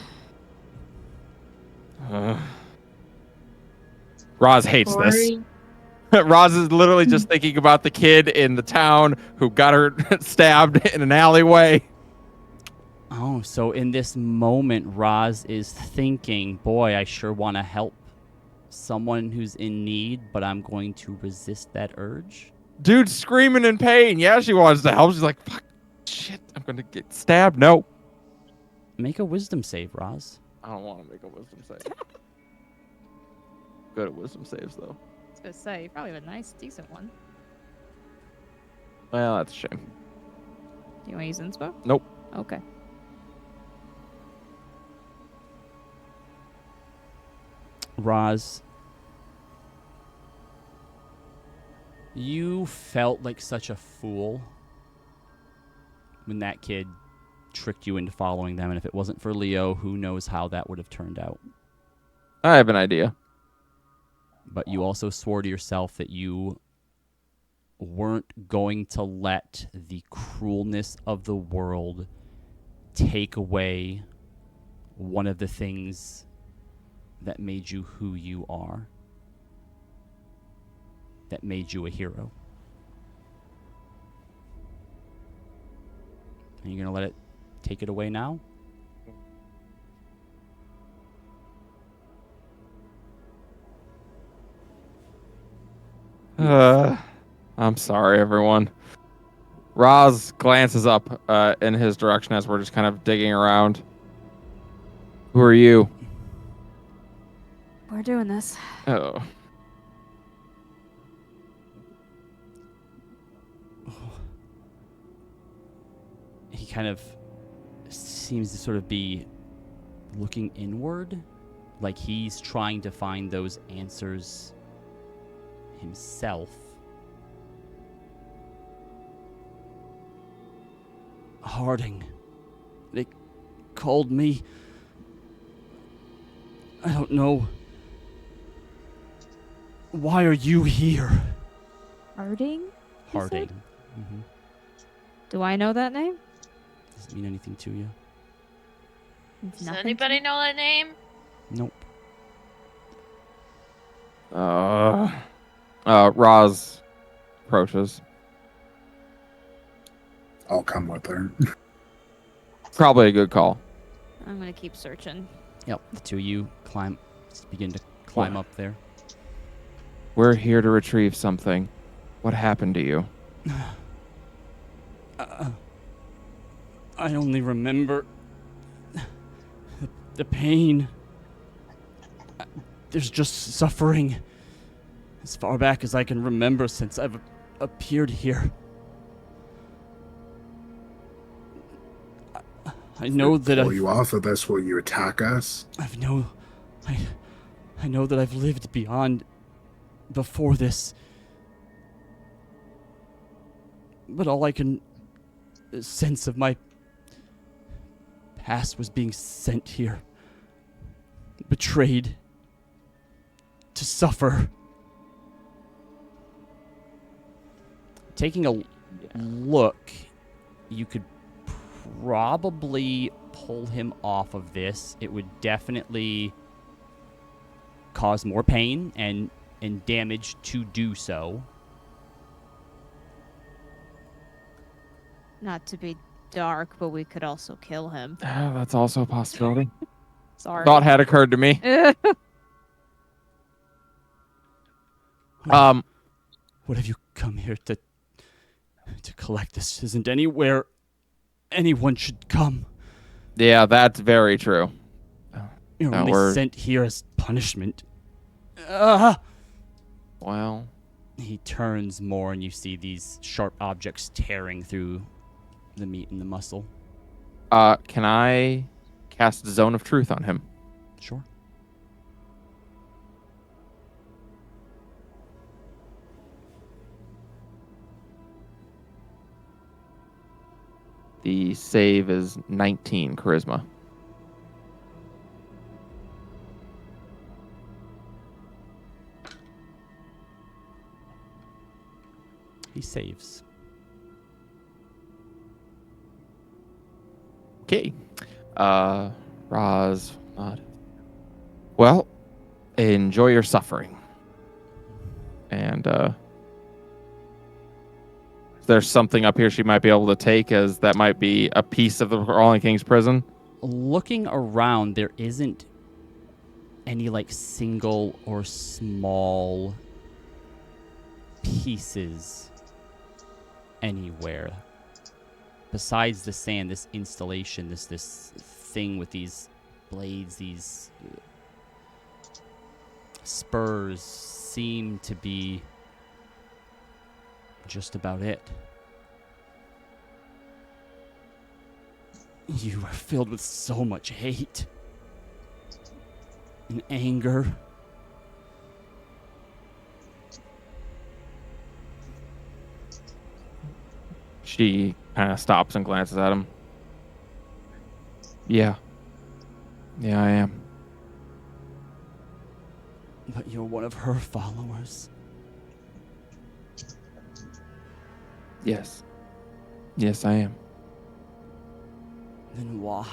Roz hates this. Tori, Roz is literally just thinking about the kid in the town who got her stabbed in an alleyway. Oh, so in this moment, Roz is thinking, boy, I sure want to help someone who's in need, but I'm going to resist that urge. Dude screaming in pain. Yeah, she wants to help. She's like, fuck, shit, I'm going to get stabbed. No. Make a wisdom save, Roz. I don't want to make a wisdom save. Good at wisdom saves, though. I was gonna say, probably a nice, decent one. Well, that's a shame. Do you want to use inspo? Nope. Okay. Roz, you felt like such a fool when that kid tricked you into following them, and if it wasn't for Leo, who knows how that would have turned out. I have an idea. But you also swore to yourself that you weren't going to let the cruelness of the world take away one of the things that made you who you are, that made you a hero. Are you going to let it take it away now? I'm sorry, everyone. Roz glances up in his direction as we're just kind of digging around. Who are you? We're doing this. Oh. He kind of seems to sort of be looking inward, like he's trying to find those answers himself. Harding. They called me. I don't know. Why are you here? Harding? Harding. said? Mm-hmm. Do I know that name? Does it mean anything to you? It's Does nothing to anybody me. know that name? Nope. Roz approaches. I'll come with her. Probably a good call. I'm gonna keep searching. Yep. The two of you begin to climb up there. We're here to retrieve something. What happened to you? I only remember the pain. There's just suffering as far back as I can remember since I've appeared here. I know that Pull you off of this, will you attack us? I know that I've lived beyond before this. But all I can sense of my past was being sent here. Betrayed. To suffer. Taking a look, you could probably pull him off of this. It would definitely cause more pain and damage to do so. Not to be dark, but we could also kill him. That's also a possibility. Sorry. Thought had occurred to me. What have you come here to collect? This isn't anywhere anyone should come. Yeah, that's very true. You're No, only we're- sent here as punishment. Ah! Well, He turns more, and you see these sharp objects tearing through the meat and the muscle. can I cast Zone of Truth on him? Sure. The save is 19 charisma. He saves. Okay. Roz. Well, enjoy your suffering. And there's something up here she might be able to take, as that might be a piece of the Crawling King's prison. Looking around, there isn't any like single or small pieces anywhere. Besides the sand, this installation, this thing with these blades, these spurs seem to be just about it. You are filled with so much hate and anger. She kind of stops and glances at him. Yeah. Yeah, I am. But you're one of her followers. Yes. Yes, I am. Then why?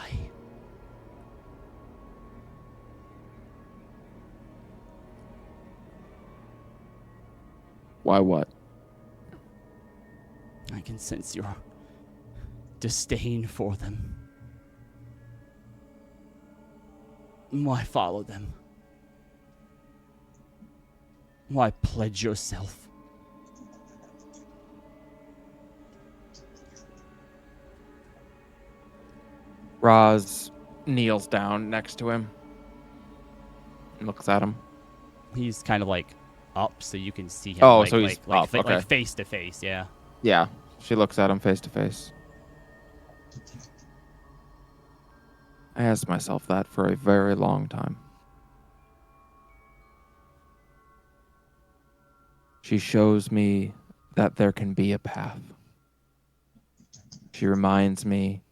Why what? I can sense your disdain for them. Why follow them? Why pledge yourself? Roz kneels down next to him and looks at him. He's kind of like up, so you can see him. Oh, like, so he's like, up, okay. like face to face. Yeah. Yeah, she looks at him face to face. I asked myself that for a very long time. She shows me that there can be a path. She reminds me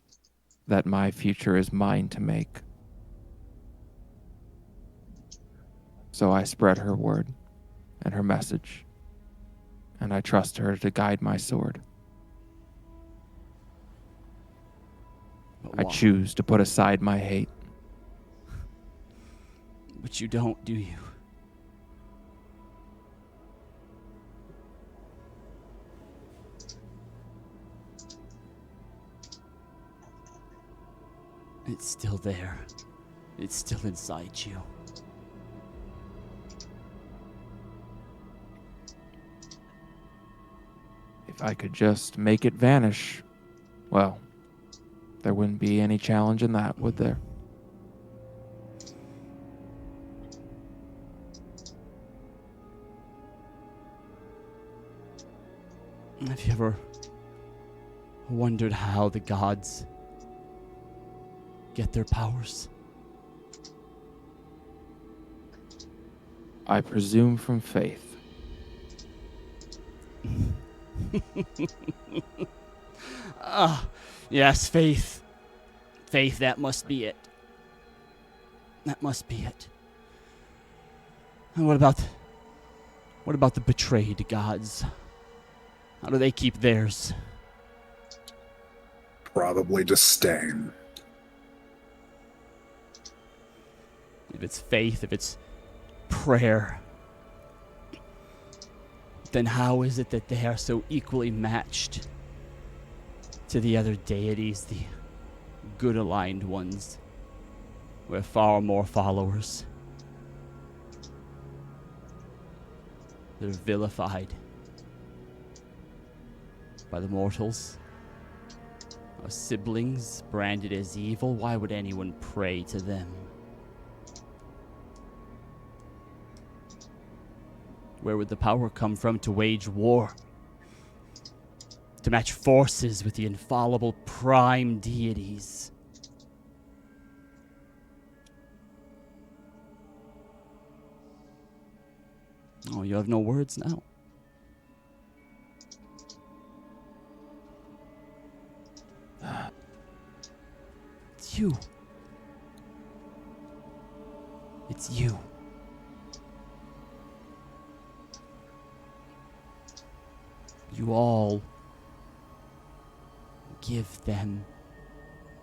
that my future is mine to make. So I spread her word and her message, and I trust her to guide my sword. But I why? choose to put aside my hate. But you don't, do you? It's still there. It's still inside you. If I could just make it vanish, well, there wouldn't be any challenge in that, would there? Have you ever wondered how the gods get their powers? I presume from faith. Ah, yes, faith. Faith, that must be it. That must be it. And what about the betrayed gods? How do they keep theirs? Probably just staying. If it's faith, if it's prayer, then how is it that they are so equally matched to the other deities, the good aligned ones, with far more followers? They're vilified by the mortals Our siblings branded as evil, why would anyone pray to them? Where would the power come from to wage war? To match forces with the infallible prime deities? Oh, you have no words now. It's you. It's you. You all give them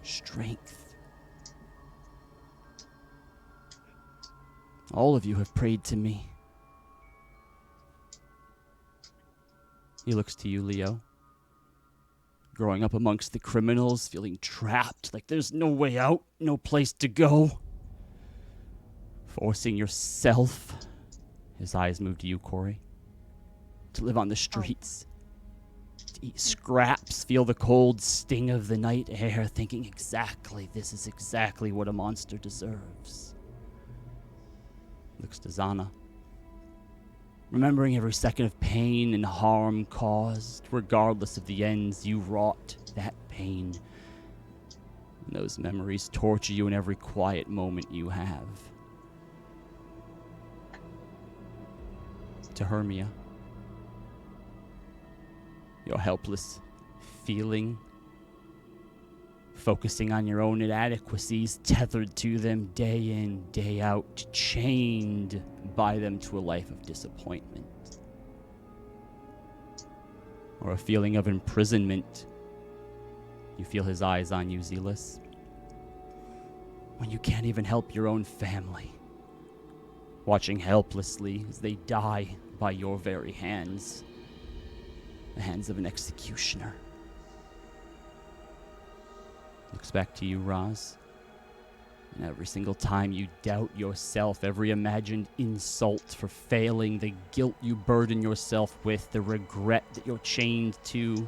strength. All of you have prayed to me. He looks to you, Leo. Growing up amongst the criminals, feeling trapped, like there's no way out, no place to go. Forcing yourself, his eyes move to you, Corey, to live on the streets, to eat scraps, feel the cold sting of the night air, thinking this is exactly what a monster deserves. Looks to Zana. Remembering every second of pain and harm caused, regardless of the ends you wrought, that pain. And those memories torture you in every quiet moment you have. To Hermia, you're helpless, feeling, focusing on your own inadequacies, tethered to them day in, day out, chained by them to a life of disappointment. Or a feeling of imprisonment. You feel his eyes on you, Zealous. When you can't even help your own family. Watching helplessly as they die by your very hands. The hands of an executioner. Looks back to you, Roz. And every single time you doubt yourself, every imagined insult for failing, the guilt you burden yourself with, the regret that you're chained to.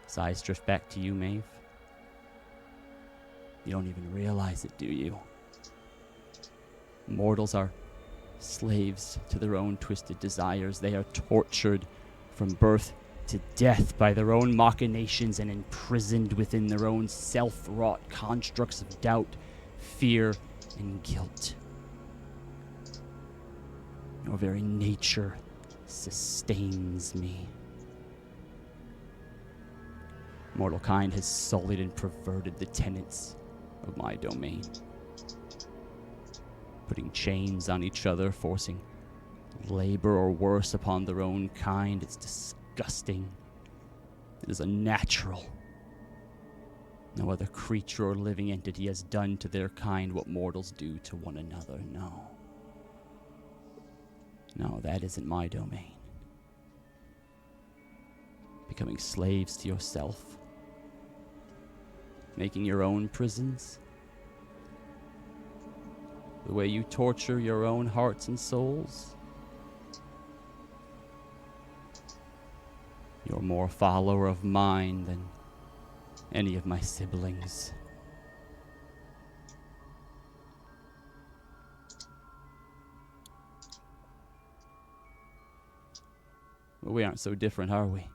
His eyes drift back to you, Maeve. You don't even realize it, do you? Mortals are slaves to their own twisted desires. They are tortured from birth to death by their own machinations and imprisoned within their own self-wrought constructs of doubt, fear, and guilt. Your very nature sustains me. Mortal kind has sullied and perverted the tenets of my domain. Putting chains on each other, forcing labor or worse upon their own kind. It's disgusting. It is unnatural. No other creature or living entity has done to their kind what mortals do to one another. No, that isn't my domain. Becoming slaves to yourself. Making your own prisons. The way you torture your own hearts and souls. You're more a follower of mine than any of my siblings. But we aren't so different, are we?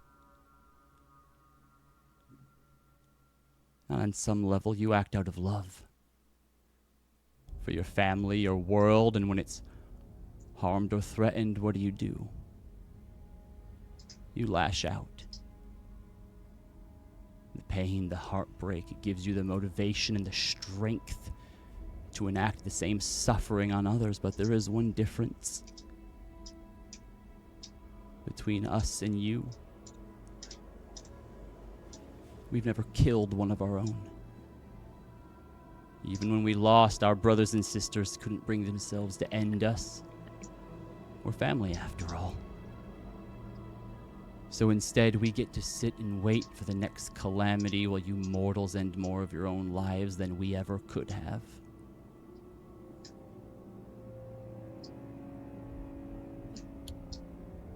And on some level, you act out of love. For your family, your world, and when it's harmed or threatened, what do? You lash out. The pain, the heartbreak, it gives you the motivation and the strength to enact the same suffering on others, but there is one difference between us and you. We've never killed one of our own. Even when we lost, our brothers and sisters couldn't bring themselves to end us. We're family after all. So instead, we get to sit and wait for the next calamity while you mortals end more of your own lives than we ever could have.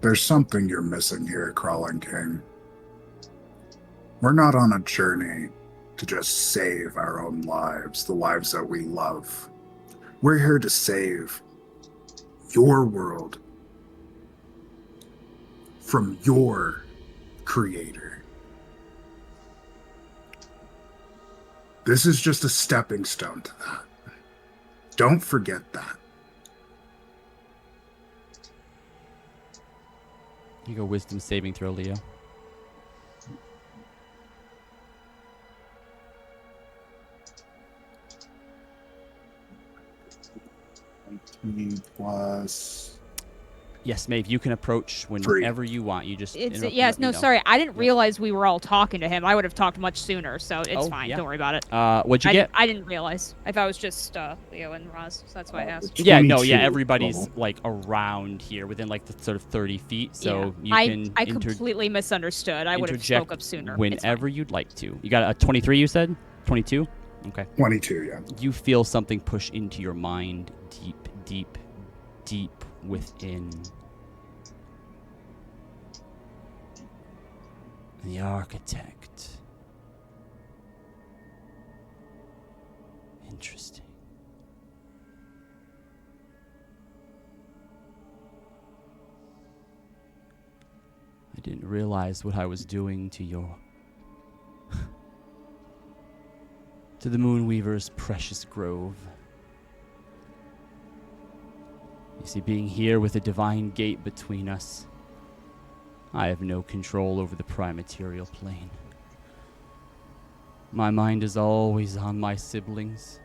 There's something you're missing here, Crawling King. We're not on a journey to just save our own lives, the lives that we love. We're here to save your world from your creator. This is just a stepping stone to that. Don't forget that. You go wisdom saving throw, Leo. Plus Yes, Maeve, you can approach whenever you want. You just It's interrupt and yes, let me no, know. sorry. I didn't Yep. realize we were all talking to him. I would have talked much sooner, so it's Oh, fine. yeah. Don't worry about it. What'd you get? I didn't realize. I thought it was just Leo and Roz, so that's why I asked. Yeah, no, 22 yeah, everybody's total. like around here within like the sort of 30 feet, so you I can completely misunderstood. I would have interject spoke up sooner. It's whenever fine. you'd like to. You got a 23, you said? 22? Okay. 22, yeah. You feel something push into your mind deep, deep, deep within. The architect. Interesting. I didn't realize what I was doing to your... to the Moonweaver's precious grove. You see, being here with a divine gate between us, I have no control over the prime-material plane. My mind is always on my siblings.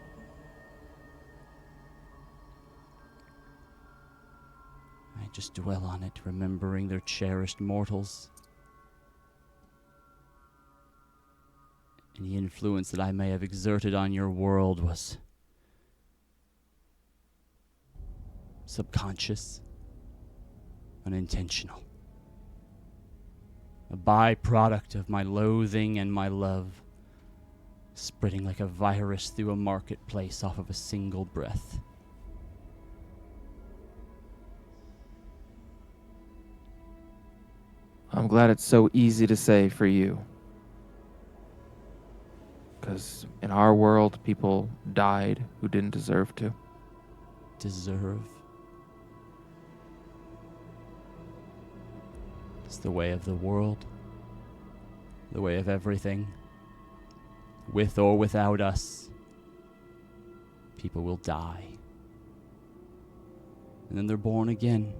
I just dwell on it, remembering their cherished mortals. And the influence that I may have exerted on your world was subconscious, unintentional. A byproduct of my loathing and my love, spreading like a virus through a marketplace off of a single breath. I'm glad it's so easy to say for you. Because in our world, people died who didn't deserve to. Deserve. It's the way of the world. The way of everything. With or without us, people will die. And then they're born again.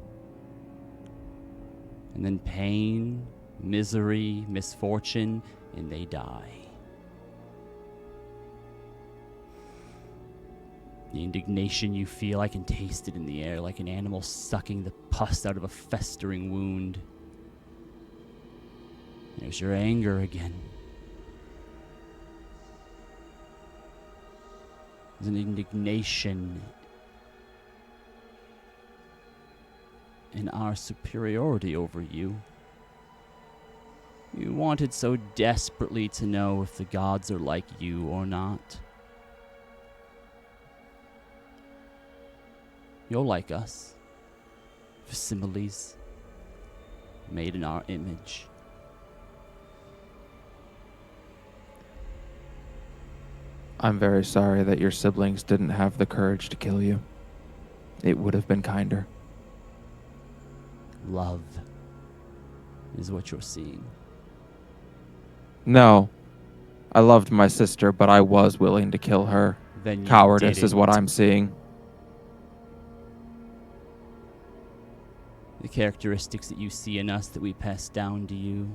And then pain, misery, misfortune, and they die. The indignation you feel, I can taste it in the air like an animal sucking the pus out of a festering wound. There's your anger again. There's an indignation in our superiority over you. You wanted so desperately to know if the gods are like you or not. You're like us. Facsimiles. Made in our image. I'm very sorry that your siblings didn't have the courage to kill you. It would have been kinder. Love is what you're seeing. No. I loved my sister, but I was willing to kill her. Then you Cowardice is what didn't. I'm seeing. The characteristics that you see in us that we pass down to you.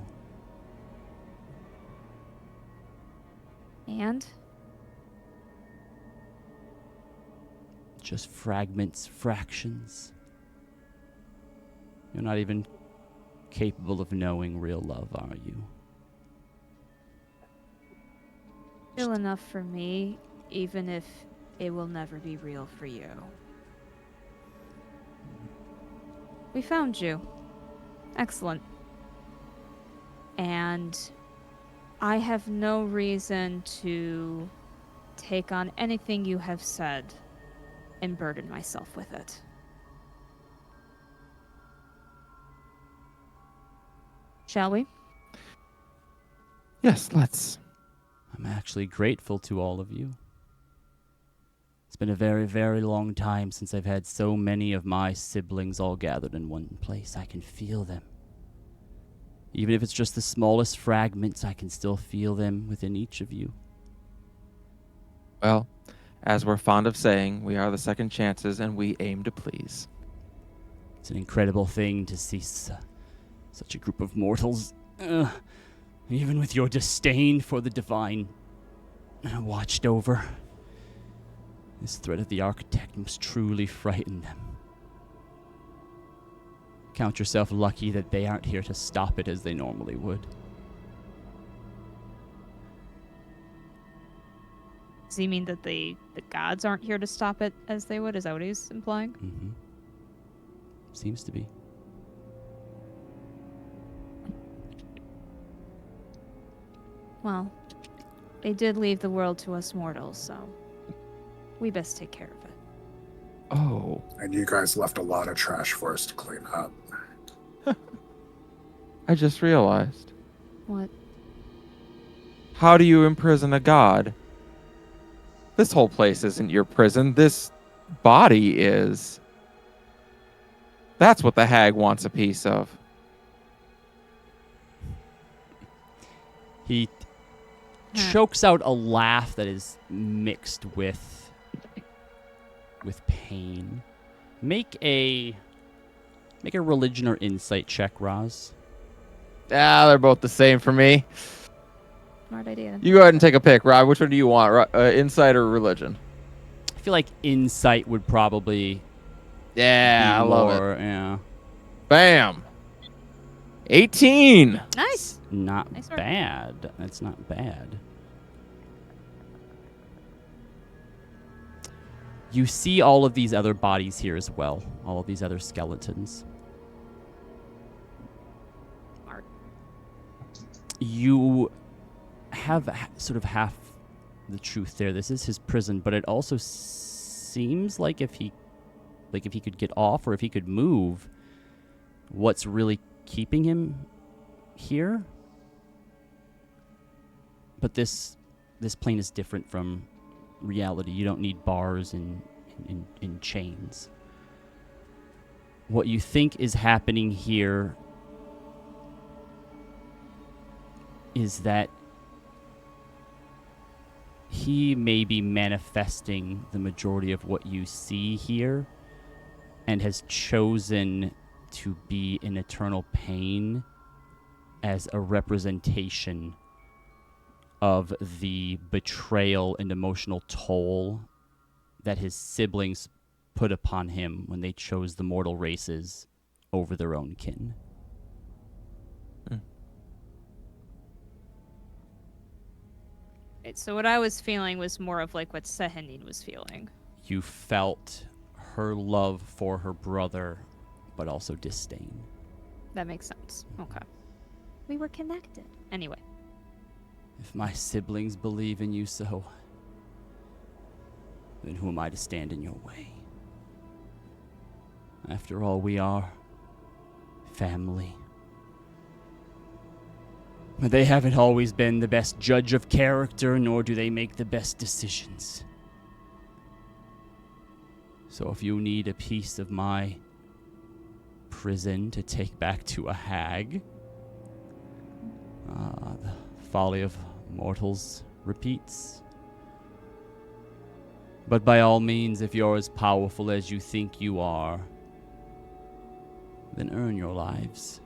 And Just fragments, fractions. You're not even capable of knowing real love, are you? still enough for me, even if it will never be real for you. We found you. Excellent. And I have no reason to take on anything you have said and burden myself with it. Shall we? Yes, let's. I'm actually grateful to all of you. It's been a very, very long time since I've had so many of my siblings all gathered in one place. I can feel them. Even if it's just the smallest fragments, I can still feel them within each of you. Well, as we're fond of saying, we are the second chances and we aim to please. It's an incredible thing to see such a group of mortals, even with your disdain for the divine, watched over. This threat of the architect must truly frighten them. Count yourself lucky that they aren't here to stop it as they normally would. Does he mean that the gods aren't here to stop it as they would? Is that what he's implying? Mm-hmm. Seems to be. Well, they did leave the world to us mortals, so we best take care of it. Oh. And you guys left a lot of trash for us to clean up. I just realized. What? How do you imprison a god? This whole place isn't your prison. This body is. That's what the hag wants a piece of. He chokes out a laugh that is mixed with pain. Make a religion or insight check, Roz. Ah, they're both the same for me. Smart idea. You go ahead and take a pick, Rob. Which one do you want, insight or religion? I feel like insight would probably Yeah, be I love more, it. Yeah. Bam. 18. Nice. Not Nice work. bad. That's not bad. You see all of these other bodies here as well. All of these other skeletons. Smart. You have sort of half the truth there. This is his prison, but it also seems like if he could get off or if he could move, what's really keeping him here? But this plane is different from reality. You don't need bars and chains. What you think is happening here is that he may be manifesting the majority of what you see here and has chosen to be in eternal pain as a representation of the betrayal and emotional toll that his siblings put upon him when they chose the mortal races over their own kin. Right, so what I was feeling was more of like what Sehanine was feeling. You felt her love for her brother, but also disdain. That makes sense. Okay. We were connected. Anyway. If my siblings believe in you so, then who am I to stand in your way? After all, we are family. But they haven't always been the best judge of character, nor do they make the best decisions. So if you need a piece of my prison to take back to a hag, the folly of mortals repeats. But by all means, if you're as powerful as you think you are, then earn your lives.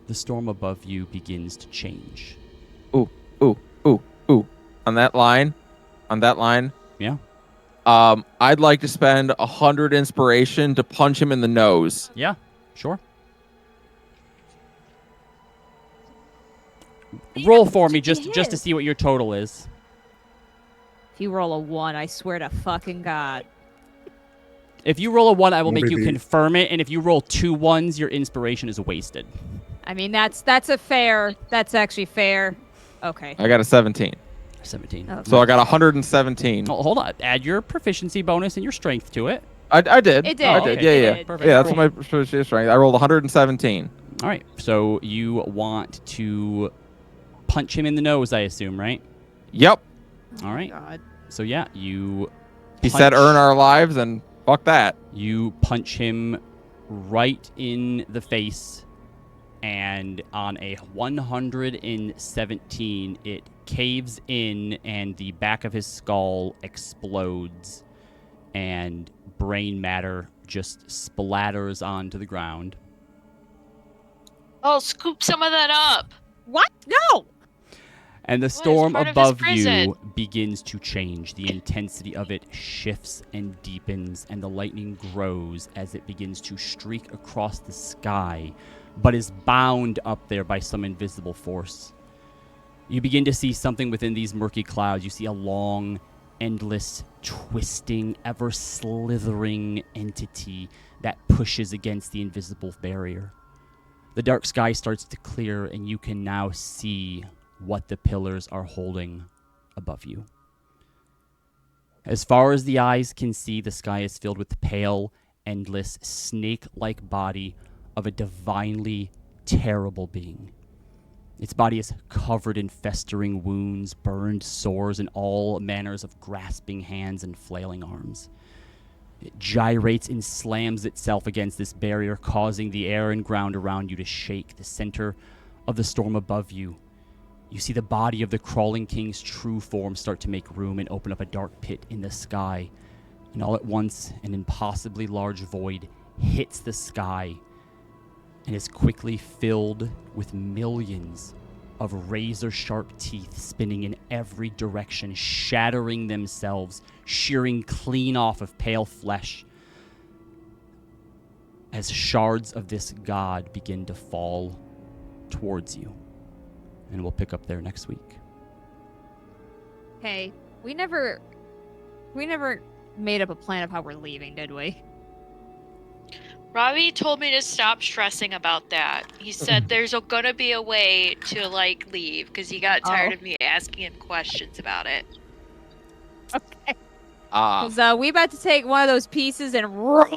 The storm above you begins to change. Ooh. On that line. Yeah? I'd like to spend 100 inspiration to punch him in the nose. Yeah, sure. Roll for me just to see what your total is. If you roll a 1, I swear to fucking God. If you roll a 1, I will Well, make you maybe- confirm it, and if you roll 2 1s, your inspiration is wasted. I mean, that's actually fair. Okay. I got a 17. 17. Okay. So I got 117. Oh, hold on. Add your proficiency bonus and your strength to it. I did. It did. I Oh, did. okay. Yeah. It did. Perfect. Yeah, that's what my strength. I rolled 117. All right. So you want to punch him in the nose, I assume, right? Yep. All right. God. So yeah, you. He said punch- earn our lives, and fuck that. You punch him right in the face, and on a 117, it caves in, and the back of his skull explodes, and brain matter just splatters onto the ground. Oh, scoop some of that up. What? No! And the it's storm part of his above prison. you begins to change. The intensity of it shifts and deepens, and the lightning grows as it begins to streak across the sky, but is bound up there by some invisible force. You begin to see something within these murky clouds. You see a long, endless, twisting, ever slithering entity that pushes against the invisible barrier. The dark sky starts to clear, and you can now see what the pillars are holding above you. As far as the eyes can see, the sky is filled with the pale, endless, snake-like body of a divinely terrible being. Its body is covered in festering wounds, burned sores, and all manners of grasping hands and flailing arms. It gyrates and slams itself against this barrier, causing the air and ground around you to shake. The center of the storm above you, you see the body of the crawling king's true form start to make room and open up a dark pit in the sky. And all at once, an impossibly large void hits the sky and is quickly filled with millions of razor-sharp teeth spinning in every direction, shattering themselves, shearing clean off of pale flesh as shards of this god begin to fall towards you. And we'll pick up there next week. Hey, we never made up a plan of how we're leaving, did we? Robbie told me to stop stressing about that. He said there's gonna be a way to leave because he got tired of me asking him questions about it. Okay. Because we about to take one of those pieces and run.